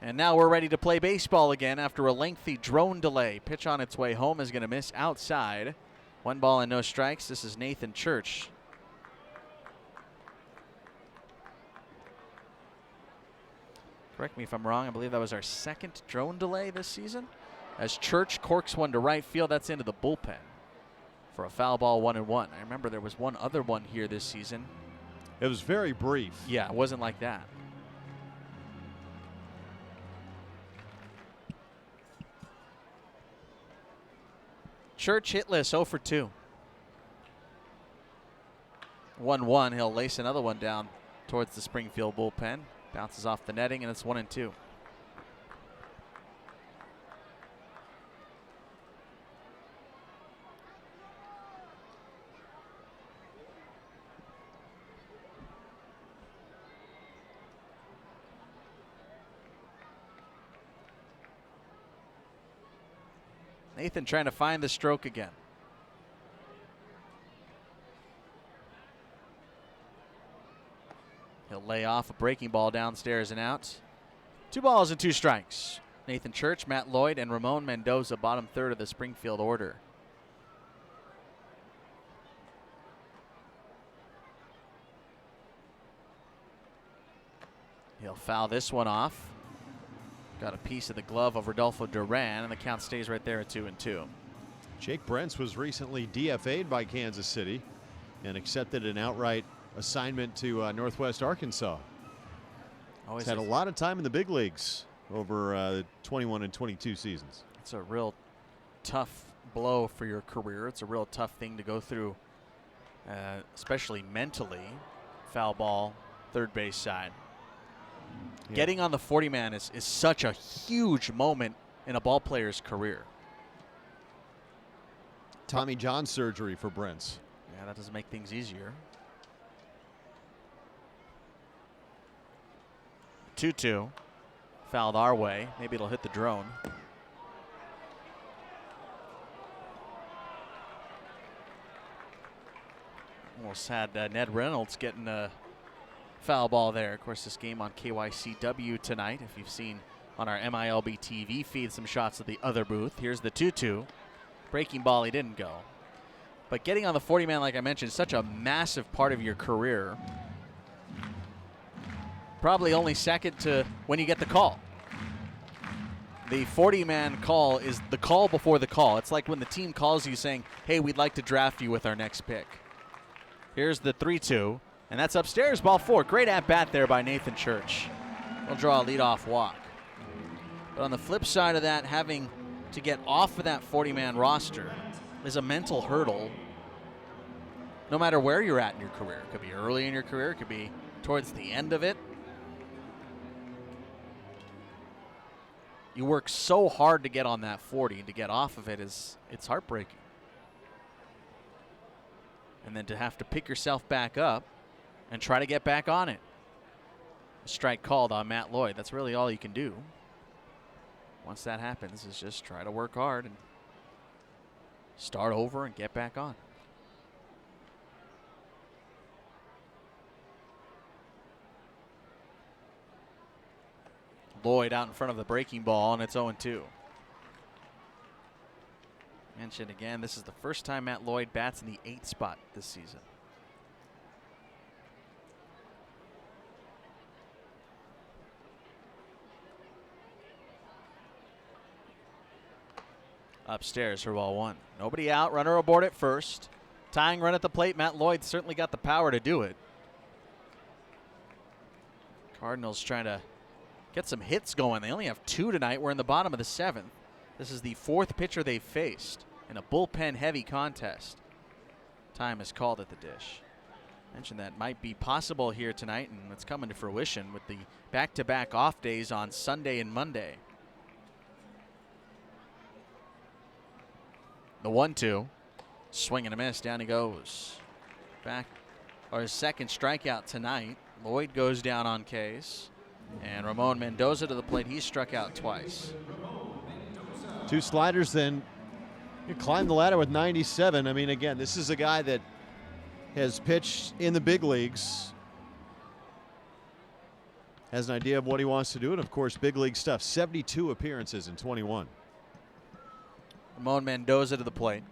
And now we're ready to play baseball again after a lengthy drone delay. Pitch on its way home is going to miss outside. 1 ball and no strikes. This is Nathan Church. Correct me if I'm wrong. I believe that was our 2nd drone delay this season. As Church corks one to right field, that's into the bullpen for a foul ball, 1-1. I remember there was one other one here this season. It was very brief. Yeah, it wasn't like that. Church hitless, 0 for 2. 1-1. He'll lace another one down towards the Springfield bullpen. Bounces off the netting, and it's 1-2. Nathan trying to find the stroke again. He'll lay off a breaking ball downstairs and out. 2 balls and 2 strikes. Nathan Church, Matt Lloyd, and Ramon Mendoza, bottom third of the Springfield order. He'll foul this one off. Got a piece of the glove of Rodolfo Duran, and the count stays right there at 2-2. Jake Brents was recently DFA'd by Kansas City and accepted an outright assignment to Northwest Arkansas. He's had a lot of time in the big leagues over the 21 and 22 seasons. It's a real tough blow for your career. It's a real tough thing to go through, especially mentally. Foul ball, third base side. Yeah. Getting on the 40-man is such a huge moment in a ball player's career. Tommy John surgery for Brents. Yeah, that doesn't make things easier. 2-2. Fouled our way. Maybe it'll hit the drone. Almost had Ned Reynolds getting a foul ball there. Of course, this game on KYCW tonight. If you've seen on our MILB TV feed some shots of the other booth. Here's the 2-2. Breaking ball, he didn't go. But getting on the 40-man, like I mentioned, is such a massive part of your career. Probably only second to when you get the call. The 40-man call is the call before the call. It's like when the team calls you saying, hey, we'd like to draft you with our next pick. Here's the 3-2, and that's upstairs, ball 4. Great at-bat there by Nathan Church. He'll draw a leadoff walk. But on the flip side of that, having to get off of that 40-man roster is a mental hurdle no matter where you're at in your career. It could be early in your career. It could be towards the end of it. You work so hard to get on that 40, and to get off of it it's heartbreaking. And then to have to pick yourself back up and try to get back on it. A strike called on Matt Lloyd. That's really all you can do. Once that happens, is just try to work hard and start over and get back on. Lloyd out in front of the breaking ball, and it's 0-2. Mentioned again, this is the first time Matt Lloyd bats in the 8th spot this season. Upstairs for ball 1. Nobody out, runner aboard at first. Tying run at the plate, Matt Lloyd certainly got the power to do it. Cardinals trying to get some hits going. They only have 2 tonight. We're in the bottom of the 7th. This is the 4th pitcher they've faced in a bullpen-heavy contest. Time is called at the dish. Mentioned that might be possible here tonight, and it's coming to fruition with the back-to-back off days on Sunday and Monday. The 1-2. Swing and a miss. Down he goes. Back, or his second strikeout tonight. Lloyd goes down on K's. And Ramon Mendoza to the plate. He's struck out twice. 2 sliders, then you climb the ladder with 97. I mean, again, this is a guy that has pitched in the big leagues, has an idea of what he wants to do, and of course, big league stuff. 72 appearances in 21. Ramon Mendoza to the plate.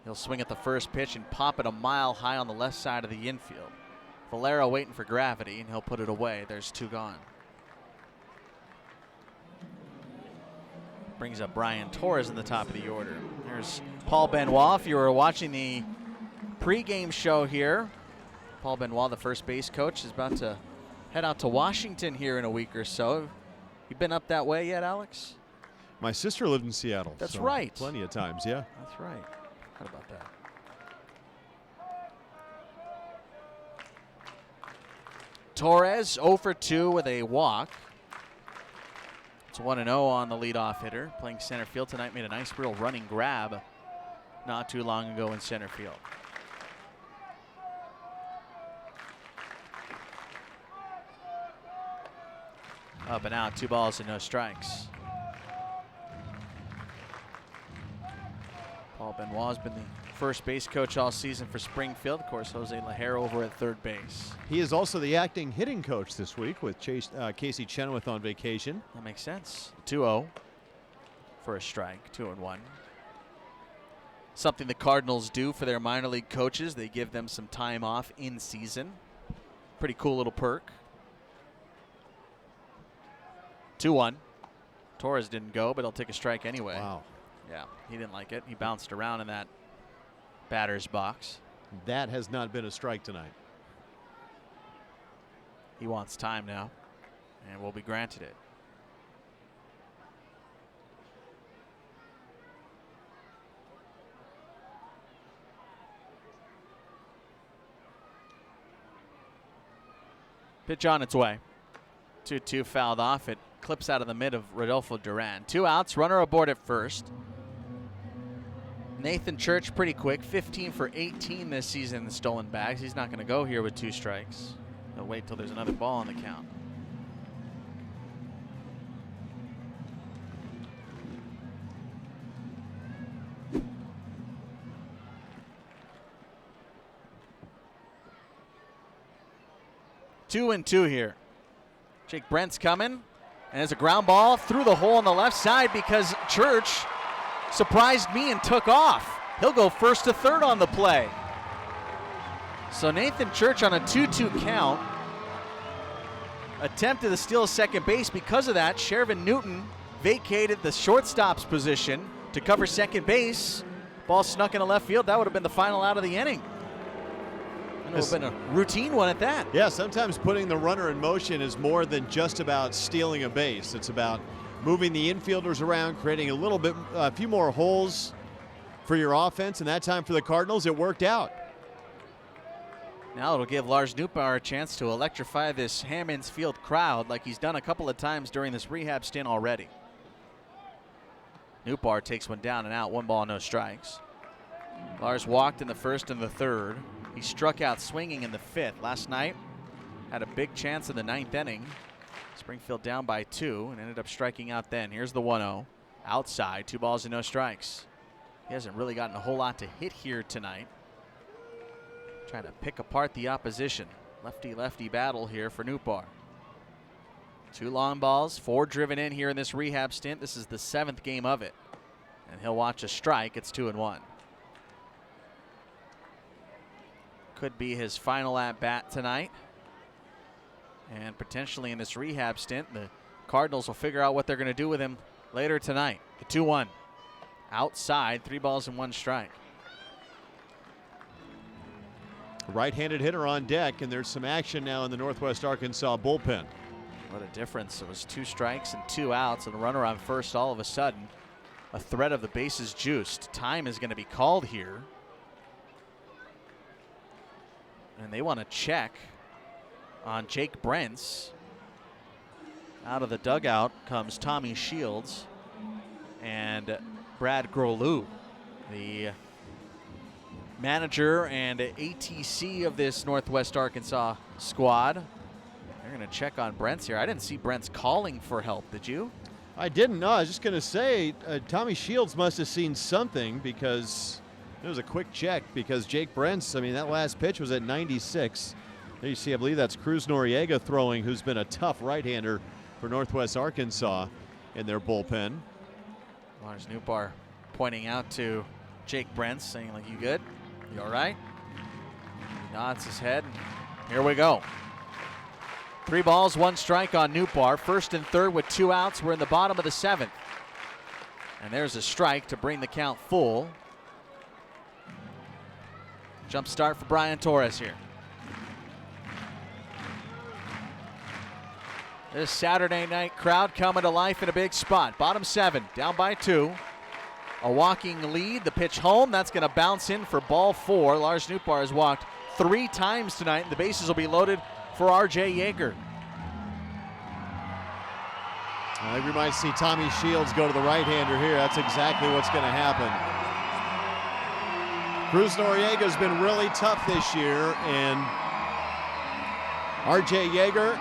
He'll swing at the first pitch and pop it a mile high on the left side of the infield. Valero waiting for gravity, and he'll put it away. There's 2 gone. Brings up Brian Torres in the top of the order. Here's Paul Benoit. If you were watching the pregame show here, Paul Benoit, the first base coach, is about to head out to Washington here in a week or so. You been up that way yet, Alex? My sister lived in Seattle. That's so right. Plenty of times, yeah. That's right. How about that? Torres 0 for 2 with a walk. It's 1-0 on the leadoff hitter. Playing center field tonight, made a nice real running grab not too long ago in center field. Up and out, 2 balls and no strikes. Paul Benoit's been the first base coach all season for Springfield. Of course, Jose Lajero over at third base. He is also the acting hitting coach this week with Casey Chenoweth on vacation. That makes sense. 2-0 for a strike, 2-1. Something the Cardinals do for their minor league coaches. They give them some time off in season. Pretty cool little perk. 2-1. Torres didn't go, but he'll take a strike anyway. Wow. Yeah, he didn't like it. He bounced around in that batter's box. That has not been a strike tonight. He wants time now, and will be granted it. Pitch on its way. 2-2 fouled off. It clips out of the mid of Rodolfo Duran. 2 outs, runner aboard at first. Nathan Church pretty quick, 15 for 18 this season in stolen bags. He's not going to go here with 2 strikes. He'll wait till there's another ball on the count. Two and two here. Jake Brent's coming, and there's a ground ball through the hole on the left side because Church surprised me and took off. He'll go first to third on the play. So Nathan Church on a 2-2 count attempted to steal second base. Because of that, Shervin Newton vacated the shortstop's position to cover second base. Ball snuck into left field. That would have been the final out of the inning. And it would have been a routine one at that. Yeah, sometimes putting the runner in motion is more than just about stealing a base. It's about moving the infielders around, creating a few more holes for your offense, and that time for the Cardinals, it worked out. Now it'll give Lars Nootbaar a chance to electrify this Hammonds Field crowd like he's done a couple of times during this rehab stint already. Nootbaar takes one down and out, 1 ball, no strikes. Lars walked in the first and the third. He struck out swinging in the fifth. Last night, had a big chance in the 9th inning. Springfield down by 2 and ended up striking out then. Here's the 1-0. Outside, 2 balls and no strikes. He hasn't really gotten a whole lot to hit here tonight. Trying to pick apart the opposition. Lefty-lefty battle here for Nootbaar. 2 long balls, 4 driven in here in this rehab stint. This is the 7th game of it. And he'll watch a strike. It's 2-1. Could be his final at-bat tonight. And potentially in this rehab stint, the Cardinals will figure out what they're going to do with him later tonight. The 2-1. Outside, 3 balls and 1 strike. Right-handed hitter on deck, and there's some action now in the Northwest Arkansas bullpen. What a difference. It was 2 strikes and 2 outs, and a runner on first all of a sudden. A threat of the bases juiced. Time is going to be called here. And they want to check on Jake Brentz. Out of the dugout comes Tommy Shields and Brad Grolu, the manager and ATC of this Northwest Arkansas squad. They're going to check on Brentz here. I didn't see Brentz calling for help, did you? I didn't know. I was just going to say Tommy Shields must have seen something, because it was a quick check, because Jake Brentz, I mean, that last pitch was at 96. There you see, I believe that's Cruz Noriega throwing, who's been a tough right-hander for Northwest Arkansas in their bullpen. Lars Nootbaar pointing out to Jake Brentz, saying, like, you good? You all right? He nods his head. Here we go. 3 balls, 1 strike on Nootbaar. First and third with 2 outs. We're in the bottom of the 7th. And there's a strike to bring the count full. Jump start for Brian Torres here. This Saturday night crowd coming to life in a big spot. Bottom 7, down by 2. A walking lead, the pitch home. That's going to bounce in for ball 4. Lars Nootbaar has walked 3 times tonight, and the bases will be loaded for R.J. Yeager. I think we might see Tommy Shields go to the right-hander here. That's exactly what's going to happen. Cruz Noriega's been really tough this year, and R.J. Yeager,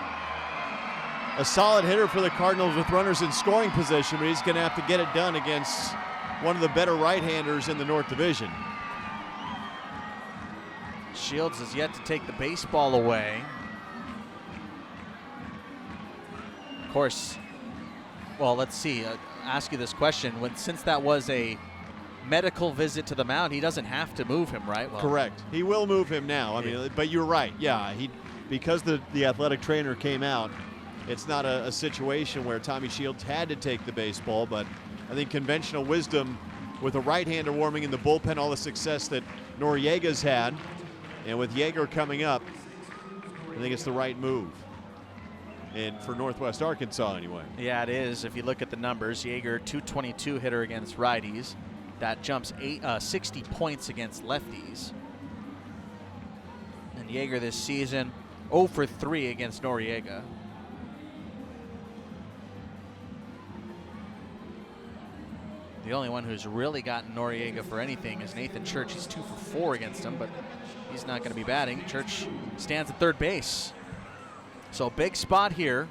a solid hitter for the Cardinals with runners in scoring position, but he's going to have to get it done against one of the better right-handers in the North Division. Shields has yet to take the baseball away. Of course, well, let's see. Ask you this question. Since that was a medical visit to the mound, he doesn't have to move him, right? Well, correct. He will move him now. I mean, but you're right. Yeah, because the athletic trainer came out, it's not a situation where Tommy Shields had to take the baseball, but I think conventional wisdom with a right-hander warming in the bullpen, all the success that Noriega's had, and with Yeager coming up, I think it's the right move. And for Northwest Arkansas anyway. Yeah, it is. If you look at the numbers, Yeager, .222 hitter against righties. That jumps 60 points against lefties. And Yeager this season, 0 for 3 against Noriega. The only one who's really gotten Noriega for anything is Nathan Church. He's 2 for 4 against him, but he's not going to be batting. Church stands at third base. So big spot here.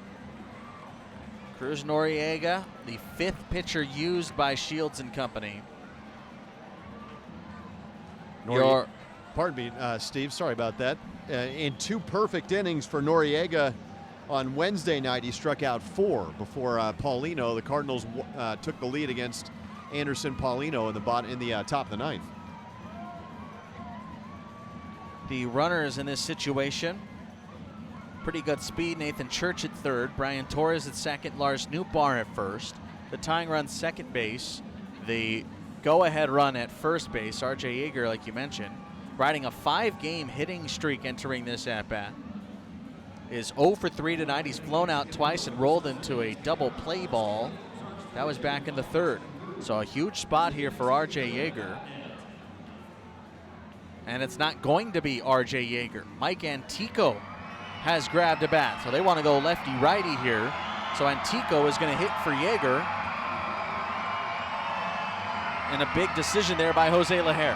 Cruz Noriega, the 5th pitcher used by Shields and company. Pardon me, Steve, sorry about that. In 2 perfect innings for Noriega on Wednesday night, he struck out 4 before Paulino. The Cardinals took the lead against Anderson Paulino in the top of the 9th. The runners in this situation Pretty good speed. Nathan Church at third, Brian Torres at second, Lars Newbar at first. The tying run second base. The go-ahead run at first base. RJ Yeager, like you mentioned, riding a 5-game hitting streak entering this at-bat. Is 0 for 3 tonight. He's flown out twice and rolled into a double play ball. That was back in the third. So a huge spot here for RJ Yeager. And it's not going to be RJ Yeager. Mike Antico has grabbed a bat. So they want to go lefty-righty here. So Antico is going to hit for Yeager. And a big decision there by Jose Lajer.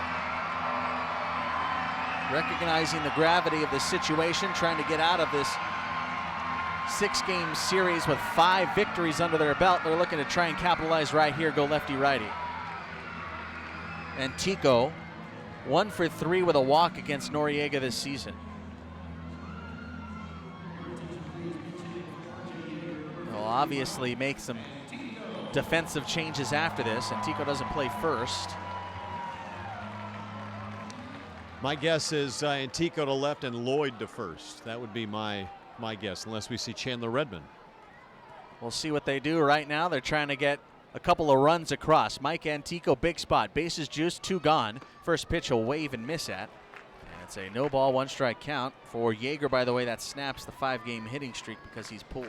Recognizing the gravity of the situation, trying to get out of this 6-game series with 5 victories under their belt. They're looking to try and capitalize right here, go lefty-righty. Antico, 1 for 3 with a walk against Noriega this season. They'll obviously make some defensive changes after this. Antico doesn't play first. My guess is Antico to left and Lloyd to first. That would be my guess, unless we see Chandler Redmond. We'll see what they do. Right now, they're trying to get a couple of runs across. Mike Antico, big spot. Bases juiced, 2 gone. First pitch, he'll wave and miss at. And it's a no ball, 1 strike count for Yeager. By the way, that snaps the 5-game hitting streak because he's pulled.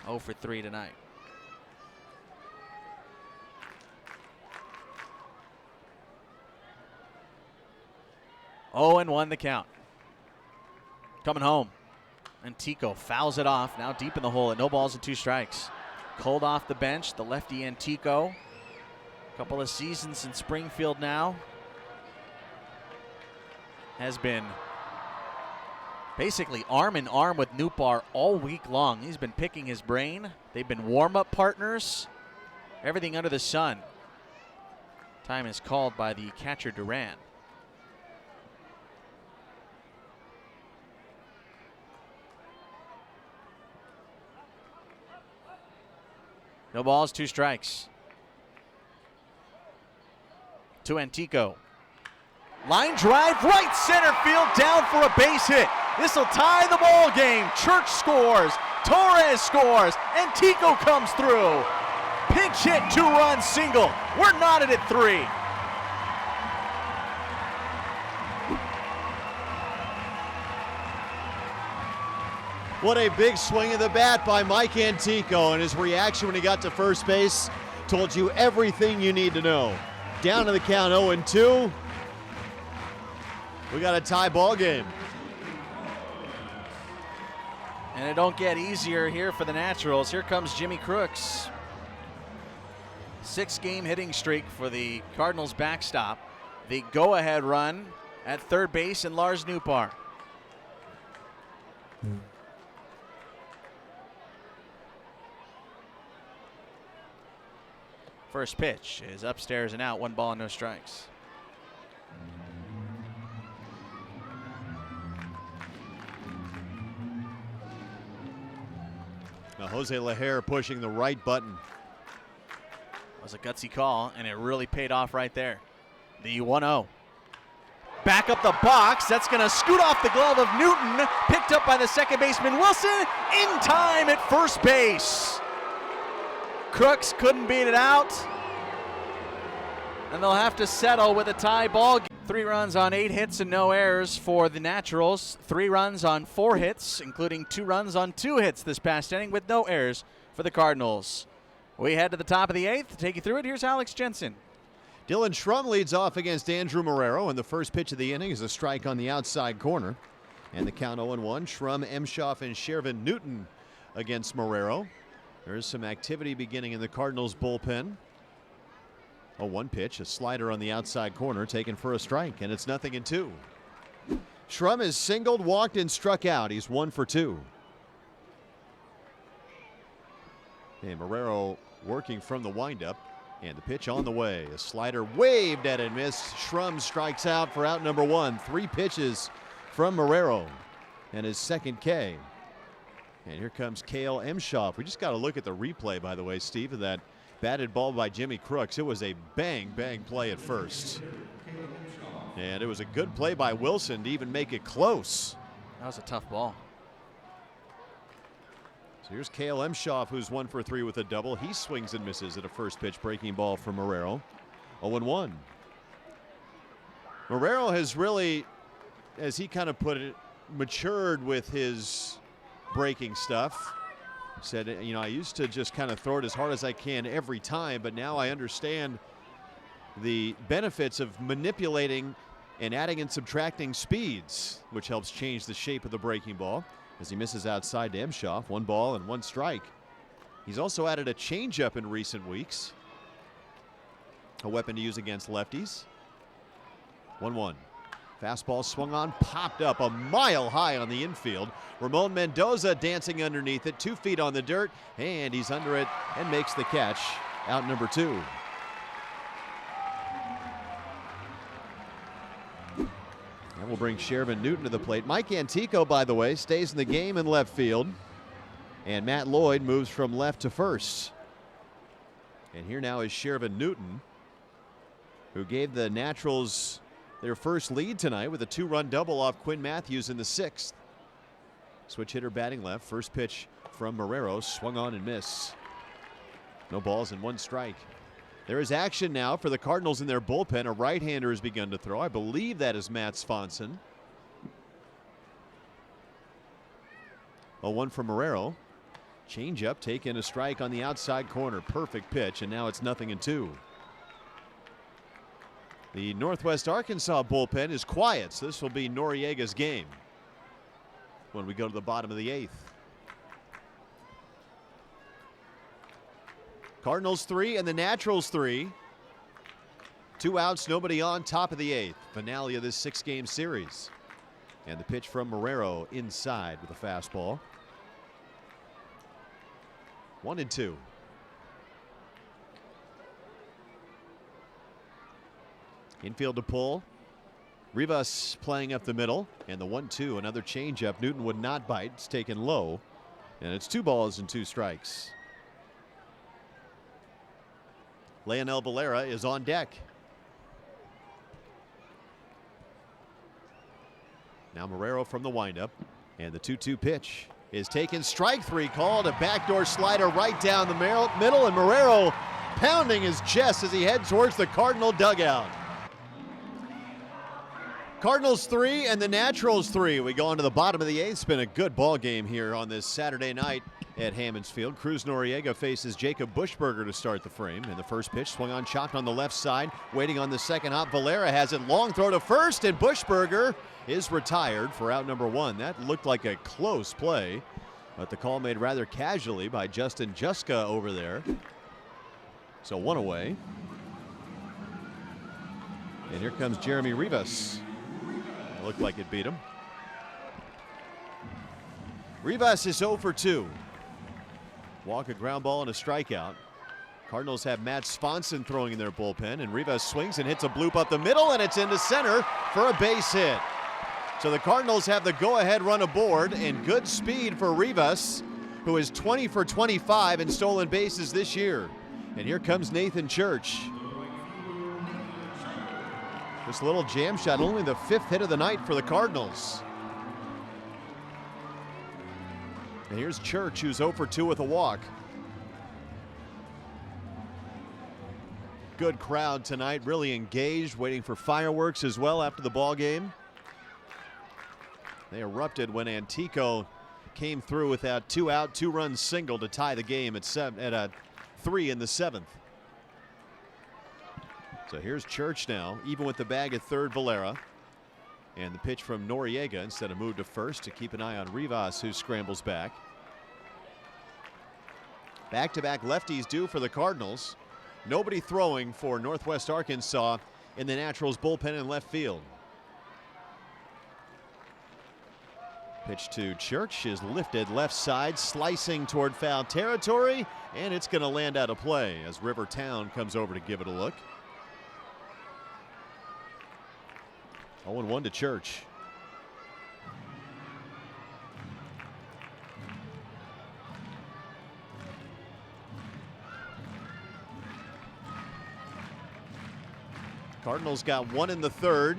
0 for 3 tonight. Oh, and 1 the count. Coming home. Antico fouls it off. Now deep in the hole at no balls and 2 strikes. Cold off the bench, the lefty Antico. Couple of seasons in Springfield now. Has been basically arm in arm with Newbar all week long. He's been picking his brain. They've been warm-up partners. Everything under the sun. Time is called by the catcher Duran. No balls, 2 strikes. To Antico. Line drive, right center field, down for a base hit. This will tie the ball game. Church scores, Torres scores, Antico comes through. Pinch hit, 2-run single. We're knotted at 3. What a big swing of the bat by Mike Antico, and his reaction when he got to first base told you everything you need to know. Down to the count, 0-2. We got a tie ball game. And it don't get easier here for the Naturals. Here comes Jimmy Crooks. 6-game hitting streak for the Cardinals backstop. The go-ahead run at third base and Lars Newbar. First pitch is upstairs and out, 1 ball and no strikes. Now Jose Lajer pushing the right button. That was a gutsy call, and it really paid off right there. The 1-0. Back up the box. That's going to scoot off the glove of Newton. Picked up by the second baseman Wilson. In time at first base. Crooks couldn't beat it out. And they'll have to settle with a tie ball game. 3 runs on 8 hits and no errors for the Naturals. 3 runs on 4 hits, including 2 runs on 2 hits this past inning with no errors for the Cardinals. We head to the top of the 8th. To take you through it, here's Alex Jensen. Dylan Schrum leads off against Andrew Marrero, and the first pitch of the inning is a strike on the outside corner. And the count 0-1. Schrum, Emshoff, and Shervin Newton against Marrero. There's some activity beginning in the Cardinals bullpen. A 1 pitch, a slider on the outside corner, taken for a strike, and it's 0-2. Schrum is singled, walked, and struck out. He's 1 for 2. And Marrero working from the windup, and the pitch on the way. A slider waved at and missed. Schrum strikes out for out number 1. 3 pitches from Marrero, and his second K. And here comes Cale Emshoff. We just got to look at the replay, by the way, Steve, of that batted ball by Jimmy Crooks. It was a bang play at first. And it was a good play by Wilson to even make it close. That was a tough ball. So here's Cale Emshoff, who's 1 for 3 with a double. He swings and misses at a first pitch breaking ball from Marrero. 0-1. Marrero has really, as he kind of put it, matured with his breaking stuff. Said, you know, I used to just kind of throw it as hard as I can every time, but now I understand the benefits of manipulating and adding and subtracting speeds, which helps change the shape of the breaking ball. As he misses outside to Emshoff, 1 ball and 1 strike. He's also added a changeup in recent weeks, a weapon to use against lefties. 1-1. Fastball swung on, popped up a mile high on the infield. Ramon Mendoza dancing underneath it, 2 feet on the dirt, and he's under it and makes the catch. Out number 2. And we'll bring Shervin Newton to the plate. Mike Antico, by the way, stays in the game in left field. And Matt Lloyd moves from left to first. And here now is Shervin Newton, who gave the Naturals their first lead tonight with a 2-run double off Quinn Matthews in the 6th. Switch hitter batting left. First pitch from Marrero, swung on and missed. No balls and 1 strike. There is action now for the Cardinals in their bullpen. A right-hander has begun to throw. I believe that is Matt Swanson. 0-1 from Marrero. Changeup taking a strike on the outside corner. Perfect pitch, and now it's 0-2. The Northwest Arkansas bullpen is quiet, so this will be Noriega's game when we go to the bottom of the 8th. Cardinals 3 and the Naturals 3. 2 outs, nobody on, top of the 8th. Finale of this 6-game series. And the pitch from Marrero inside with a fastball. 1-2. Infield to pull. Rivas playing up the middle. And the 1-2, another changeup. Newton would not bite. It's taken low. And it's 2 balls and 2 strikes. Leonel Valera is on deck. Now Marrero from the windup. And the 2-2 pitch is taken. Strike 3 called. A backdoor slider right down the middle. And Marrero pounding his chest as he heads towards the Cardinal dugout. Cardinals 3 and the Naturals 3. We go on to the bottom of the 8th. It's been a good ball game here on this Saturday night at Hammonds Field. Cruz Noriega faces Jacob Bushberger to start the frame. And the first pitch swung on, chopped on the left side. Waiting on the second hop. Valera has it. Long throw to first, and Bushberger is retired for out number 1. That looked like a close play, but the call made rather casually by Justin Juska over there. So 1 away. And here comes Jeremy Rivas. Looked like it beat him. Rivas is 0 for 2. Walk, a ground ball, and a strikeout. Cardinals have Matt Swanson throwing in their bullpen, and Rivas swings and hits a bloop up the middle, and it's into center for a base hit. So the Cardinals have the go-ahead run aboard, and good speed for Rivas, who is 20 for 25 in stolen bases this year. And here comes Nathan Church. This little jam shot, only the 5th hit of the night for the Cardinals. And here's Church, who's 0 for 2 with a walk. Good crowd tonight, really engaged, waiting for fireworks as well after the ball game. They erupted when Antico came through with that 2-out, 2-run single to tie the game at 3 in the 7th. So here's Church now, even with the bag at third, Valera. And the pitch from Noriega instead of move to first to keep an eye on Rivas, who scrambles back. Back-to-back lefties due for the Cardinals. Nobody throwing for Northwest Arkansas in the Naturals bullpen in left field. Pitch to Church is lifted left side, slicing toward foul territory, and it's going to land out of play as Rivertown comes over to give it a look. 0-1 to Church. Cardinals got 1 in the 3rd.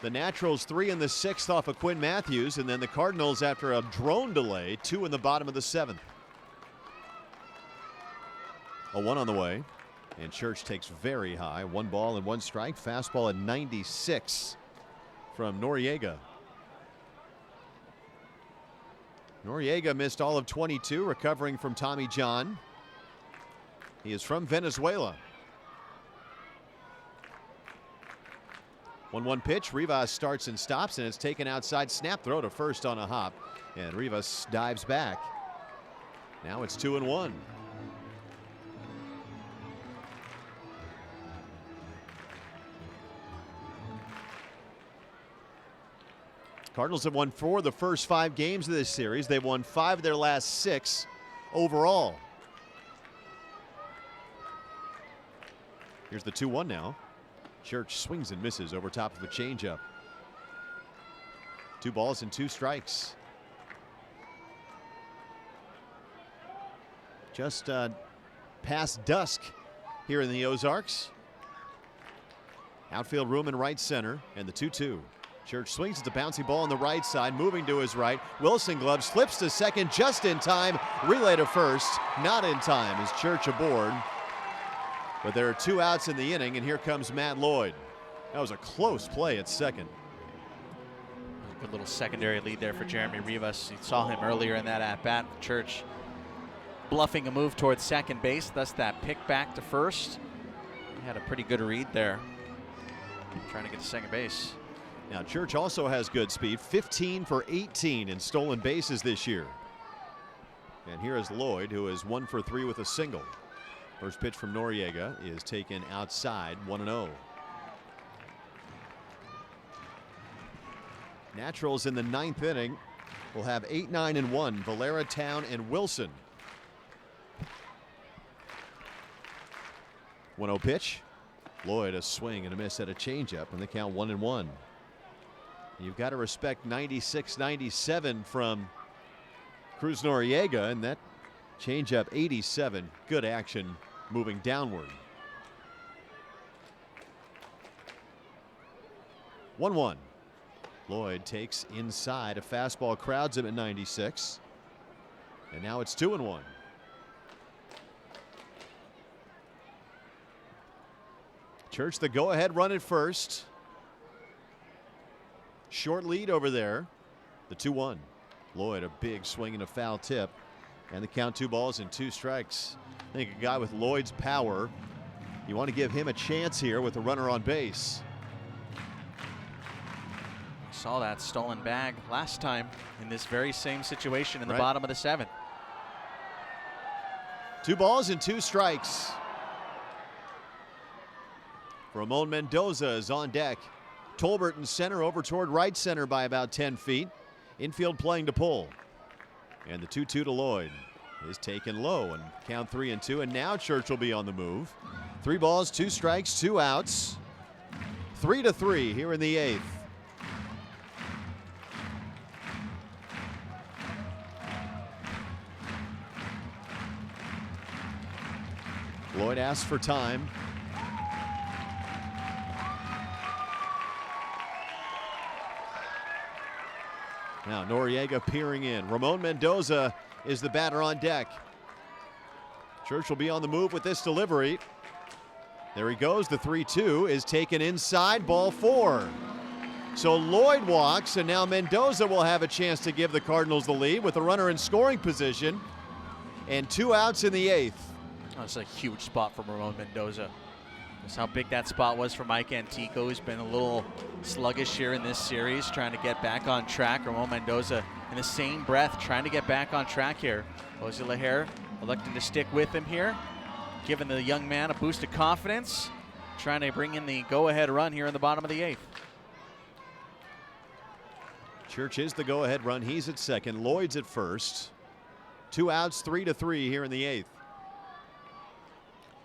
The Naturals 3 in the 6th off of Quinn Matthews, and then the Cardinals, after a drone delay, 2 in the bottom of the 7th. A 1 on the way, and Church takes very high. 1 ball and 1 strike. Fastball at 96 from Noriega. Noriega missed all of 22, recovering from Tommy John. He is from Venezuela. 1-1 pitch. Rivas starts and stops, and it's taken outside. Snap throw to first on a hop, and Rivas dives back. Now it's 2-1. Cardinals have won 4 of the first 5 games of this series. They've won 5 of their last 6 overall. Here's the 2-1 now. Church swings and misses over top of a changeup. 2 balls and 2 strikes. Just past dusk here in the Ozarks. Outfield room in right center, and the 2-2. Church swings at the bouncy ball on the right side, moving to his right. Wilson glove slips to second just in time. Relay to first, not in time as Church aboard. But there are 2 outs in the inning, and here comes Matt Lloyd. That was a close play at second. Good little secondary lead there for Jeremy Rivas. You saw him earlier in that at-bat. Church bluffing a move towards second base, thus that pick back to first. He had a pretty good read there, trying to get to second base. Now Church also has good speed, 15 for 18 in stolen bases this year. And here is Lloyd, who is 1 for 3 with a single. First pitch from Noriega is taken outside, 1-0. Naturals in the 9th inning will have 8, 9, and 1. Valera, Town, and Wilson. 1-0 pitch. Lloyd a swing and a miss at a changeup, and the count 1-1. You've got to respect 96-97 from Cruz Noriega, and that changeup 87. Good action moving downward. 1-1. Lloyd takes inside. A fastball crowds him at 96. And now it's 2-1. Church the go-ahead run at first. Short lead over there. The 2-1. Lloyd a big swing and a foul tip. And the count 2 balls and 2 strikes. I think a guy with Lloyd's power, you want to give him a chance here with a runner on base. Saw that stolen bag last time in this very same situation in the bottom of the 7th. 2 balls and 2 strikes. Ramon Mendoza is on deck. Tolbert in center, over toward right center by about 10 feet. Infield playing to pull. And the 2-2 to Lloyd is taken low, and count 3-2. And now Church will be on the move. 3 balls, 2 strikes, 2 outs. 3-3 here in the 8th. Lloyd asks for time. Now Noriega peering in. Ramon Mendoza is the batter on deck. Church will be on the move with this delivery. There he goes. The 3-2 is taken inside, ball 4. So Lloyd walks, and now Mendoza will have a chance to give the Cardinals the lead with a runner in scoring position. And 2 outs in the 8th. That's a huge spot for Ramon Mendoza. That's how big that spot was for Mike Antico. He's been a little sluggish here in this series, trying to get back on track. Ramon Mendoza, in the same breath, trying to get back on track here. Jose Lajer electing to stick with him here, giving the young man a boost of confidence, trying to bring in the go-ahead run here in the bottom of the 8th. Church is the go-ahead run. He's at second. Lloyd's at first. 2 outs, 3-3 here in the 8th.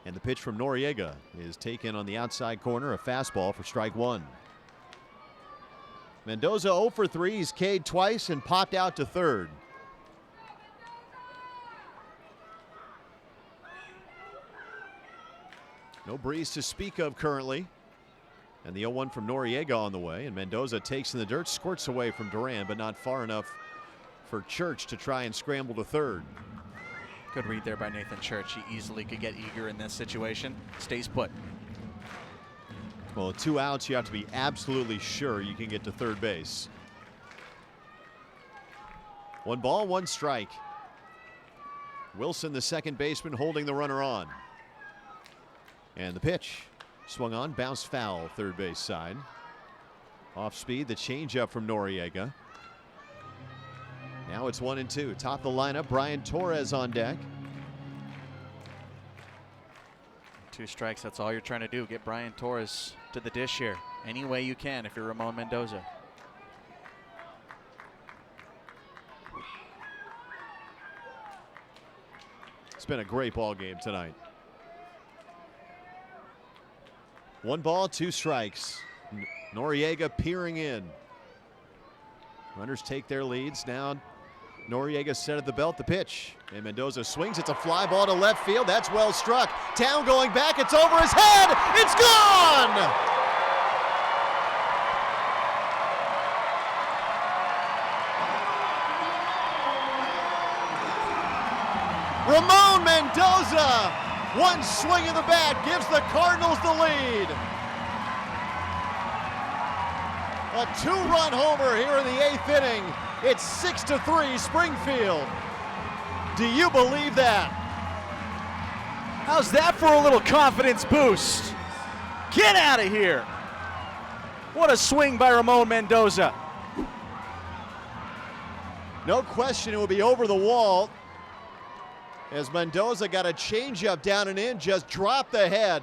And the pitch from Noriega is taken on the outside corner, a fastball for strike 1. Mendoza 0 for 3. He's K'd twice and popped out to third. No breeze to speak of currently And the 0-1 from Noriega on the way, and Mendoza takes in the dirt, squirts away from Duran, but not far enough for Church to try and scramble to third. Good read there by Nathan Church. He easily could get eager in this situation. Stays put. Well, with 2 outs, you have to be absolutely sure you can get to third base. 1 ball, 1 strike. Wilson, the second baseman, holding the runner on. And the pitch. Swung on, bounced foul, third base side. Off speed, the changeup from Noriega. Now it's 1-2. Top of the lineup, Brian Torres on deck. 2 strikes, that's all you're trying to do. Get Brian Torres to the dish here. Any way you can if you're Ramon Mendoza. It's been a great ball game tonight. 1 ball, 2 strikes. Noriega peering in. Runners take their leads. Now Noriega set at the belt, the pitch. And Mendoza swings. It's a fly ball to left field. That's well struck. Town going back. It's over his head. It's gone! Ramon Mendoza, 1 swing of the bat gives the Cardinals the lead. A 2-run homer here in the 8th inning. It's 6-3 Springfield. Do you believe that? How's that for a little confidence boost? Get out of here. What a swing by Ramon Mendoza. No question it will be over the wall. As Mendoza got a changeup down and in, just dropped the head.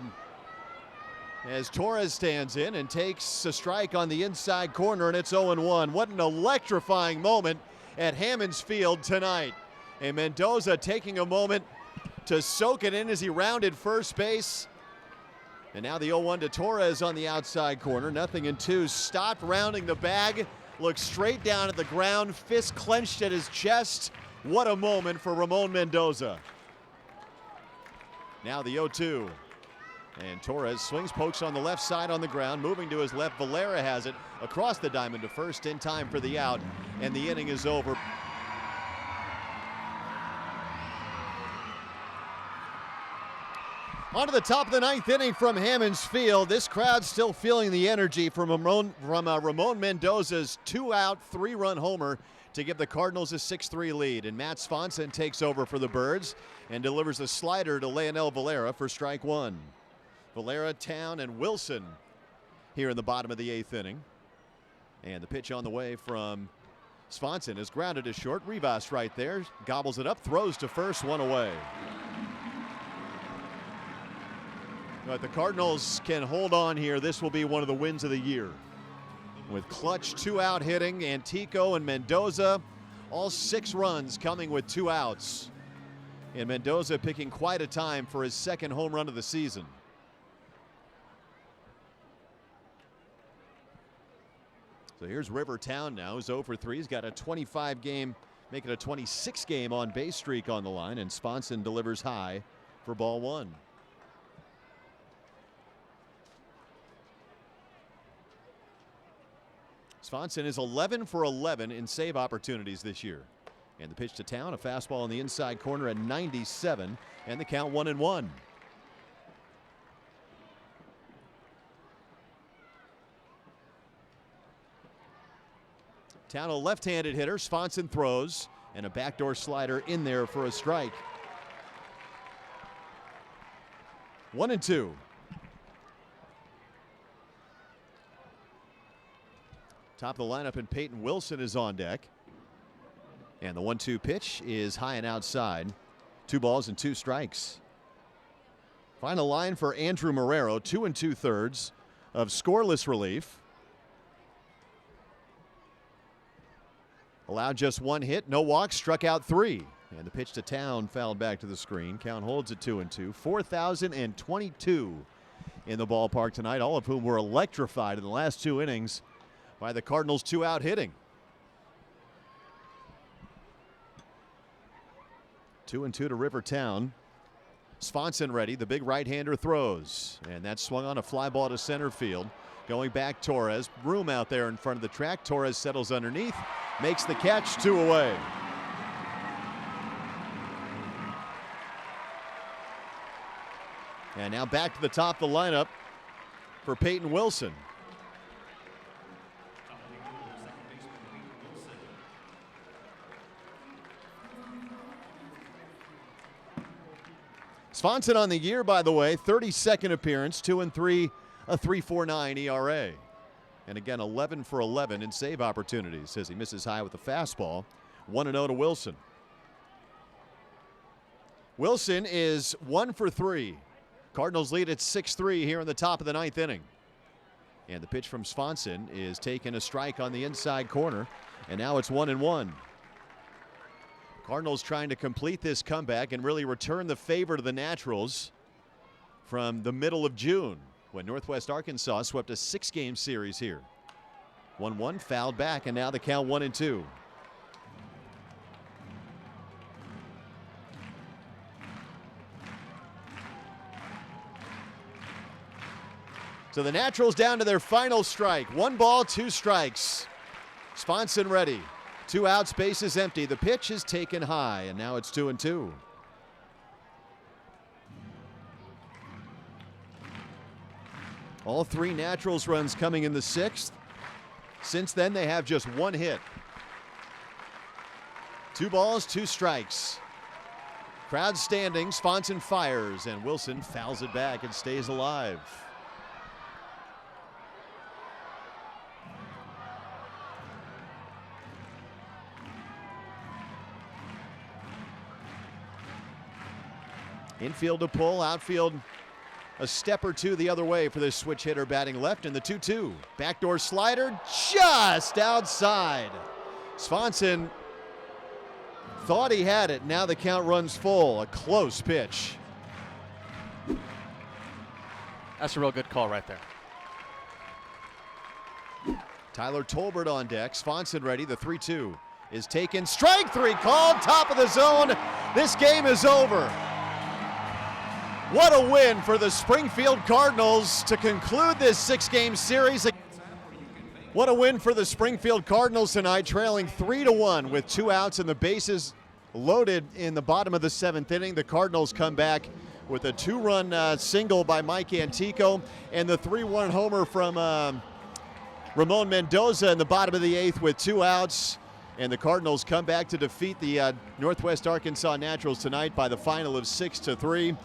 As Torres stands in and takes a strike on the inside corner, and it's 0-1. What an electrifying moment at Hammons Field tonight. And Mendoza taking a moment to soak it in as he rounded first base. And now the 0-1 to Torres on the outside corner. 0-2. Stopped rounding the bag. Looked straight down at the ground. Fist clenched at his chest. What a moment for Ramon Mendoza. Now the 0-2. And Torres swings, pokes on the left side on the ground. Moving to his left, Valera has it across the diamond to first in time for the out. And the inning is over. On to the top of the 9th inning from Hammons Field. This crowd still feeling the energy from Ramon Mendoza's 2-out, 3-run homer to give the Cardinals a 6-3 lead. And Matt Swanson takes over for the Birds and delivers a slider to Leonel Valera for strike 1. Valera, Town, and Wilson here in the bottom of the 8th inning. And the pitch on the way from Swanson is grounded to short. Rivas right there, gobbles it up, throws to first, 1 away. But the Cardinals can hold on here. This will be one of the wins of the year. With clutch 2-out hitting, Antico and Mendoza, all 6 runs coming with 2 outs. And Mendoza picking quite a time for his 2nd home run of the season. So here's Rivertown now, who's 0 for 3. He's got a 25-game, making a 26-game on-base streak on the line, and Swanson delivers high for ball 1. Swanson is 11 for 11 in save opportunities this year. And the pitch to Town, a fastball on the inside corner at 97, and the count 1-1. Town, a left-handed hitter. Swanson throws, and a backdoor slider in there for a strike. 1-2. Top of the lineup, and Peyton Wilson is on deck. And the 1-2 pitch is high and outside. 2 balls and 2 strikes. Final line for Andrew Marrero, 2 2/3 of scoreless relief. Allowed just 1 hit, no walks, struck out 3. And the pitch to Town fouled back to the screen. Count holds at 2-2. 4,022 in the ballpark tonight, all of whom were electrified in the last 2 innings by the Cardinals' 2-out hitting. 2-2 to Rivertown. Swanson ready. The big right-hander throws. And that's swung on a fly ball to center field. Going back, Torres. Room out there in front of the track. Torres settles underneath. Makes the catch. 2 away. And now back to the top of the lineup for Peyton Wilson. Swanson on the year, by the way, 32nd appearance, 2-3, a 3.49 ERA. And again, 11 for 11 in save opportunities as he misses high with the fastball. 1-0 to Wilson. Wilson is 1 for 3. Cardinals lead at 6-3 here in the top of the 9th inning. And the pitch from Swanson is taking a strike on the inside corner, and now it's 1-1. Cardinals trying to complete this comeback and really return the favor to the Naturals from the middle of June when Northwest Arkansas swept a 6-game series here. 1-1, fouled back, and now the count 1-2. So the Naturals down to their final strike. 1 ball, 2 strikes. Swanson ready. 2 outs, bases empty. The pitch is taken high, and now it's 2-2. All 3 Naturals runs coming in the 6th. Since then, they have just 1 hit. 2 balls, 2 strikes. Crowd standing. Swanson fires, and Wilson fouls it back and stays alive. Infield to pull, outfield a step or 2 the other way for this switch hitter batting left, and the 2-2. Backdoor slider just outside. Swanson thought he had it. Now the count runs full. A close pitch. That's a real good call right there. Tyler Tolbert on deck. Swanson ready. The 3-2 is taken. Strike 3 called. Top of the zone. This game is over. What a win for the Springfield Cardinals to conclude this 6-game series. What a win for the Springfield Cardinals tonight, trailing 3-1 with 2 outs and the bases loaded in the bottom of the 7th inning. The Cardinals come back with a 2-run single by Mike Antico and the 3-1 homer from Ramon Mendoza in the bottom of the 8th with 2 outs. And the Cardinals come back to defeat the Northwest Arkansas Naturals tonight by the final of 6-3.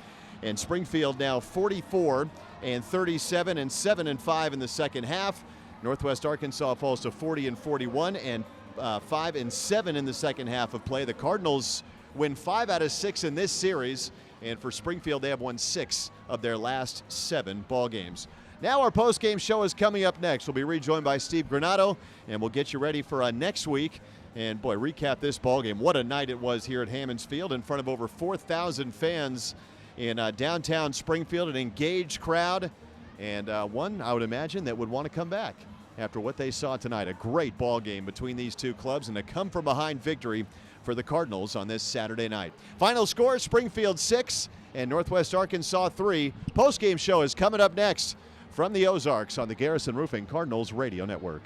And Springfield now 44-37 and 7-5 in the second half. Northwest Arkansas falls to 40-41 and 5-7 in the second half of play. The Cardinals win 5 out of 6 in this series, and for Springfield, they have won 6 of their last 7 ball games. Now our post-game show is coming up next. We'll be rejoined by Steve Granato, and we'll get you ready for next week. And boy, recap this ball game. What a night it was here at Hammons Field in front of over 4,000 fans in downtown Springfield, an engaged crowd, and one I would imagine that would want to come back after what they saw tonight. A great ball game between these 2 clubs and a come-from-behind victory for the Cardinals on this Saturday night. Final score, Springfield 6 and Northwest Arkansas 3. Post-game show is coming up next from the Ozarks on the Garrison Roofing Cardinals Radio Network.